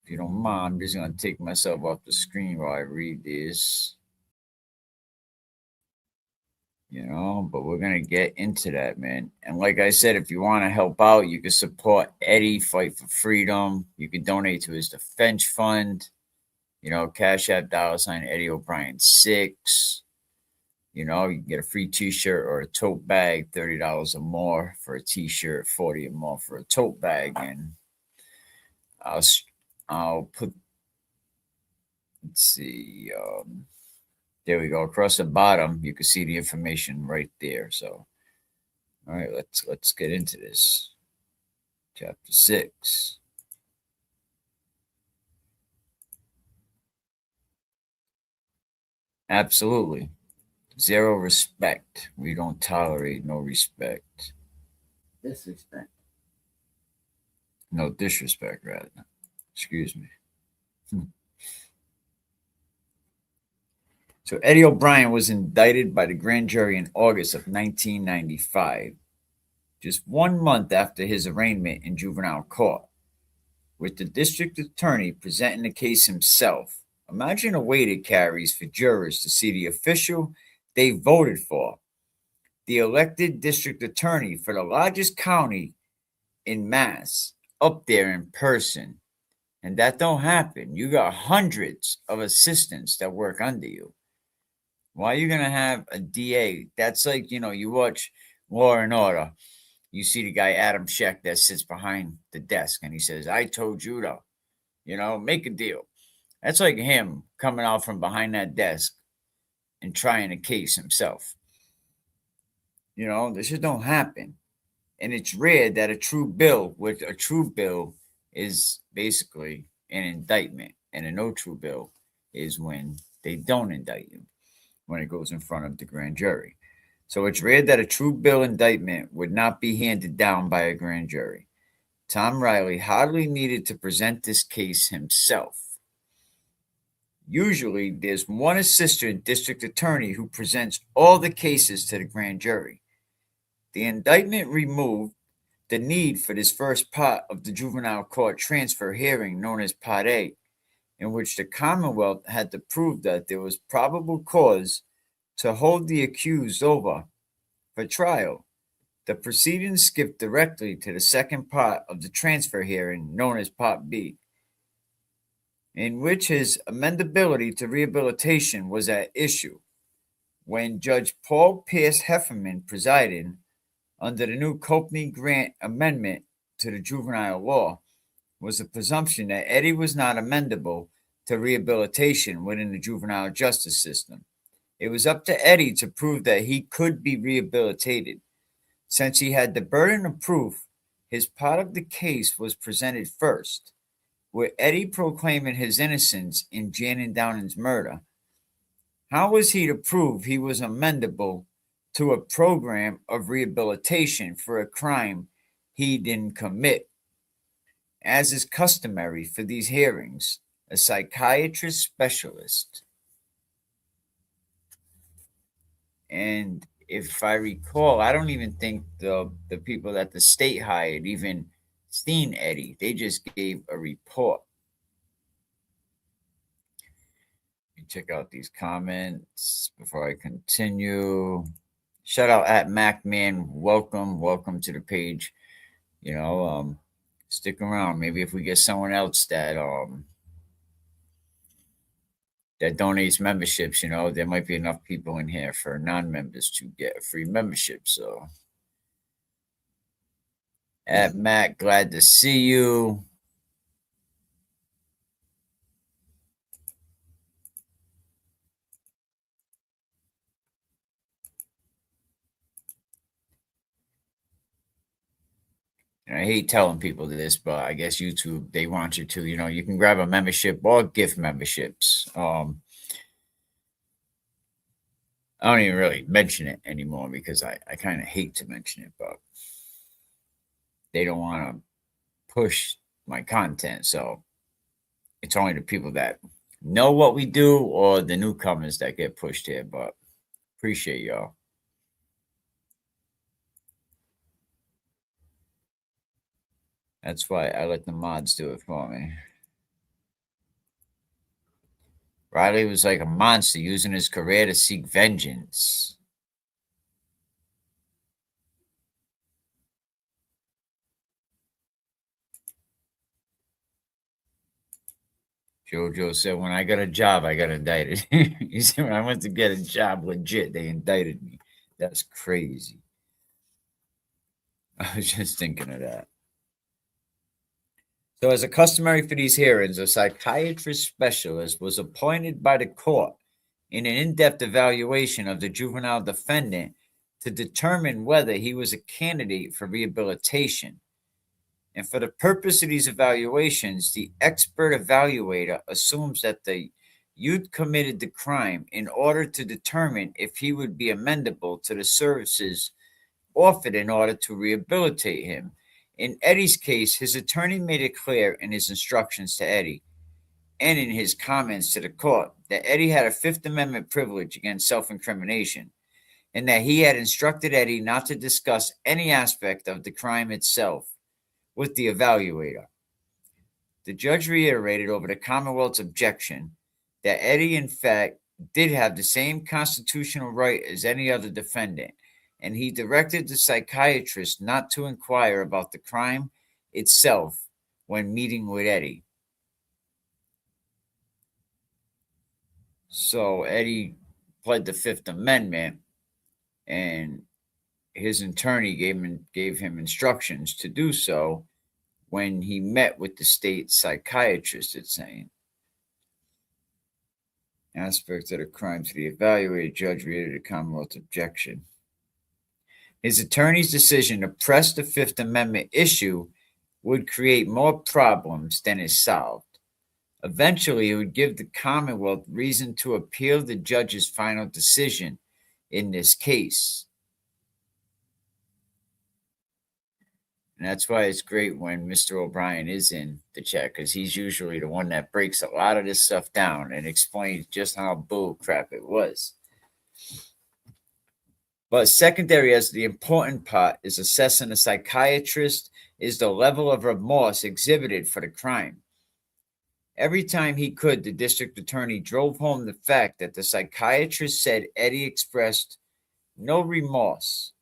If you don't mind, I'm just going to take myself off the screen while I read this. But we're going to get into that, man. And like I said, if you want to help out, you can support Eddie, Fight for Freedom. You can donate to his defense fund. Cash App $ Eddie O'Brien 6. You can get a free t-shirt or a tote bag, $30 or more for a t-shirt, $40 or more for a tote bag. And I'll put, let's see, there we go. Across the bottom, you can see the information right there. So, all right, let's get into this. Chapter 6. Absolutely. Zero respect. We don't tolerate no respect. Disrespect. No disrespect, rather. Excuse me. So Eddie O'Brien was indicted by the grand jury in August of 1995, just 1 month after his arraignment in juvenile court, with the district attorney presenting the case himself. Imagine the weight it carries for jurors to see the official they voted for, the elected district attorney for the largest county in Mass, up there in person. And that don't happen. You got hundreds of assistants that work under you. Why are you going to have a DA? That's like, you watch Law and Order. You see the guy, Adam Scheck, that sits behind the desk and he says, I told you to, make a deal. That's like him coming out from behind that desk and trying a case himself. This just don't happen. And it's rare that a true bill is basically an indictment. And a no true bill is when they don't indict you, when it goes in front of the grand jury. So it's rare that a true bill indictment would not be handed down by a grand jury. Tom Riley hardly needed to present this case himself. Usually, there's one assistant district attorney who presents all the cases to the grand jury. The indictment removed the need for this first part of the juvenile court transfer hearing known as Part A, in which the Commonwealth had to prove that there was probable cause to hold the accused over for trial. The proceedings skipped directly to the second part of the transfer hearing known as Part B, in which his amendability to rehabilitation was at issue. When Judge Paul Pierce Heffernan presided under the new Copley-Grant Amendment to the juvenile law, was a presumption that Eddie was not amendable to rehabilitation within the juvenile justice system. It was up to Eddie to prove that he could be rehabilitated. Since he had the burden of proof, his part of the case was presented first, with Eddie proclaiming his innocence in Janet Downing's murder. How was he to prove he was amendable to a program of rehabilitation for a crime he didn't commit? As is customary for these hearings, a psychiatrist specialist, and if I recall, I don't even think the people that the state hired even seen Eddie. They just gave a report. Let me check out these comments before I continue. Shout out at MacMan. Welcome to the page. Stick around. Maybe if we get someone else that donates memberships, there might be enough people in here for non-members to get a free membership. So at Mac, glad to see you. And I hate telling people this, but I guess YouTube, they want you to, you can grab a membership or gift memberships. I don't even really mention it anymore because I kind of hate to mention it, but they don't want to push my content. So it's only the people that know what we do or the newcomers that get pushed here, but appreciate y'all. That's why I let the mods do it for me. Riley was like a monster using his career to seek vengeance. Jojo said, when I got a job, I got indicted. He said, when I went to get a job legit, they indicted me. That's crazy. I was just thinking of that. So as a customary for these hearings, a psychiatrist specialist was appointed by the court in an in-depth evaluation of the juvenile defendant to determine whether he was a candidate for rehabilitation. And for the purpose of these evaluations, the expert evaluator assumes that the youth committed the crime in order to determine if he would be amendable to the services offered in order to rehabilitate him. In Eddie's case, his attorney made it clear in his instructions to Eddie and in his comments to the court that Eddie had a Fifth Amendment privilege against self-incrimination and that he had instructed Eddie not to discuss any aspect of the crime itself with the evaluator. The judge reiterated over the Commonwealth's objection that Eddie, in fact, did have the same constitutional right as any other defendant, and he directed the psychiatrist not to inquire about the crime itself when meeting with Eddie. So Eddie pled the Fifth Amendment, and his attorney gave him instructions to do so when he met with the state psychiatrist. It's saying aspects of the crime to the evaluated judge reiterated the Commonwealth's objection. His attorney's decision to press the Fifth Amendment issue would create more problems than it solved. Eventually, it would give the Commonwealth reason to appeal the judge's final decision in this case. And that's why it's great when Mr. O'Brien is in the chat, because he's usually the one that breaks a lot of this stuff down and explains just how bull crap it was. But secondary as the important part is assessing a psychiatrist is the level of remorse exhibited for the crime. Every time he could, the district attorney drove home the fact that the psychiatrist said Eddie expressed no remorse.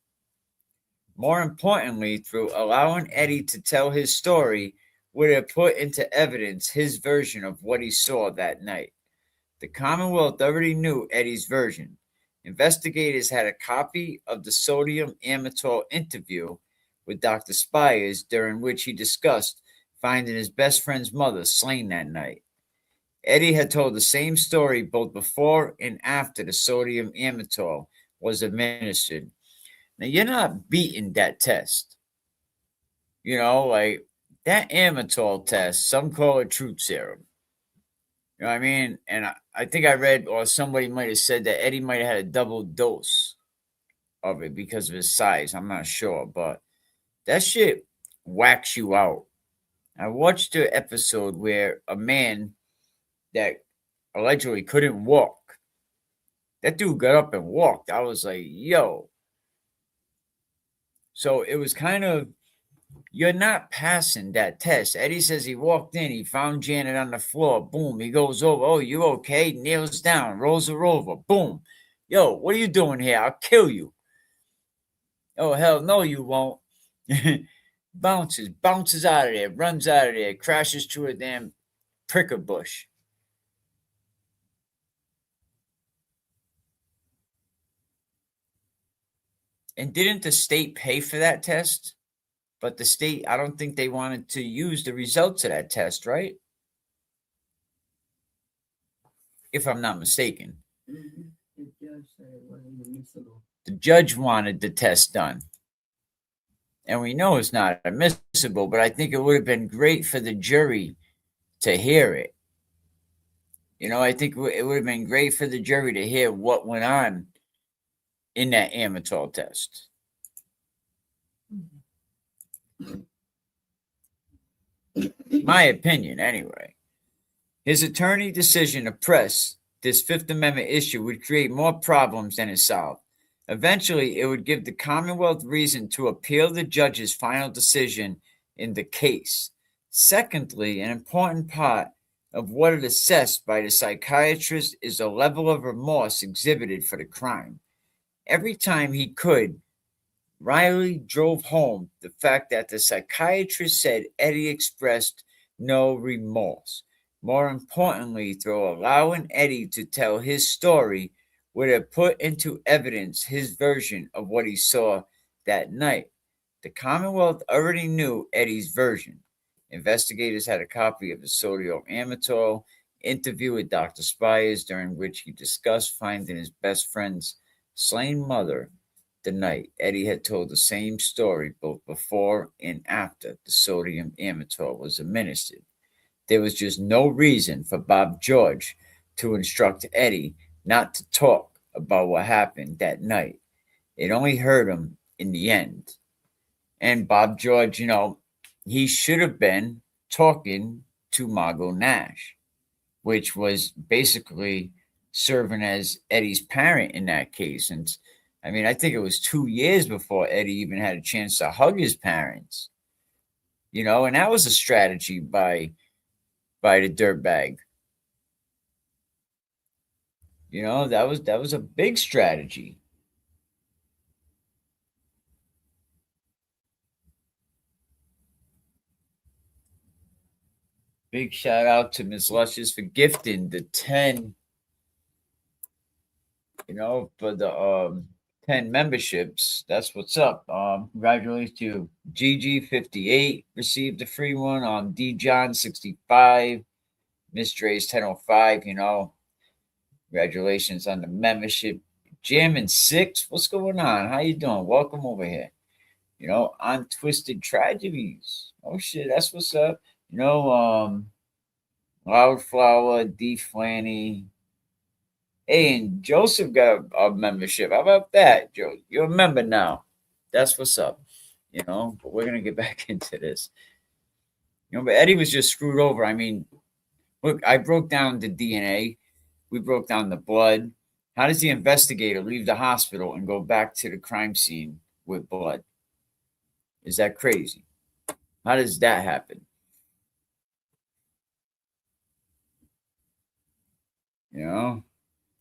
More importantly, through allowing Eddie to tell his story, would have put into evidence his version of what he saw that night. The Commonwealth already knew Eddie's version. Investigators had a copy of the sodium amytal interview with Dr. Spires, during which he discussed finding his best friend's mother slain that night. Eddie had told the same story both before and after the sodium amytal was administered. Now, you're not beating that test. You know, like that amytal test, some call it truth serum. You know what I mean? And I think I read, or somebody might have said that Eddie might have had a double dose of it because of his size. I'm not sure, but that shit whacks you out. I watched an episode where a man that allegedly couldn't walk, that dude got up and walked. I was like, yo. So it was kind of, you're not passing that test. Eddie says he walked in, he found Janet on the floor. Boom, he goes over. Oh, you okay? Kneels down, rolls her over. Boom. Yo, what are you doing here? I'll kill you. Oh, hell no, you won't. Bounces out of there, runs out of there, crashes through a damn pricker bush. And didn't the state pay for that test? But the state, I don't think they wanted to use the results of that test, right? If I'm not mistaken. Mm-hmm. The judge said it wasn't admissible. The judge wanted the test done. And we know it's not admissible, but I think it would have been great for the jury to hear it. You know, I think it would have been great for the jury to hear what went on in that amytal test. My opinion, anyway. His attorney decision to press this Fifth Amendment issue would create more problems than it solved. Eventually, it would give the Commonwealth reason to appeal the judge's final decision in the case. Secondly, an important part of what is assessed by the psychiatrist is the level of remorse exhibited for the crime. Every time he could, Riley drove home the fact that the psychiatrist said Eddie expressed no remorse. More importantly, through allowing Eddie to tell his story, would have put into evidence his version of what he saw that night. The Commonwealth already knew Eddie's version. Investigators had a copy of the sodium amytal interview with Dr. Spires, during which he discussed finding his best friend's slain mother the night. Eddie had told the same story both before and after the sodium amytal was administered. There was just no reason for Bob George to instruct Eddie not to talk about what happened that night. It only hurt him in the end. And Bob George, you know, he should have been talking to Margot Nash, which was basically serving as Eddie's parent in that case. And I mean, I think it was 2 years before Eddie even had a chance to hug his parents, you know, and that was a strategy by the dirtbag. You know, that was a big strategy. Big shout out to Miss Luscious for gifting the 10, you know, for the 10 memberships. That's what's up. Congratulations to GG58 received a free one. D John 65, Miss Dre's 1005, you know. Congratulations on the membership. Jim and 6, what's going on? How you doing? Welcome over here. You know, on Twisted Tragedies. Oh shit, that's what's up. You know, Loudflower, D Flanny. Hey, and Joseph got a membership. How about that, Joe? You're a member now. That's what's up. you know, but we're going to get back into this. You know, but Eddie was just screwed over. I mean, look, I broke down the DNA. We broke down the blood. How does the investigator leave the hospital and go back to the crime scene with blood? Is that crazy? How does that happen? You know,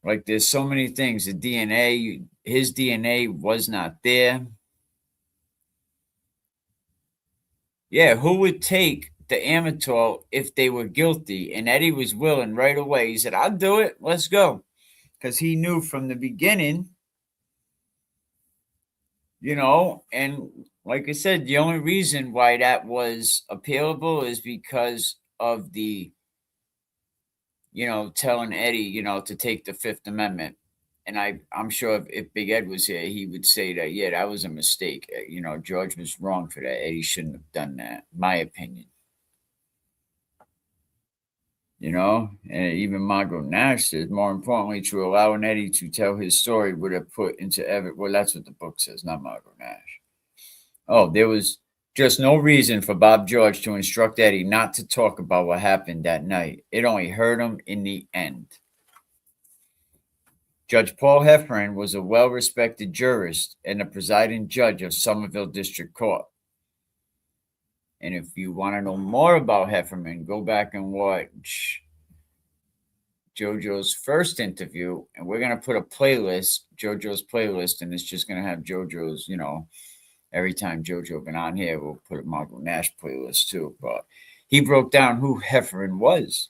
like there's so many things. The DNA, his DNA was not there. Yeah, who would take the Amator if they were guilty? And Eddie was willing right away. He said, I'll do it. Let's go. Because he knew from the beginning, you know, and like I said, the only reason why that was appealable is because of the, you know, telling Eddie, you know, to take the Fifth Amendment. And I'm sure if Big Ed was here, he would say that, yeah, that was a mistake. You know, George was wrong for that. Eddie shouldn't have done that, my opinion. You know, and even Margot Nash says, more importantly, to allow an Eddie to tell his story would have put into evidence. Well, that's what the book says, not Margot Nash. Oh, there was just no reason for Bob George to instruct Eddie not to talk about what happened that night. It only hurt him in the end. Judge Paul Heffernan was a well-respected jurist and the presiding judge of Somerville District Court. And if you want to know more about Heffernan, go back and watch JoJo's first interview. And we're going to put a playlist, JoJo's playlist, and it's just going to have JoJo's, you know, every time JoJo been on here, we'll put a Margot Nash playlist too. But he broke down who Heffernan was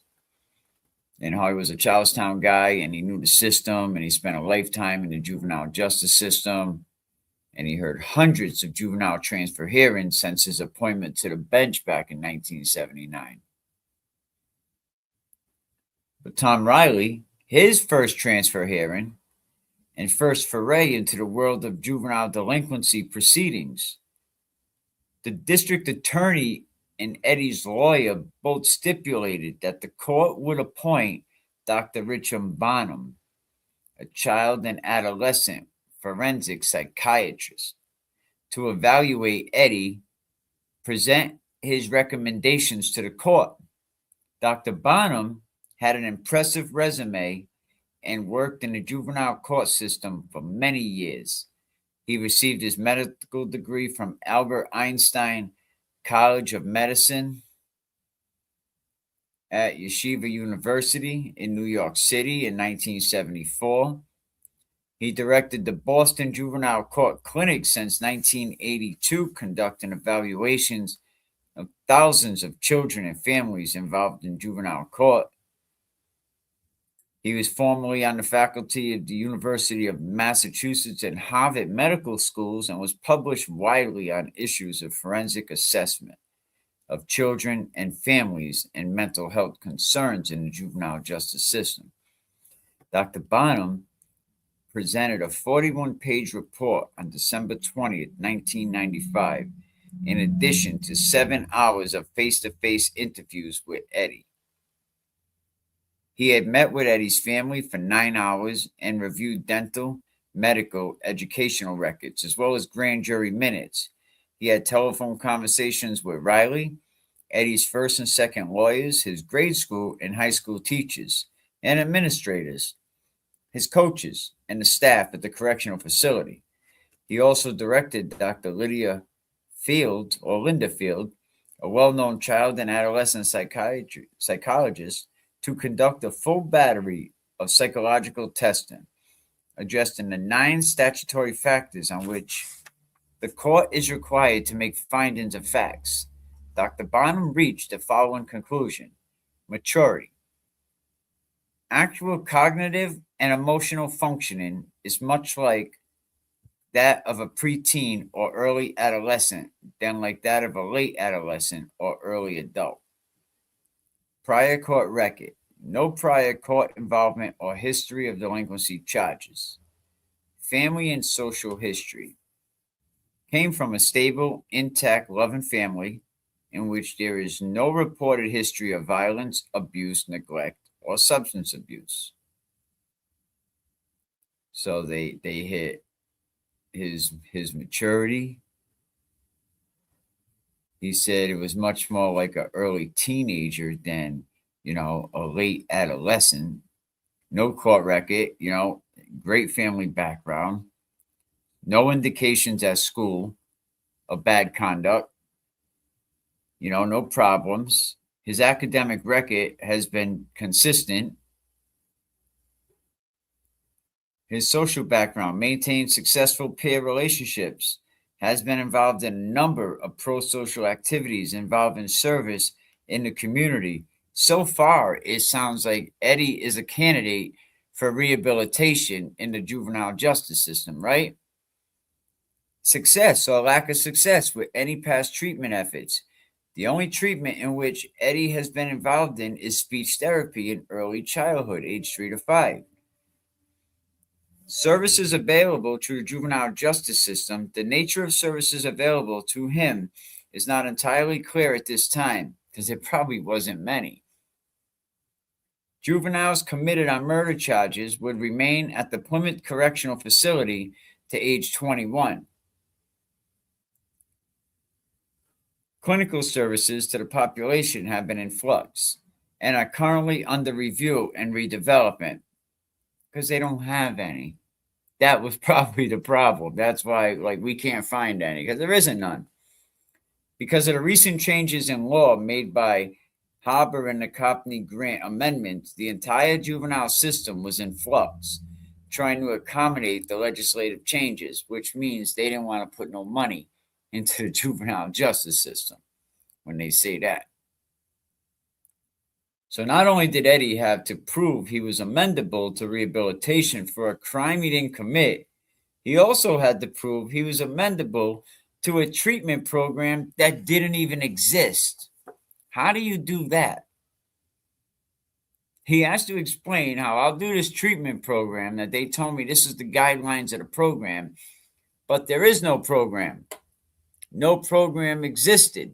and how he was a Charlestown guy and he knew the system and he spent a lifetime in the juvenile justice system. And he heard hundreds of juvenile transfer hearings since his appointment to the bench back in 1979. But Tom Riley, his first transfer hearing and first foray into the world of juvenile delinquency proceedings, the district attorney and Eddie's lawyer both stipulated that the court would appoint Dr. Richard Bonham, a child and adolescent forensic psychiatrist, to evaluate Eddie, present his recommendations to the court. Dr. Bonham had an impressive resume and worked in the juvenile court system for many years. He received his medical degree from Albert Einstein College of Medicine at Yeshiva University in New York City in 1974. He directed the Boston Juvenile Court Clinic since 1982, conducting evaluations of thousands of children and families involved in juvenile court. He was formerly on the faculty of the University of Massachusetts and Harvard Medical Schools and was published widely on issues of forensic assessment of children and families and mental health concerns in the juvenile justice system. Dr. Bonham presented a 41-page report on December 20th, 1995, in addition to 7 hours of face-to-face interviews with Eddie. He had met with Eddie's family for 9 hours and reviewed dental, medical, educational records, as well as grand jury minutes. He had telephone conversations with Riley, Eddie's first and second lawyers, his grade school and high school teachers and administrators, his coaches, and the staff at the correctional facility. He also directed Dr. Linda Field, a well-known child and adolescent psychologist, to conduct a full battery of psychological testing, addressing the 9 statutory factors on which the court is required to make findings of facts. Dr. Bonham reached the following conclusion: maturity. Actual cognitive and emotional functioning is much like that of a preteen or early adolescent than like that of a late adolescent or early adult. Prior court record. No prior court involvement or history of delinquency charges. Family and social history. Came from a stable, intact, loving family in which there is no reported history of violence, abuse, neglect, or substance abuse. So they hit his maturity, He said it was much more like an early teenager than, a late adolescent. No court record, great family background, no indications at school of bad conduct, no problems. His academic record has been consistent. His social background maintained successful peer relationships, has been involved in a number of pro social activities involving service in the community. So far, it sounds like Eddie is a candidate for rehabilitation in the juvenile justice system, right? Success or lack of success with any past treatment efforts. The only treatment in which Eddie has been involved in is speech therapy in early childhood, age 3 to 5. Services available to the juvenile justice system. The nature of services available to him is not entirely clear at this time because there probably wasn't many. Juveniles committed on murder charges would remain at the Plymouth Correctional Facility to age 21. Clinical services to the population have been in flux and are currently under review and redevelopment because they don't have any. That was probably the problem. That's why, we can't find any because there isn't none. Because of the recent changes in law made by Harbour and the Copley Grant amendments, the entire juvenile system was in flux, trying to accommodate the legislative changes, which means they didn't want to put no money into the juvenile justice system when they say that. So not only did Eddie have to prove he was amendable to rehabilitation for a crime he didn't commit, he also had to prove he was amendable to a treatment program that didn't even exist. How do you do that? He has to explain how I'll do this treatment program that they told me this is the guidelines of the program, but there is no program. No program existed.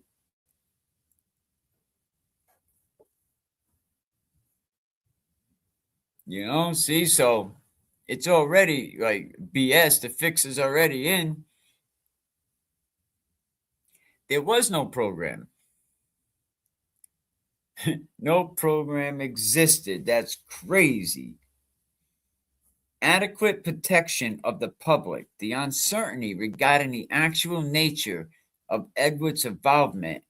See, so it's already like BS. The fix is already in. There was no program. No program existed. That's crazy. Adequate protection of the public. The uncertainty regarding the actual nature of Edward's involvement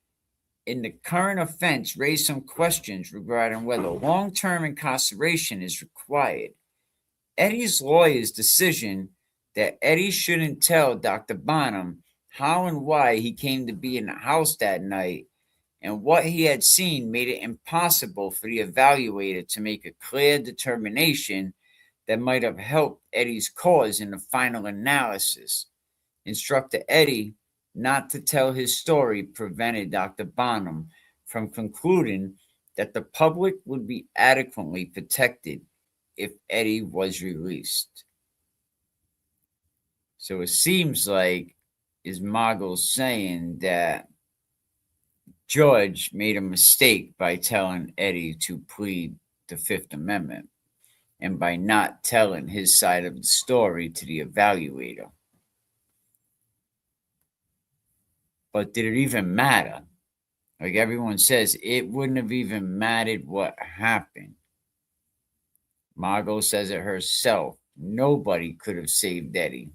in the current offense raised some questions regarding whether long-term incarceration is required. Eddie's lawyer's decision that Eddie shouldn't tell Dr. Bonham how and why he came to be in the house that night and what he had seen made it impossible for the evaluator to make a clear determination that might have helped Eddie's cause in the final analysis. Instructor Eddie not to tell his story prevented Dr. Bonham from concluding that the public would be adequately protected if Eddie was released. So it seems like is Margot saying that George made a mistake by telling Eddie to plead the Fifth Amendment and by not telling his side of the story to the evaluator. But did it even matter? Like everyone says, it wouldn't have even mattered what happened. Margot says it herself. Nobody could have saved Eddie.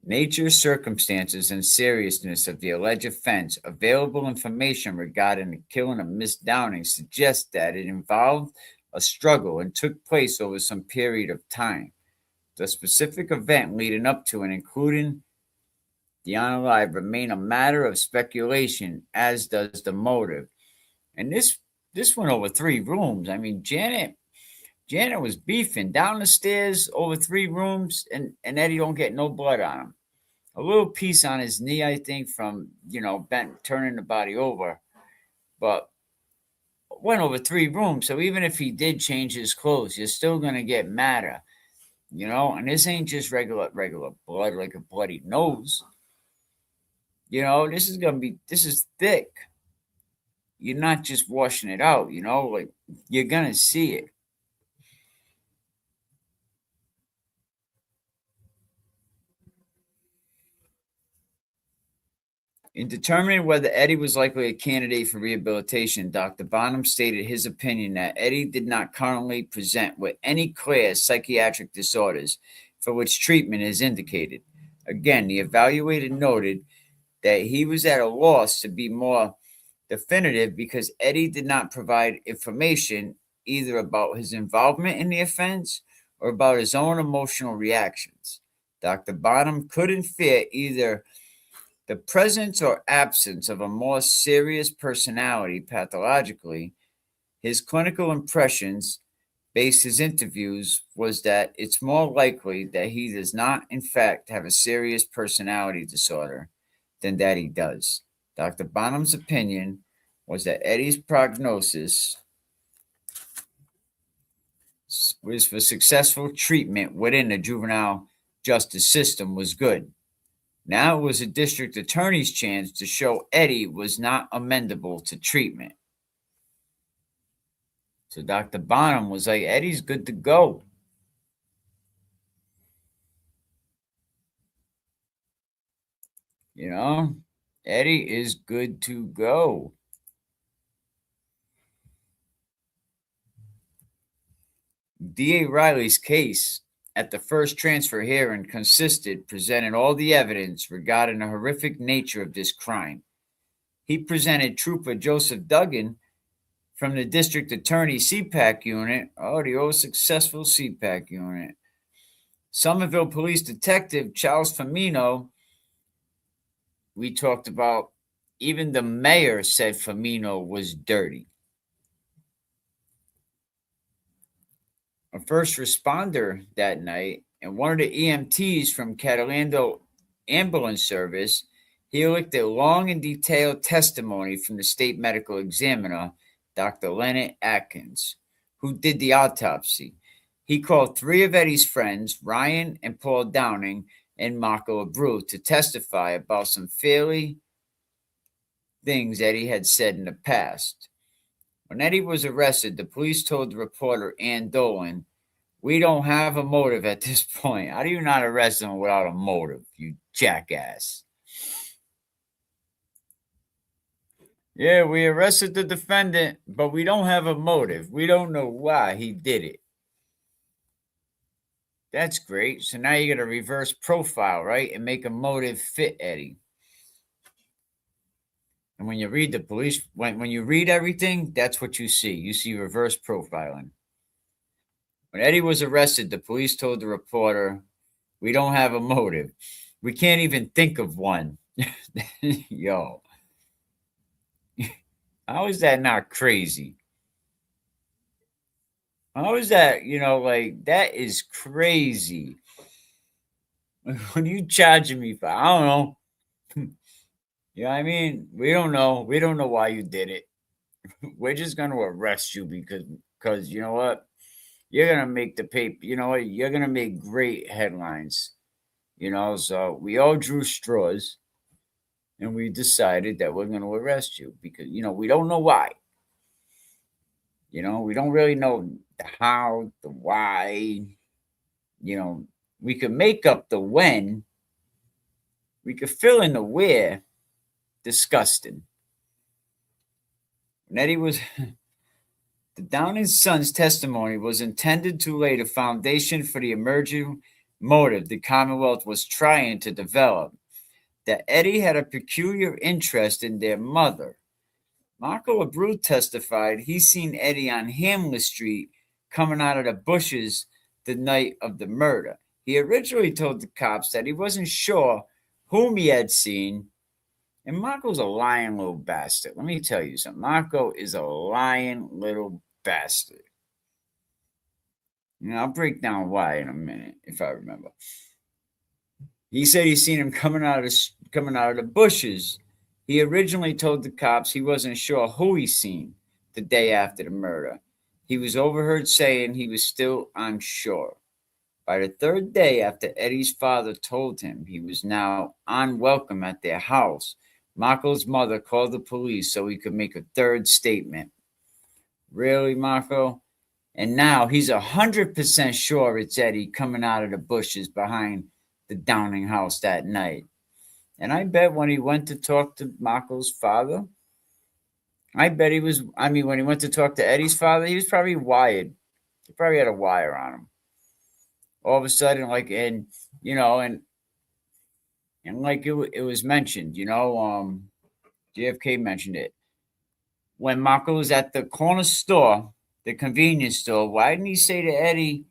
Nature, circumstances, and seriousness of the alleged offense. Available information regarding the killing of Miss Downing suggests that it involved a struggle and took place over some period of time. The specific event leading up to and including the unalive remain a matter of speculation, as does the motive. And this went over 3 rooms. I mean, Janet was beefing down the stairs over 3 rooms, and Eddie don't get no blood on him. A little piece on his knee, I think, from turning the body over, but went over 3 rooms. So even if he did change his clothes, you're still gonna get matter. And this ain't just regular blood, like a bloody nose. This is thick. You're not just washing it out, like you're gonna see it. In determining whether Eddie was likely a candidate for rehabilitation, Dr. Bonham stated his opinion that Eddie did not currently present with any clear psychiatric disorders for which treatment is indicated. Again, the evaluator noted that he was at a loss to be more definitive because Eddie did not provide information either about his involvement in the offense or about his own emotional reactions. Dr. Bonham could infer either the presence or absence of a more serious personality pathologically. His clinical impressions based his interviews was that it's more likely that he does not in fact have a serious personality disorder than that he does. Dr. Bonham's opinion was that Eddie's prognosis was for successful treatment within the juvenile justice system was good. Now it was the district attorney's chance to show Eddie was not amendable to treatment. So Dr. Bonham was like, Eddie's good to go. You know, Eddie is good to go. D.A. Riley's case at the first transfer hearing presented all the evidence regarding the horrific nature of this crime. He presented Trooper Joseph Duggan from the district attorney CPAC unit, the old successful CPAC unit. Somerville Police Detective Charles Firmino, we talked about, even the mayor said Firmino was dirty. A first responder that night and one of the EMTs from Catalando Ambulance Service, he elicited a long and detailed testimony from the state medical examiner, Dr. Leonard Atkins, who did the autopsy. He called 3 of Eddie's friends, Ryan and Paul Downing and Marco Abreu, to testify about some fairly things Eddie had said in the past. When Eddie was arrested, the police told the reporter Ann Dolan, "We don't have a motive at this point." How do you not arrest him without a motive, you jackass? Yeah, we arrested the defendant, but we don't have a motive. We don't know why he did it. That's great. So now you got to reverse profile, right? And make a motive fit Eddie. And when you read the police, when you read everything, that's what you see. You see reverse profiling. When Eddie was arrested, the police told the reporter, "We don't have a motive. We can't even think of one." Yo. How is that not crazy? How is that, that is crazy. What are you charging me for? I don't know. You know what I mean? We don't know. We don't know why you did it. We're just going to arrest you because you know what? You're going to make the paper. You know what? You're going to make great headlines. So we all drew straws and we decided that we're going to arrest you because, we don't know why. We don't really know the how, the why. We could make up the when. We could fill in the where. Disgusting. When Eddie was... The Downing son's testimony was intended to lay the foundation for the emerging motive the Commonwealth was trying to develop, that Eddie had a peculiar interest in their mother. Marco Abreu testified he seen Eddie on Hamlet Street coming out of the bushes the night of the murder. He originally told the cops that he wasn't sure whom he had seen. And Marco's a lying little bastard. Let me tell you something. Marco is a lying little bastard. I'll break down why in a minute, if I remember. He said he seen him coming out of the bushes. He originally told the cops he wasn't sure who he seen the day after the murder. He was overheard saying he was still unsure. By the 3rd day after Eddie's father told him he was now unwelcome at their house, Marco's mother called the police so he could make a 3rd statement. Really, Marco? And now he's 100% sure it's Eddie coming out of the bushes behind the Downing house that night. And I bet when he went to talk to Marco's father, I bet he was, I mean, when he went to talk to Eddie's father, he was probably wired. He probably had a wire on him. All of a sudden, like, and, you know, and like it was mentioned, JFK mentioned it. When Marco was at the corner store, the convenience store, why didn't he say to Eddie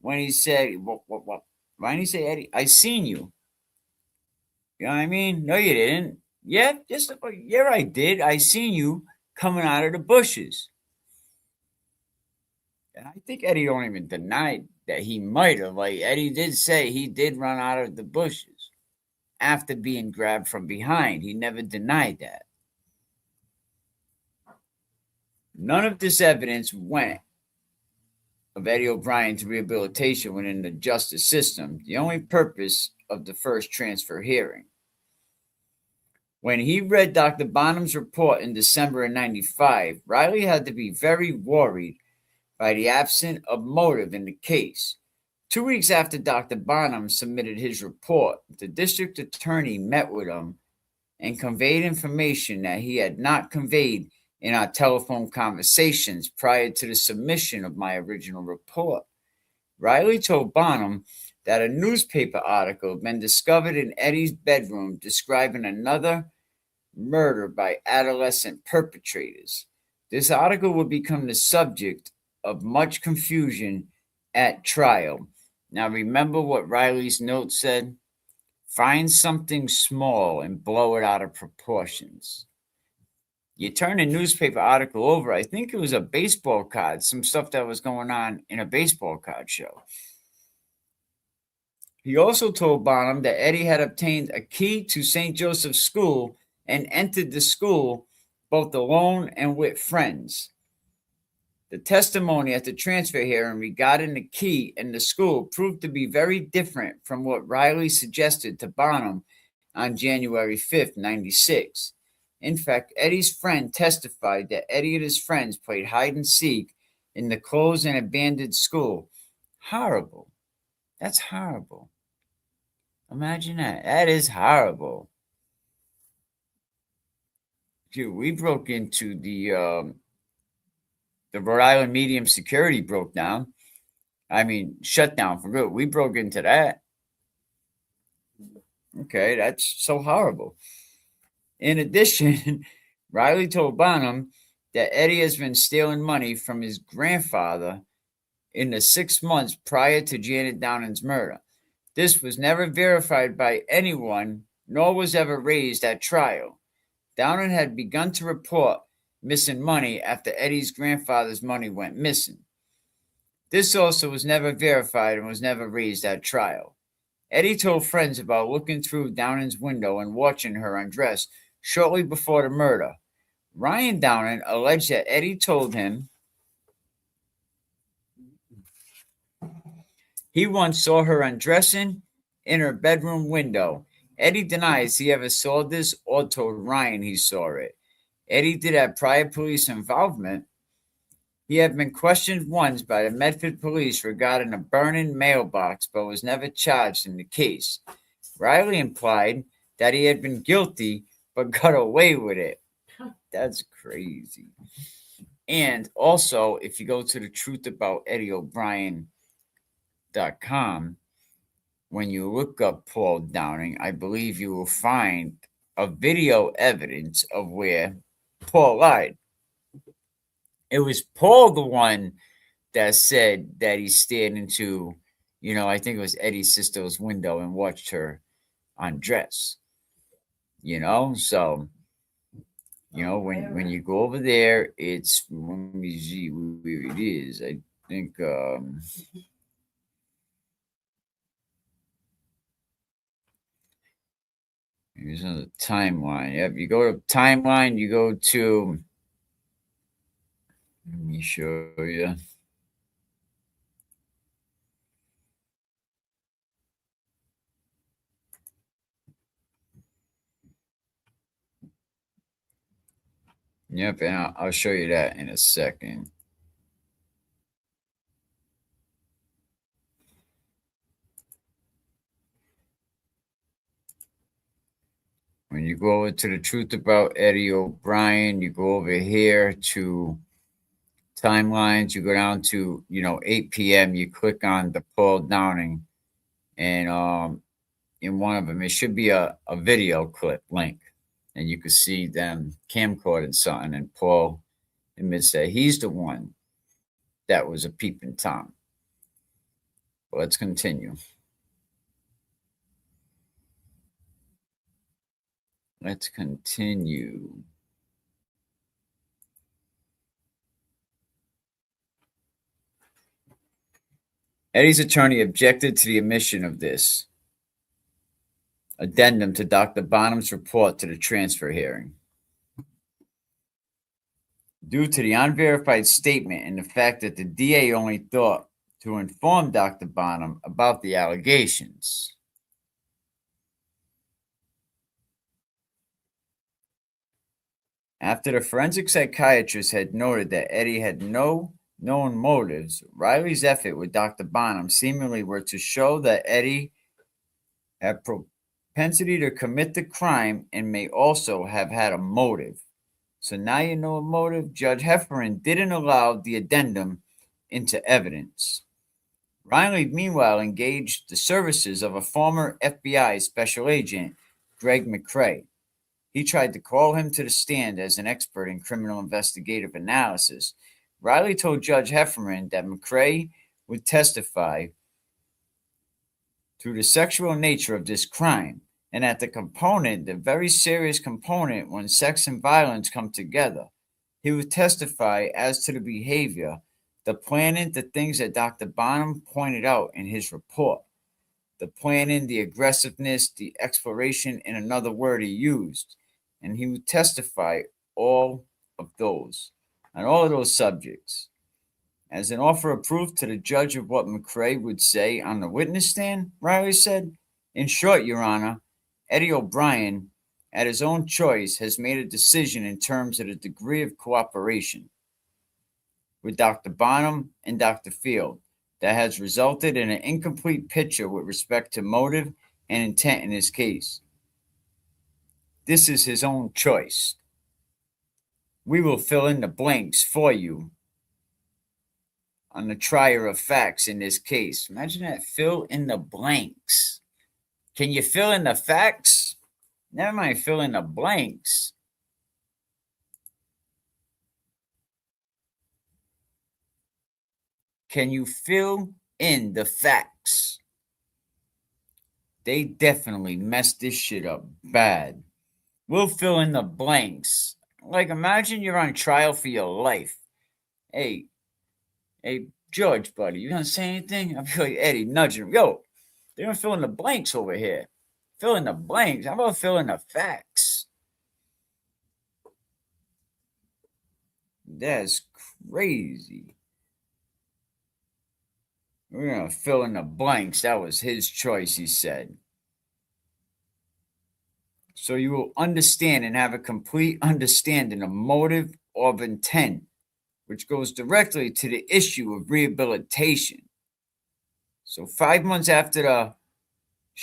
when he said, what? Why didn't he say, Eddie, I seen you? You know what I mean? No, you didn't. Yeah, yeah, I did. I seen you coming out of the bushes. And I think Eddie don't even deny that he might have. Like Eddie did say he did run out of the bushes after being grabbed from behind. He never denied that. None of this evidence went of Eddie Obrien to rehabilitation within the justice system, the only purpose of the first transfer hearing. When he read Dr. Bonham's report in December of 95, Riley had to be very worried by the absence of motive in the case. 2 weeks after Dr. Bonham submitted his report, the district attorney met with him and conveyed information that he had not conveyed in our telephone conversations prior to the submission of my original report. Riley told Bonham that a newspaper article had been discovered in Eddie's bedroom describing another murder by adolescent perpetrators. This article would become the subject of much confusion at trial. Now, remember what Riley's note said? Find something small and blow it out of proportions. You turn a newspaper article over, I think it was a baseball card, some stuff that was going on in a baseball card show. He also told Bonham that Eddie had obtained a key to St. Joseph's School and entered the school both alone and with friends. The testimony at the transfer hearing regarding the key and the school proved to be very different from what Riley suggested to Bonham on January 5th, 96. In fact, Eddie's friend testified that Eddie and his friends played hide and seek in the closed and abandoned school. Horrible. That's horrible. Imagine that. That is horrible. Dude, we broke into the Rhode Island Medium Security broke down. I mean, shut down for good. We broke into that. Okay, that's so horrible. In addition, Riley told Bonham that Eddie has been stealing money from his grandfather in the 6 months prior to Janet Downing's murder. This was never verified by anyone, nor was ever raised at trial. Downing had begun to report missing money after Eddie's grandfather's money went missing. This also was never verified and was never raised at trial. Eddie told friends about looking through Downing's window and watching her undress shortly before the murder. Ryan Downing alleged that Eddie told him he once saw her undressing in her bedroom window. Eddie denies he ever saw this or told Ryan he saw it. Eddie did have prior police involvement. He had been questioned once by the Medford police regarding a burning mailbox, but was never charged in the case. Riley implied that he had been guilty, but got away with it. That's crazy. And also, if you go to the truthabouteddieobrien.com, when you look up Paul Downing, I believe you will find a video evidence of where Paul lied. It was Paul the one that said that he stared into, I think it was Eddie's sister's window and watched her undress. So, when you go over there, it's, let me see where it is. I think, here's on the timeline. Yep, you go to timeline, you go to, let me show you. Yep, and I'll show you that in a second. You go over to the truth about Eddie O'Brien. You go over here to timelines. You go down to 8 p.m. You click on the Paul Downing, and in one of them it should be a video clip link, and you can see them camcording something, and Paul admits that he's the one that was a peeping Tom. But let's continue. Let's continue. Eddie's attorney objected to the omission of this addendum to Dr. Bonham's report to the transfer hearing, due to the unverified statement and the fact that the DA only thought to inform Dr. Bonham about the allegations. After the forensic psychiatrist had noted that Eddie had no known motives, Riley's effort with Dr. Bonham seemingly were to show that Eddie had propensity to commit the crime and may also have had a motive. So now you know a motive. Judge Heffernan didn't allow the addendum into evidence. Riley, meanwhile, engaged the services of a former FBI special agent, Greg McCrae. He tried to call him to the stand as an expert in criminal investigative analysis. Riley told Judge Heffernan that McCrae would testify to the sexual nature of this crime, and that the very serious component when sex and violence come together. He would testify as to the behavior, the planning, the things that Dr. Bonham pointed out in his report. The planning, the aggressiveness, the exploration, in another word he used. And he would testify on all of those subjects. As an offer of proof to the judge of what McCrae would say on the witness stand, Riley said, "In short, Your Honor, Eddie O'Brien, at his own choice, has made a decision in terms of the degree of cooperation with Dr. Bonham and Dr. Field that has resulted in an incomplete picture with respect to motive and intent in his case. This is his own choice. We will fill in the blanks for you on the trier of facts in this case." Imagine that, fill in the blanks. Can you fill in the facts? Never mind fill in the blanks. Can you fill in the facts? They definitely messed this shit up bad. We'll fill in the blanks. Like, imagine you're on trial for your life. Hey, George, buddy, you gonna say anything? I feel like Eddie nudging him. Yo, they're gonna fill in the blanks over here. Fill in the blanks. How about fill in the facts? That's crazy. We're gonna fill in the blanks. That was his choice, he said. So you will understand and have a complete understanding of motive of intent, which goes directly to the issue of rehabilitation. So 5 months after the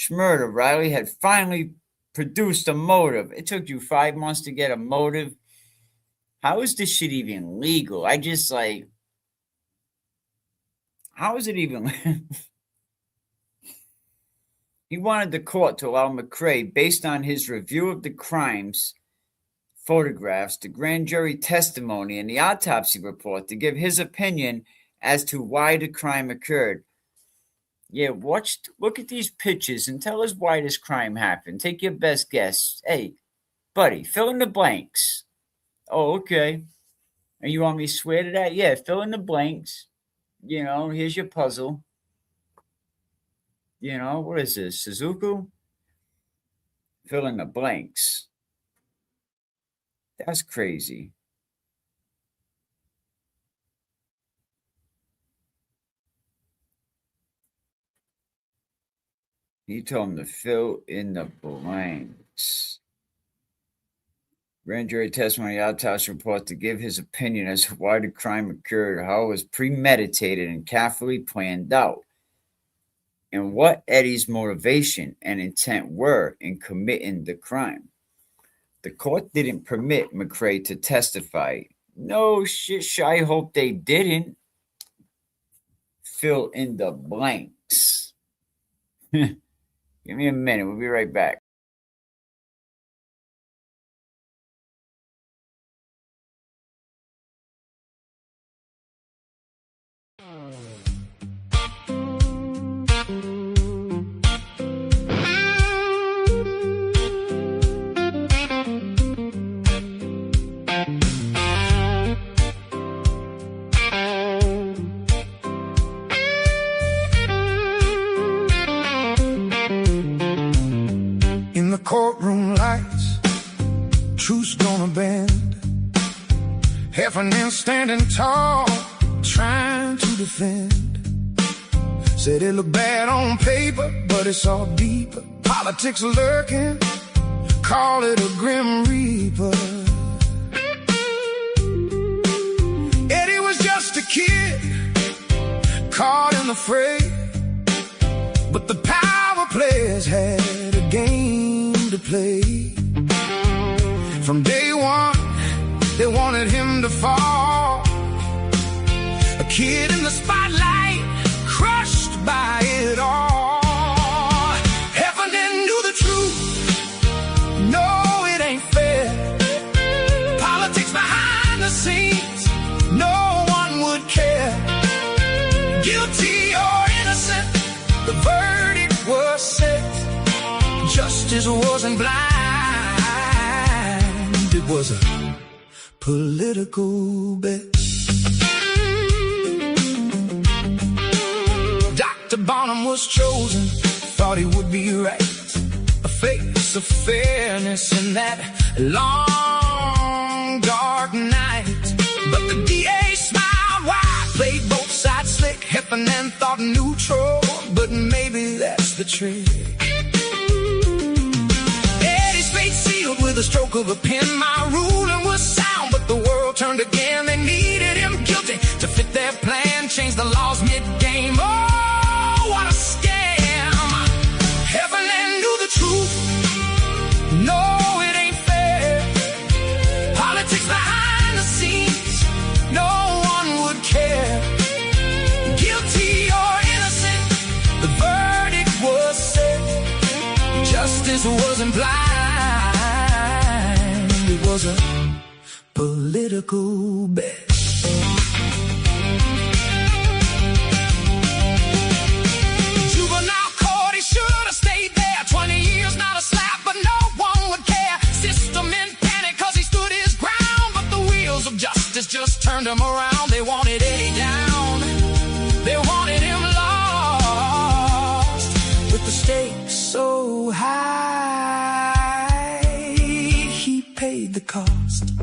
murder, Riley had finally produced a motive. It took you 5 months to get a motive. How is this shit even legal? How is it even? He wanted the court to allow McCrae, based on his review of the crimes, photographs, the grand jury testimony, and the autopsy report, to give his opinion as to why the crime occurred. Yeah, look at these pictures and tell us why this crime happened. Take your best guess. Hey, buddy, fill in the blanks. Oh, okay. And you want me to swear to that? Yeah, fill in the blanks. Here's your puzzle. What is this? Suzuku? Fill in the blanks. That's crazy. He told him to fill in the blanks. Grand jury testimony, autopsy report, to give his opinion as to why the crime occurred, how it was premeditated and carefully planned out, and what Eddie's motivation and intent were in committing the crime. The court didn't permit McRae to testify. No shit, I hope they didn't. Fill in the blanks. Give me a minute. We'll be right back. In the courtroom lights, truth's gonna bend. Heffernan standing tall, trying to defend. Said it looked bad on paper, but it's all deeper. Politics lurking, call it a grim reaper. Eddie was just a kid, caught in the fray, but the power players had a game to play. From day one, they wanted him to fall. A kid in the spotlight, crushed by it all. Heffernan knew the truth. No, it ain't fair. Politics behind the scenes, no one would care. Guilty or innocent, the verdict was set. Justice wasn't blind, it was a political bet. Dr. Bonham was chosen, thought he would be right, a face of fairness in that long, dark night. But the DA smiled wide, played both sides slick. Heffernan thought neutral, but maybe that's the trick. Eddie's fate sealed with a stroke of a pen. My ruling was sound, but the world turned again. They needed him guilty to fit their plan, change the laws mid-game. Oh, what a scam! Heffernan knew the truth. No, it ain't fair. Politics behind the scenes, no one would care. Guilty or innocent, the verdict was set. Justice wasn't blind, it was a political bet. Juvenile court, he should have stayed there. 20 years, not a slap, but no one would care. System in panic cause he stood his ground, but the wheels of justice just turned him around. They wanted Eddie down, they wanted him lost. With the stakes so high, he paid the cost.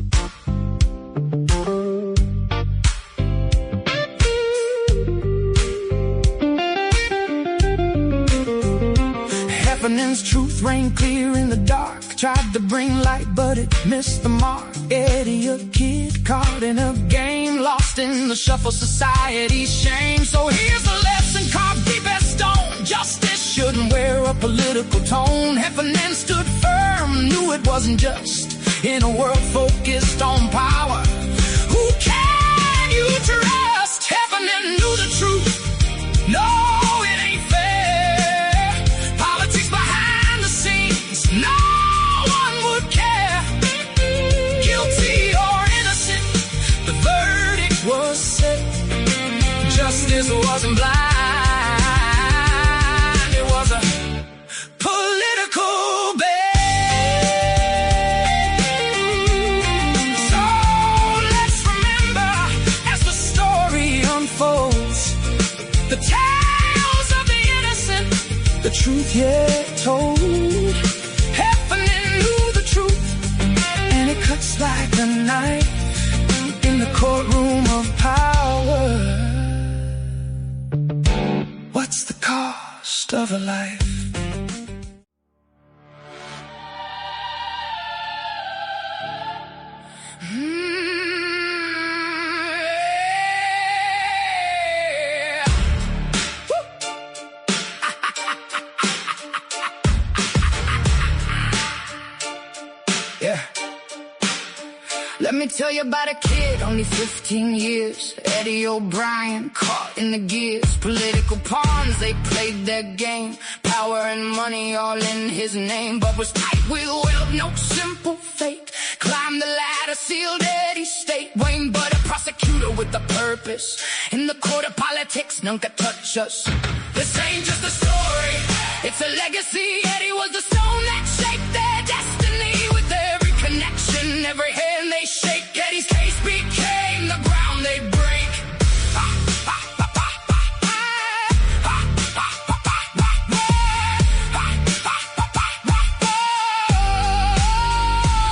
Heffernan's truth reigned clear in the dark. Tried to bring light, but it missed the mark. Eddie, a kid caught in a game, lost in the shuffle, society's shame. So here's a lesson carved deep as stone. Justice shouldn't wear a political tone. Heffernan stood firm, knew it wasn't just. In a world focused on power, who can you trust? Heffernan knew the truth. No, it ain't fair. Politics behind the scenes, no one would care. Guilty or innocent, the verdict was set. Justice wasn't blind, it was a political bet. So let's remember as the story unfolds, the tales of the innocent, the truth yet told. Heffernan knew the truth, and it cuts like a knife in the courtroom of power. What's the cost of a life? Yeah. me tell you about a kid, only 15 years. Eddie Obrien, caught in the gears. Political pawns, they played their game. Power and money all in his name. But was tight with wealth, no simple fate. Climbed the ladder, sealed Eddie's state. Wayne, but a prosecutor with a purpose. In the court of politics, none could touch us. This ain't just a story, it's a legacy. Eddie was the stone that shaped their destiny. With every connection, every hand they shake, Eddie's case became the ground they break.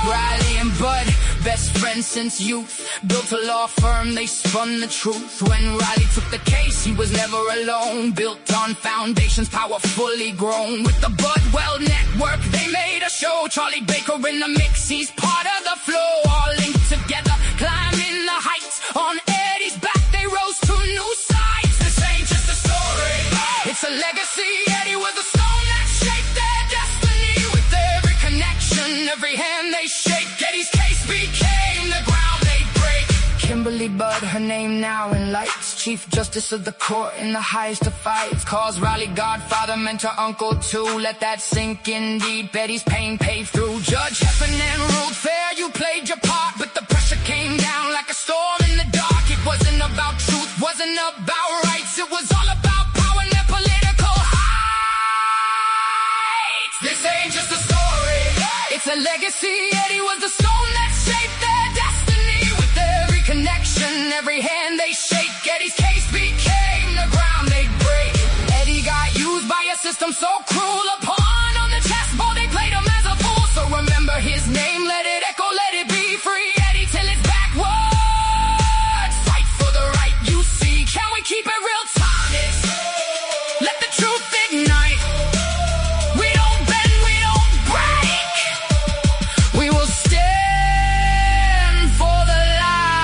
Riley and Bud, best friends since youth, built a law firm, they spun the truth. When Riley took the case, he was never alone. Built on foundations, powerfully grown. With the Budwell network, they made a show. Charlie Baker in the mix, he's part of the flow. All linked together, climbing the heights. On Eddie's back, they rose to new sights. This ain't just a story, it's a legacy. Eddie was the stone that shaped their destiny. With every connection, every hand they shake, Eddie's case became the ground they break. Kimberly Budd, her name now in lights. Chief Justice of the court in the highest of fights. Calls Riley godfather, mentor, uncle too. Let that sink in deep, Betty's pain paid through. Judge Heffernan ruled fair, you played your part. But the pressure came down like a storm in the dark. It wasn't about truth, wasn't about rights. It was all about power and their political heights. This ain't just a story, it's a legacy. Eddie was the stone that shaped their destiny. With every connection, every hand they shake, Eddie's case became the ground they break. Eddie got used by a system so cruel. A pawn on the chessboard, they played him as a fool. So remember his name, let it echo, let it be free. Eddie till it's backwards. Fight for the right you see. Can we keep it real timeless? Let the truth ignite. We don't bend, we don't break. We will stand for the light.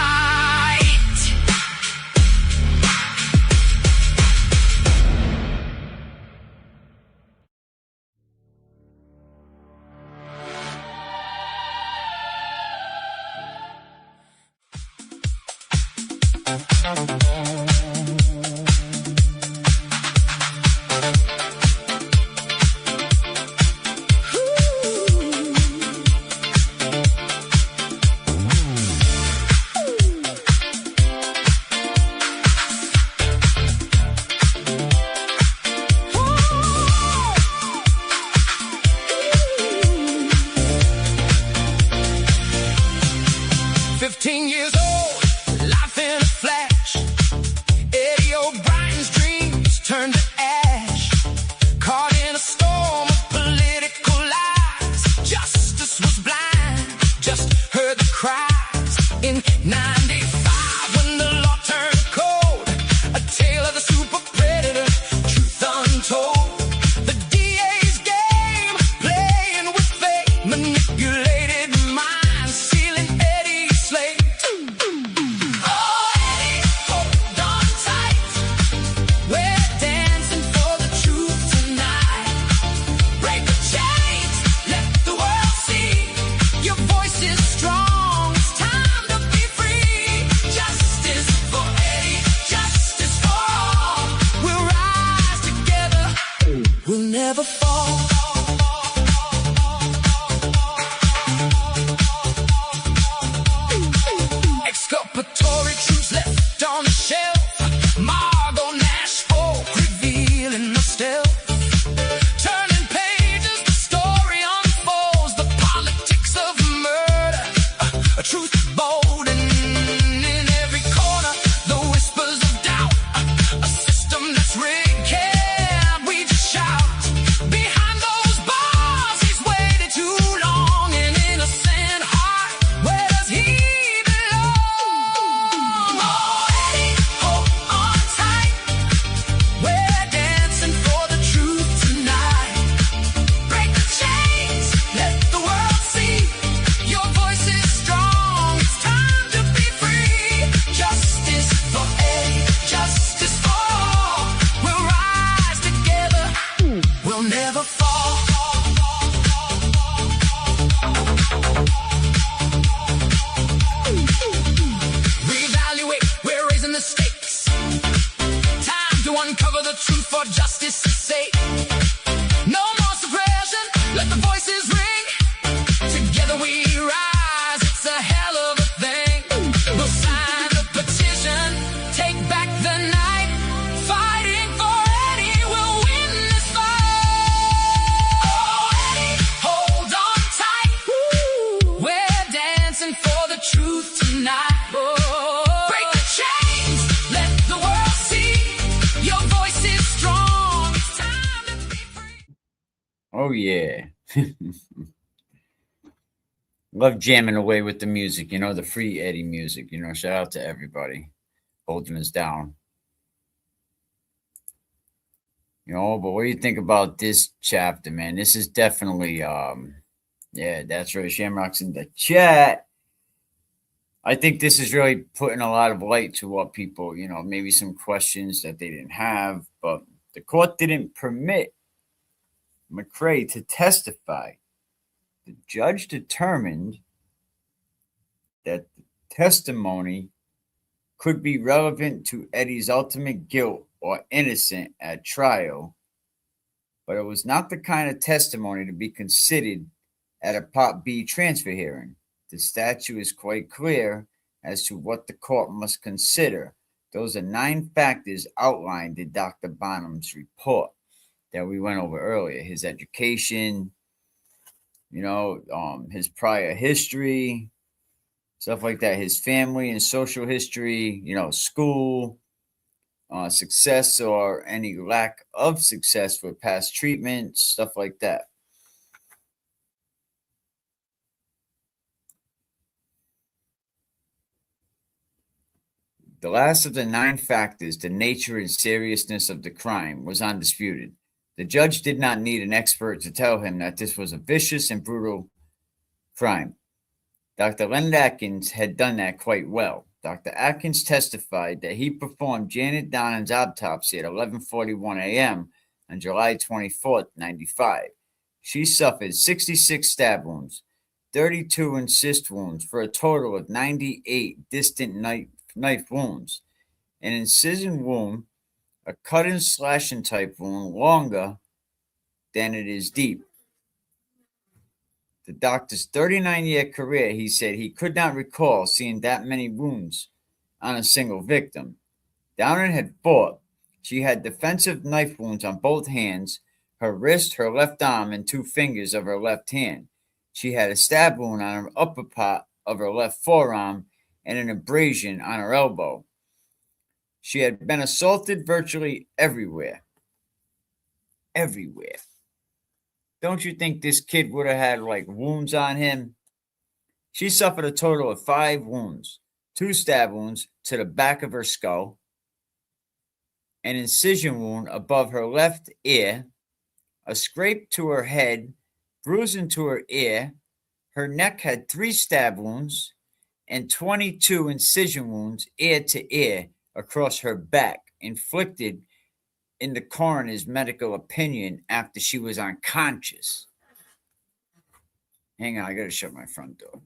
Years old, life in a flash. Eddie O'Brien's dreams turned to ash. Caught in a storm of political lies. Justice was blind, just heard the cries. In 95, when the law turned cold, a tale of the super predator, truth untold. The DA's game, playing with fate, manipulated minds, sealing Eddie's slate. We'll never fall. Exculpatory truths left on the shelf. Margot Nash folk revealing the stealth. Turning pages, the story unfolds. The politics of murder, a truth bold and in every corner. The whispers of doubt, a system that's rigged. Behind the Oh, yeah. Love jamming away with the music, the free Eddie music. Shout out to everybody holding us down. But what do you think about this chapter, man? This is definitely, yeah, that's right. Shamrock's in the chat. I think this is really putting a lot of light to what people, maybe some questions that they didn't have, but the court didn't permit McRae to testify. The judge determined that the testimony could be relevant to Eddie's ultimate guilt or innocence at trial, but it was not the kind of testimony to be considered at a Part B transfer hearing. The statute is quite clear as to what the court must consider. Those are 9 factors outlined in Dr. Bonham's report that we went over earlier. His education, his prior history, stuff like that, his family and social history, school, success or any lack of success with past treatment, stuff like that. The last of the 9 factors, the nature and seriousness of the crime, was undisputed. The judge did not need an expert to tell him that this was a vicious and brutal crime. Dr. Leonard Atkins had done that quite well. Dr. Atkins testified that he performed Janet Donovan's autopsy at 11:41 a.m. on July 24, 1995. She suffered 66 stab wounds, 32 incised wounds, for a total of 98 distant knife wounds. An incision wound, a cut and slashing type wound, longer than it is deep. The doctor's 39-year career, he said he could not recall seeing that many wounds on a single victim. Downing had fought. She had defensive knife wounds on both hands, her wrist, her left arm, and 2 fingers of her left hand. She had a stab wound on her upper part of her left forearm and an abrasion on her elbow. She had been assaulted virtually everywhere. Everywhere. Don't you think this kid would have had wounds on him? She suffered a total of 5 wounds, 2 stab wounds to the back of her skull, an incision wound above her left ear, a scrape to her head, bruising to her ear. Her neck had 3 stab wounds and 22 incision wounds ear to ear across her back, inflicted in the coroner's medical opinion after she was unconscious. Hang on, I gotta shut my front door.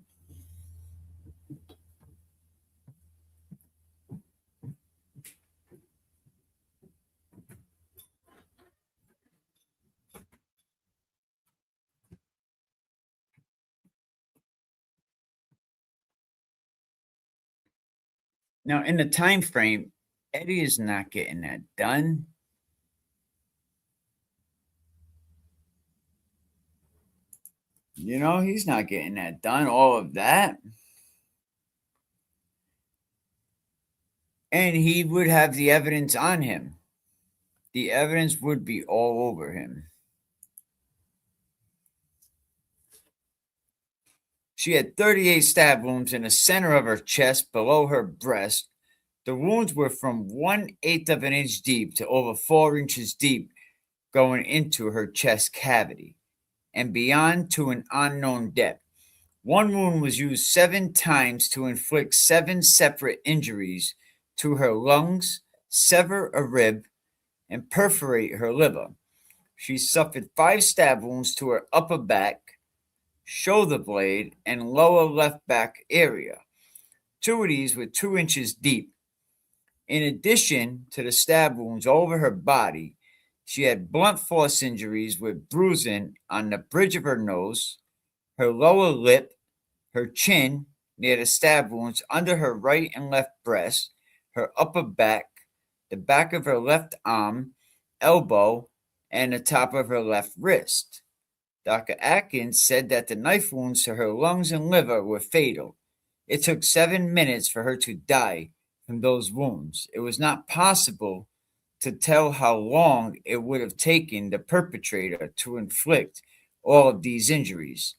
Now, in the time frame, Eddie is not getting that done. He's not getting that done, all of that. And he would have the evidence on him. The evidence would be all over him. She had 38 stab wounds in the center of her chest below her breast. The wounds were from 1/8 of an inch deep to over 4 inches deep going into her chest cavity and beyond to an unknown depth. One wound was used 7 times to inflict 7 separate injuries to her lungs, sever a rib, and perforate her liver. She suffered 5 stab wounds to her upper back, shoulder blade, and lower left back area. 2 of these were 2 inches deep. In addition to the stab wounds over her body, she had blunt force injuries with bruising on the bridge of her nose, her lower lip, her chin, near the stab wounds under her right and left breast, her upper back, the back of her left arm, elbow, and the top of her left wrist. Dr. Atkins said that the knife wounds to her lungs and liver were fatal. It took 7 minutes for her to die from those wounds. It was not possible to tell how long it would have taken the perpetrator to inflict all of these injuries,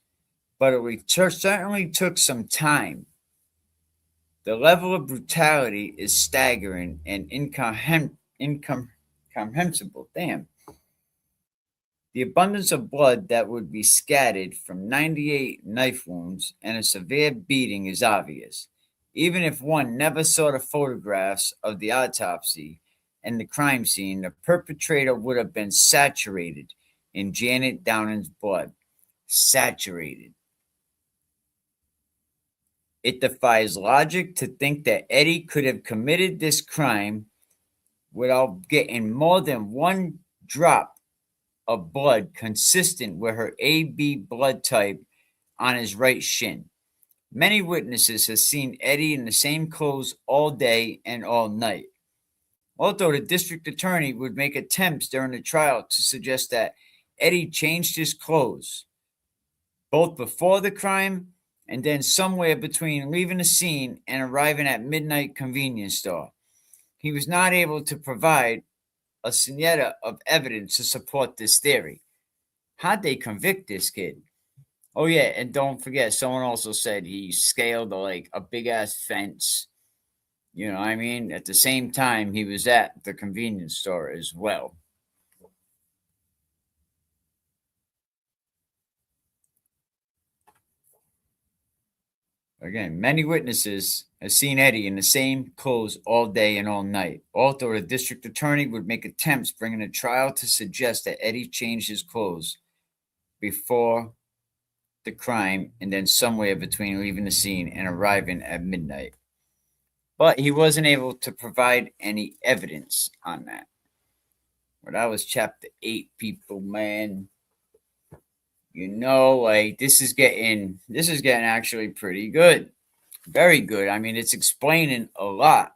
but it certainly took some time. The level of brutality is staggering and incomprehensible. Damn. The abundance of blood that would be scattered from 98 knife wounds and a severe beating is obvious, even if one never saw the photographs of the autopsy and the crime scene. The perpetrator would have been saturated in Janet Downing's blood. Saturated. It defies logic to think that Eddie could have committed this crime without getting more than one drop of blood consistent with her AB blood type on his right shin. Many witnesses have seen Eddie in the same clothes all day and all night. Although the district attorney would make attempts during the trial to suggest that Eddie changed his clothes both before the crime and then somewhere between leaving the scene and arriving at midnight convenience store, he was not able to provide a scintilla of evidence to support this theory. How'd they convict this kid? Oh yeah, and don't forget, someone also said he scaled a big ass fence. You know what I mean? At the same time, he was at the convenience store as well. Again, many witnesses have seen Eddie in the same clothes all day and all night. Although the district attorney would make attempts bringing a trial to suggest that Eddie changed his clothes before the crime and then somewhere between leaving the scene and arriving at midnight. But he wasn't able to provide any evidence on that. Well, that was chapter 8, people, man. You know, this is getting actually pretty good. Very good. I mean, it's explaining a lot.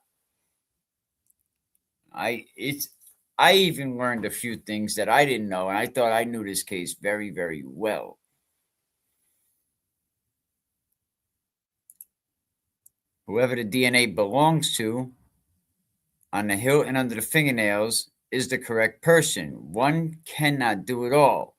I even learned a few things that I didn't know, and I thought I knew this case very, very well. Whoever the DNA belongs to on the hilt and under the fingernails is the correct person. One cannot do it all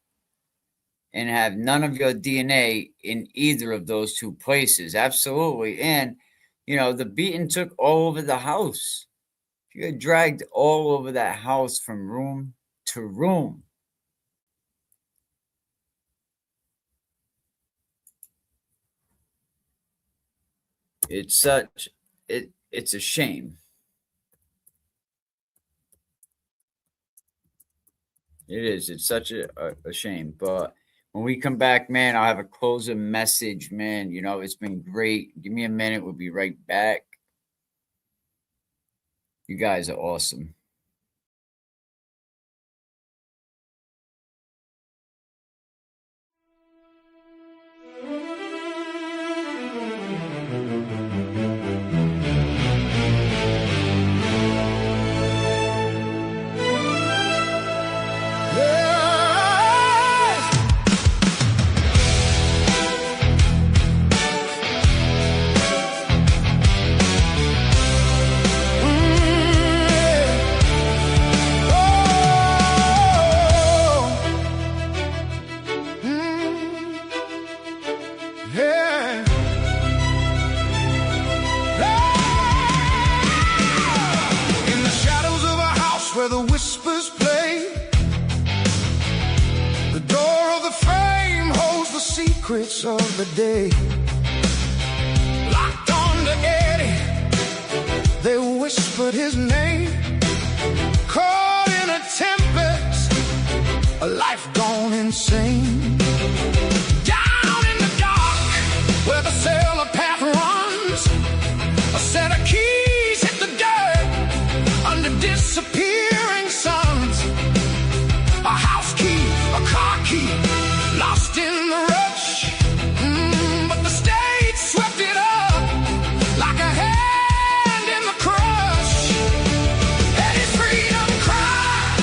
and have none of your DNA in either of those two places. Absolutely. And, the beating took all over the house. You got dragged all over that house from room to room. It's a shame. It is. It's such a shame. But when we come back, man, I'll have a closing message, man. It's been great. Give me a minute. We'll be right back. You guys are awesome. Where the whispers play, the door of the frame holds the secrets of the day. Locked on to Eddie, they whispered his name. Caught in a tempest, a life gone insane. Down in the dark, where the cellar path runs, a set of keys hit the dirt under disappearing sons. A house key, a car key, lost in the rush. But the state swept it up like a hand in the crush. Eddie's freedom cry,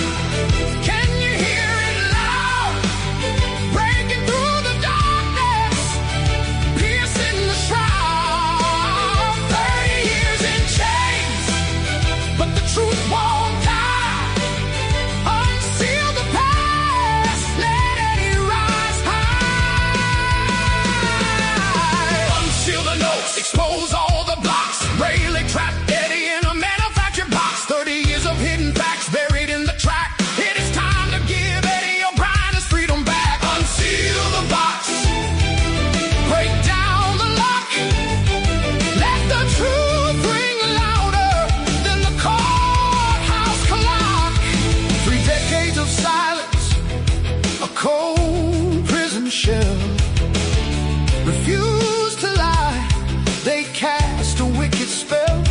can you hear it loud? Breaking through the darkness, piercing the shroud. 30 years in chains, but the truth won't die. cold prison shell. Refuse to lie, they cast a wicked spell.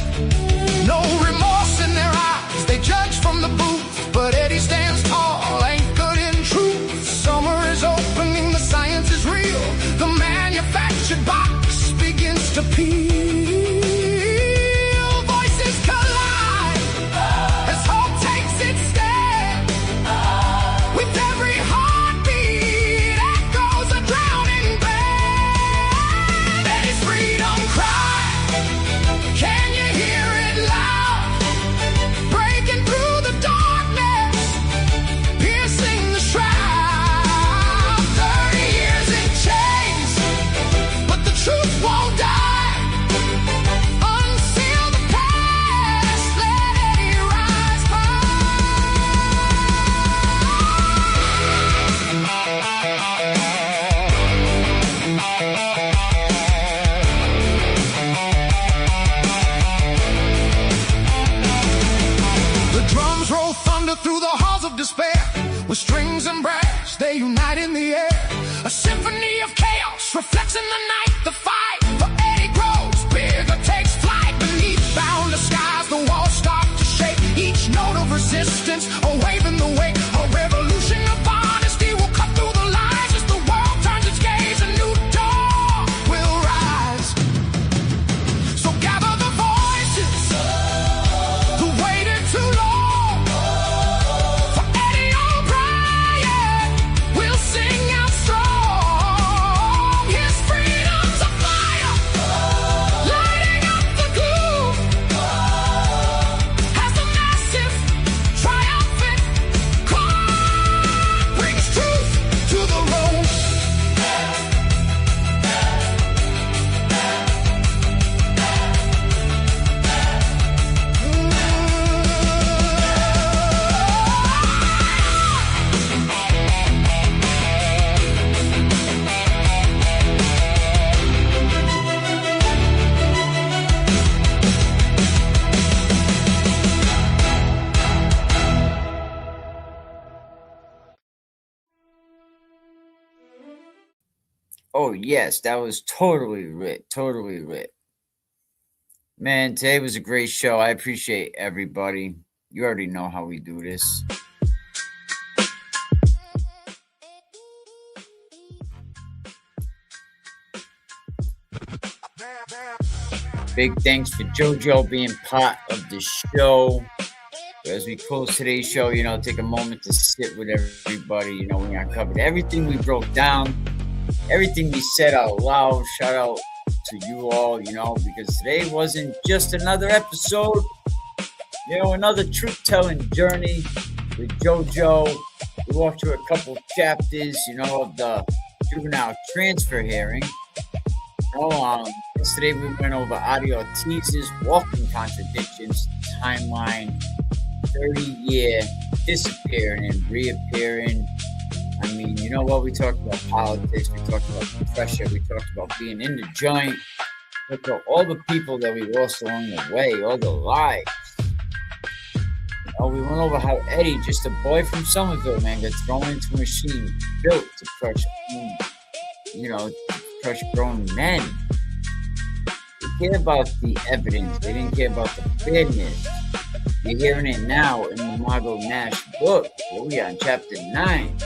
No remorse in their eyes, they judge from the booth. But Eddie stands tall, anchored in truth. Summer is opening, the science is real. The manufactured box begins to peel. Voices collide as hope takes its stand. With every heartbeat echoes a drowning band. Eddie's freedom cry, can you hear it loud? Breaking through the darkness, piercing the shroud. 30 years in chains, but the truth won't die. Unseal the past, let Eddie rise The drums roll thunder through the halls of despair. With strings and brass, they unite in the air. A symphony of chaos reflects in the night. The fight for Eddie grows bigger, takes flight. Beneath boundless skies, the walls start to shake. Each note of resistance, a wave in the wake. A revolution of honesty will cut through the lies. As the world turns its gaze, a new dawn will rise. So gather the voices who waited too long for Eddie Obrien. We'll sing out strong. His freedom's a fire, lighting up the gloom. As the massive, triumphant clock brings truth to the room. Oh, yes, that was totally lit. Totally lit. Man, today was a great show. I appreciate everybody. You already know how we do this. Big thanks for JoJo being part of the show. As we close today's show, take a moment to sit with everybody. We uncovered everything we broke down, everything we said out loud. Shout out to you all, because today wasn't just another episode, another truth-telling journey with JoJo. We walked through a couple chapters, of the juvenile transfer hearing. Yesterday we went over audio teasers, walking contradictions, timeline, 30-year disappearing and reappearing. I mean, you know what? We talked about politics. We talked about pressure. We talked about being in the joint. We talked about all the people that we lost along the way, all the lives. We went over how Eddie, just a boy from Somerville, man, got thrown into a machine built to crush, crush grown men. They care about the evidence. They didn't care about the fairness. You're hearing it now in the Margot Nash book. Here we are in chapter 9.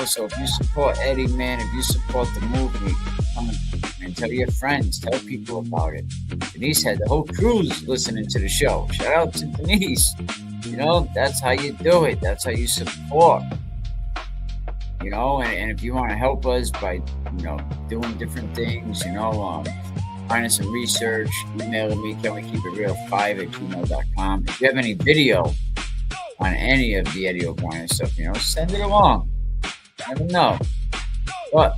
So if you support Eddie, man, if you support the movement, come and tell your friends, tell people about it. Denise had the whole cruise listening to the show. Shout out to Denise. That's how you do it. That's how you support. And if you want to help us by, doing different things, finding some research, emailing me, canwekeepitreal5@gmail.com. If you have any video on any of the Eddie Obrien stuff, send it along. I don't know. But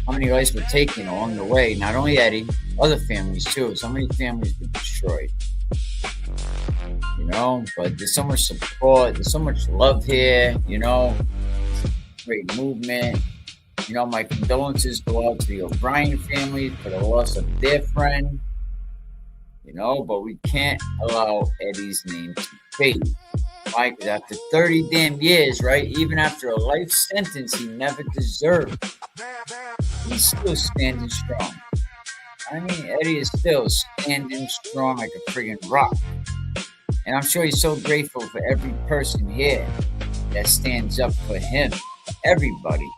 how many lives were taken along the way? Not only Eddie, other families too. So many families were destroyed. But there's so much support. There's so much love here, Great movement. My condolences go out to the Obrien family for the loss of their friend. But we can't allow Eddie's name to fade. Why? Because after 30 damn years, right? Even after a life sentence he never deserved, he's still standing strong. I mean, Eddie is still standing strong like a friggin' rock. And I'm sure he's so grateful for every person here that stands up for him. Everybody.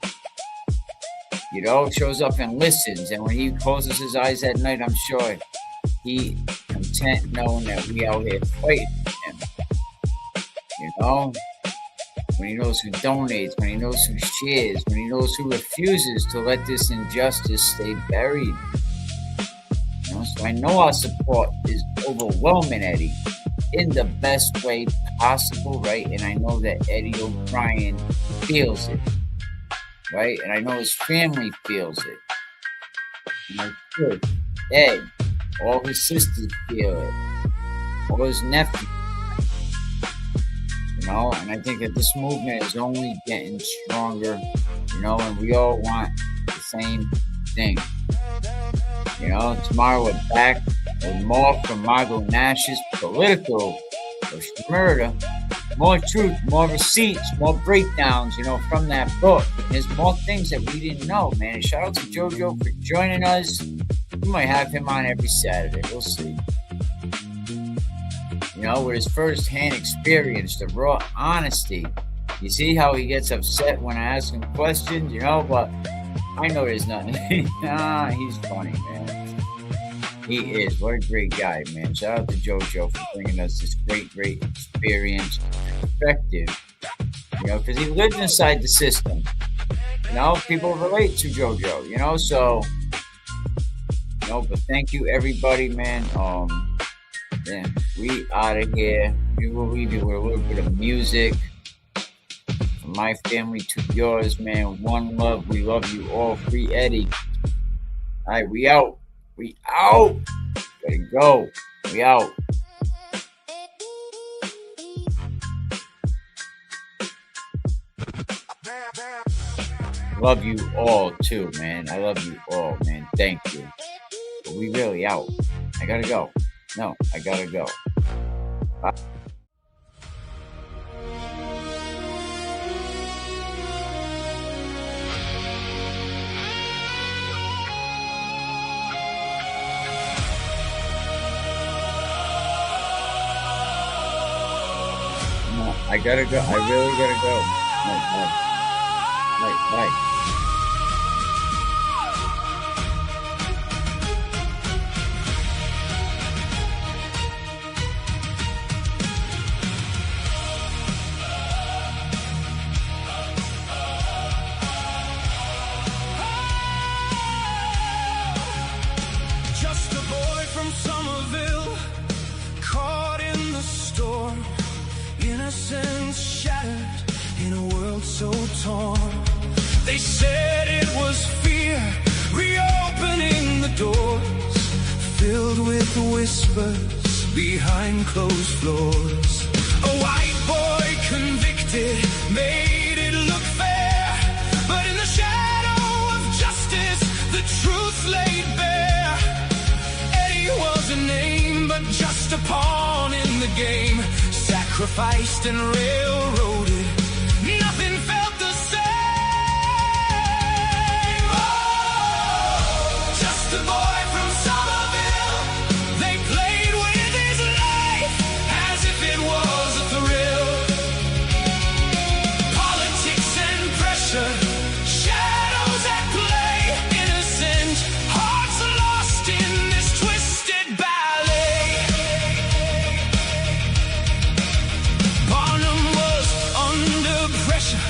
You know, shows up and listens. And when he closes his eyes at night, I'm sure he content knowing that we out here fighting him. You know? When he knows who donates, when he knows who shares, when he knows who refuses to let this injustice stay buried. You know? So I know our support is overwhelming Eddie in the best way possible, right? And I know that Eddie O'Brien feels it, right? And I know his family feels it. And my kids, Ed, all his sisters feel it, all his nephews. You know, and I think that this movement is only getting stronger, you know, and we all want the same thing. You know, tomorrow we're back with more from Margot Nash's Political Murder. More truth, more receipts, more breakdowns, you know, from that book. There's more things that we didn't know, man. And shout out to JoJo for joining us. We might have him on every Saturday. We'll see. You know, with his first-hand experience, the raw honesty. You see how he gets upset when I ask him questions, you know, but I know there's nothing. Nah, he's funny, man. He is. What a great guy, man. Shout out to JoJo for bringing us this great experience, perspective. You know, because he lived inside the system. You know, people relate to JoJo, you know, so, you know, but thank you, everybody, man. Then we out of here. We will leave you with a little bit of music. From my family to yours, man. One love. We love you all. Free Eddie. All right, we out. We out. Gotta go. We out. Love you all too, man. I love you all, man. Thank you. But we really out. I gotta go. No, I gotta go. Bye. No, I gotta go. I really gotta go. Bye. Just a boy from Somerville, caught in the storm, innocence shattered in a world so torn. They said it was fear, reopening the doors, filled with whispers behind closed floors. A white boy convicted made it look fair, but in the shadow of justice, the truth laid bare. Eddie was a name, but just a pawn in the game, sacrificed and railroaded. Nothing felt the same. Oh, just a boy from Somerville. They played with his life as if it was a thrill. Politics and pressure, shadows at play, innocent hearts lost in this twisted ballet. Barnum was under pressure,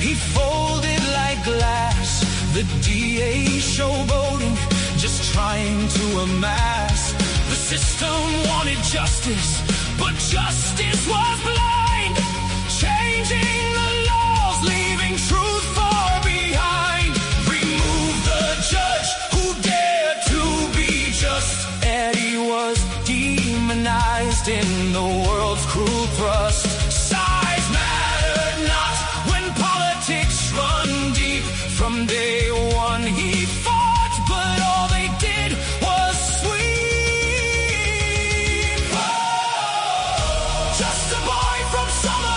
he folded like glass. The DA showboating, just trying to amass. The system wanted justice, but justice was blind, changing the laws, leaving truth far behind. Remove the judge who dared to be just. Eddie was demonized in the world's cruel thrust. Size mattered not when politics run deep. From day one he fought, but all they did was sweep. Oh, just a boy from summer.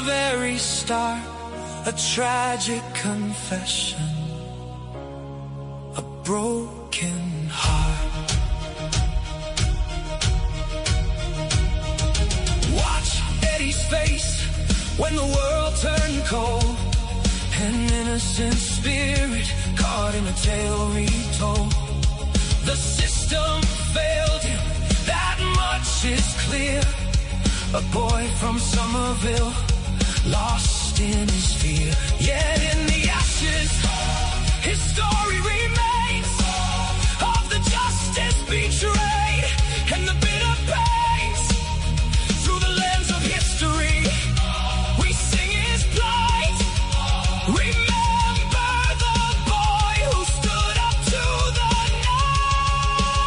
very start, a tragic confession, a broken heart. Watch Eddie's face when the world turned cold, an innocent spirit caught in a tale retold. The system failed him, that much is clear. A boy from Somerville, lost in his fear. Yet in the ashes, his story remains of the justice betrayed and the bitter pains. Through the lens of history, we sing his plight. Remember the boy who stood up to the night.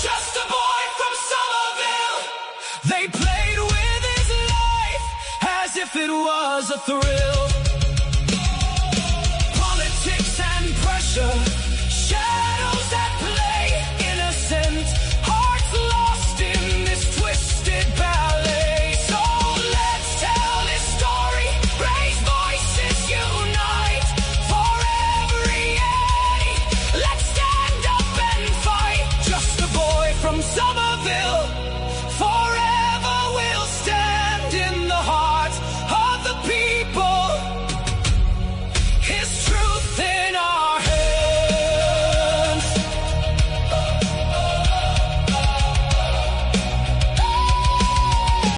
Just a boy from Somerville. They played with his life as if it was a thrill.